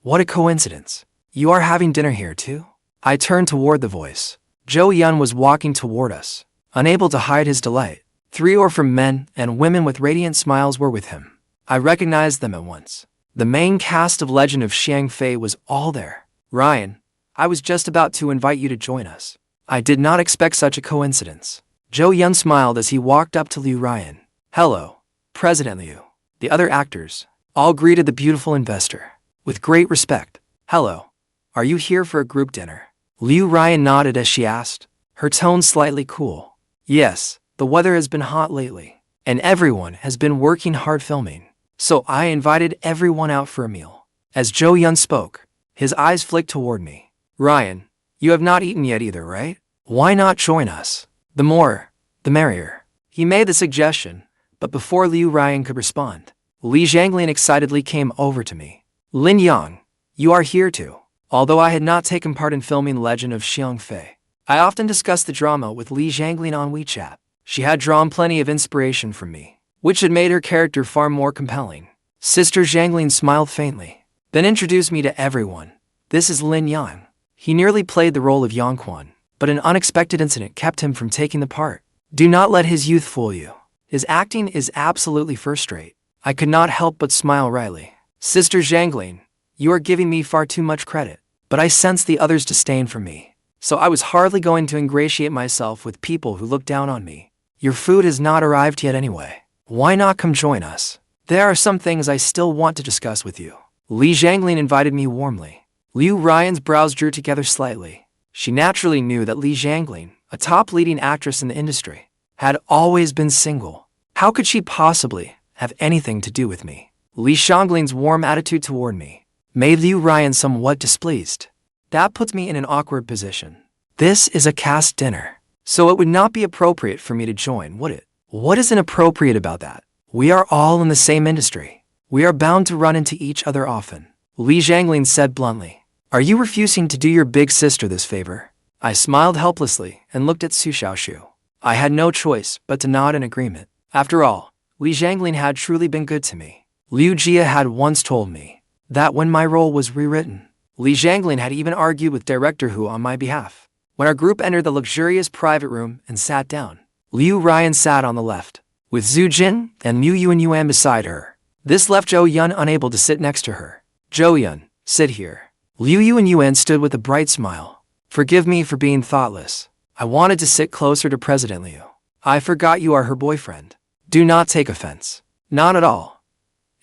what a coincidence. You are having dinner here too? I turned toward the voice. Zhou Yun was walking toward us, unable to hide his delight. 3 orphan men and women with radiant smiles were with him. I recognized them at once. The main cast of Legend of Xiang Fei was all there. Ruyan, I was just about to invite you to join us. I did not expect such a coincidence. Zhou Yun smiled as he walked up to Liu Ruyan. Hello, President Liu. The other actors all greeted the beautiful investor with great respect. Hello, are you here for a group dinner? Liu Ruyan nodded as she asked, her tone slightly cool. Yes, the weather has been hot lately, and everyone has been working hard filming. So I invited everyone out for a meal. As Zhou Yun spoke, his eyes flicked toward me. Ruyan, you have not eaten yet either, right? Why not join us? The more, the merrier. He made the suggestion, but before Liu Ruyan could respond, Li Zhanglin excitedly came over to me. Lin Yang, you are here too. Although I had not taken part in filming Legend of Xiang Fei, I often discussed the drama with Li Zhanglin on WeChat. She had drawn plenty of inspiration from me, which had made her character far more compelling. Sister Zhanglin smiled faintly, then introduced me to everyone. This is Lin Yang. He nearly played the role of Yangquan, but an unexpected incident kept him from taking the part. Do not let his youth fool you. His acting is absolutely first-rate. I could not help but smile wryly. Sister Zhanglin, you are giving me far too much credit, but I sensed the others' disdain for me, so I was hardly going to ingratiate myself with people who looked down on me. Your food has not arrived yet anyway. Why not come join us? There are some things I still want to discuss with you. Li Zhanglin invited me warmly. Liu Ruyan's brows drew together slightly. She naturally knew that Li Zhanglin, a top leading actress in the industry, had always been single. How could she possibly have anything to do with me? Li Zhanglin's warm attitude toward me made Liu Ruyan somewhat displeased. That puts me in an awkward position. This is a caste dinner, so it would not be appropriate for me to join, would it? What is inappropriate about that? We are all in the same industry. We are bound to run into each other often. Li Zhanglin said bluntly. Are you refusing to do your big sister this favor? I smiled helplessly and looked at Xiaoxue. I had no choice but to nod in agreement. After all, Li Zhanglin had truly been good to me. Liu Jia had once told me that when my role was rewritten, Li Zhanglin had even argued with Director Hu on my behalf. When our group entered the luxurious private room and sat down, Liu Ruyan sat on the left, with Zhu Jin and Liuuyan beside her. This left Zhou Yun unable to sit next to her. Zhou Yun, sit here. Liuuyan stood with a bright smile. Forgive me for being thoughtless. I wanted to sit closer to President Liu. I forgot you are her boyfriend. Do not take offense. Not at all.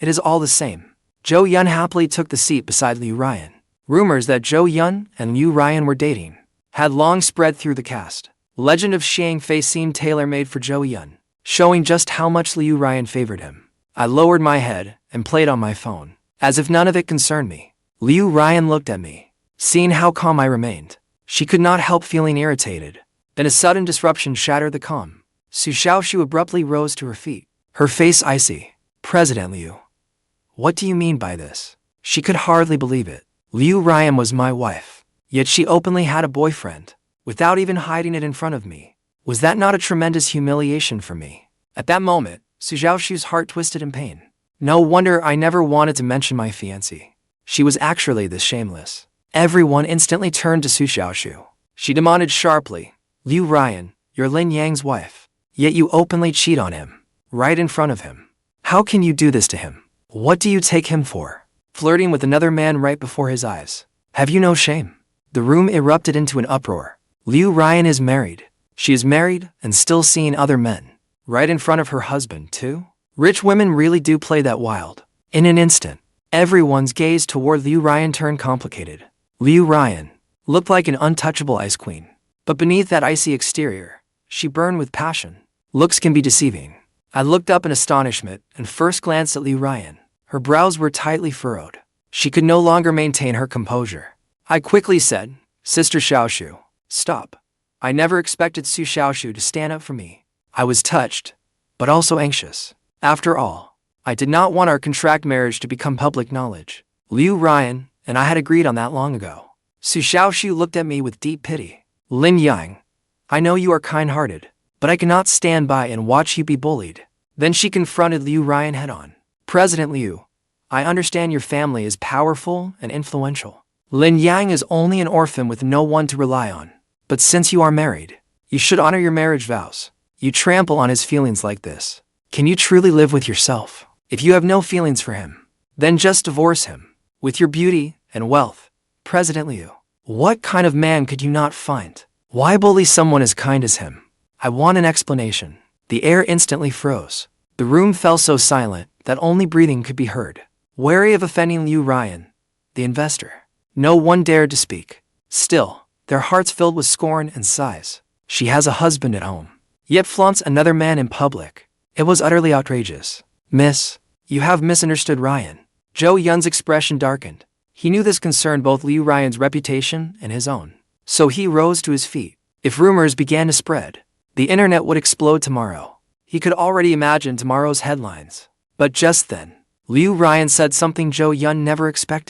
It is all the same. Zhou Yun happily took the seat beside Liu Ruyan. Rumors that Zhou Yun and Liu Ruyan were dating had long spread through the cast. Legend of Xiang Fei seemed tailor-made for Zhou Yun, showing just how much Liu Ruyan favored him. I lowered my head and played on my phone, as if none of it concerned me. Liu Ruyan looked at me. Seeing how calm I remained, she could not help feeling irritated. Then a sudden disruption shattered the calm. Xiaoxue abruptly rose to her feet, her face icy. President Liu, what do you mean by this? She could hardly believe it. Liu Ruyan was my wife, yet she openly had a boyfriend, without even hiding it in front of me. Was that not a tremendous humiliation for me? At that moment, Xiaoxue's heart twisted in pain. No wonder I never wanted to mention my fiancée. She was actually this shameless. Everyone instantly turned to Xiaoxue. She demanded sharply, Liu Ruyan, you're Lin Yang's wife, yet you openly cheat on him, right in front of him. How can you do this to him? What do you take him for? Flirting with another man right before his eyes. Have you no shame? The room erupted into an uproar. Liu Ruyan is married. She is married and still seeing other men. Right in front of her husband, too? Rich women really do play that wild. In an instant, everyone's gaze toward Liu Ruyan turned complicated. Liu Ruyan looked like an untouchable ice queen. But beneath that icy exterior, she burned with passion. Looks can be deceiving. I looked up in astonishment and first glanced at Liu Ruyan. Her brows were tightly furrowed. She could no longer maintain her composure. I quickly said, Sister Xiaoxue, stop. I never expected Xiaoxue to stand up for me. I was touched, but also anxious. After all, I did not want our contract marriage to become public knowledge. Liu Ruyan and I had agreed on that long ago. Xiaoxue looked at me with deep pity. Lin Yang, I know you are kind-hearted, but I cannot stand by and watch you be bullied. Then she confronted Liu Ruyan head-on. President Liu, I understand your family is powerful and influential. Lin Yang is only an orphan with no one to rely on. But since you are married, you should honor your marriage vows. You trample on his feelings like this. Can you truly live with yourself? If you have no feelings for him, then just divorce him. With your beauty and wealth, President Liu, what kind of man could you not find? Why bully someone as kind as him? I want an explanation. The air instantly froze. The room fell so silent that only breathing could be heard. Wary of offending Liu Ruyan, the investor, no one dared to speak. Still, their hearts filled with scorn and sighs. She has a husband at home, yet flaunts another man in public. It was utterly outrageous. Miss, you have misunderstood Ruyan. Zhou Yun's expression darkened. He knew this concerned both Liu Ruyan's reputation and his own. So he rose to his feet. If rumors began to spread, the internet would explode tomorrow. He could already imagine tomorrow's headlines. But just then, Liu Ruyan said something Zhou Yun never expected.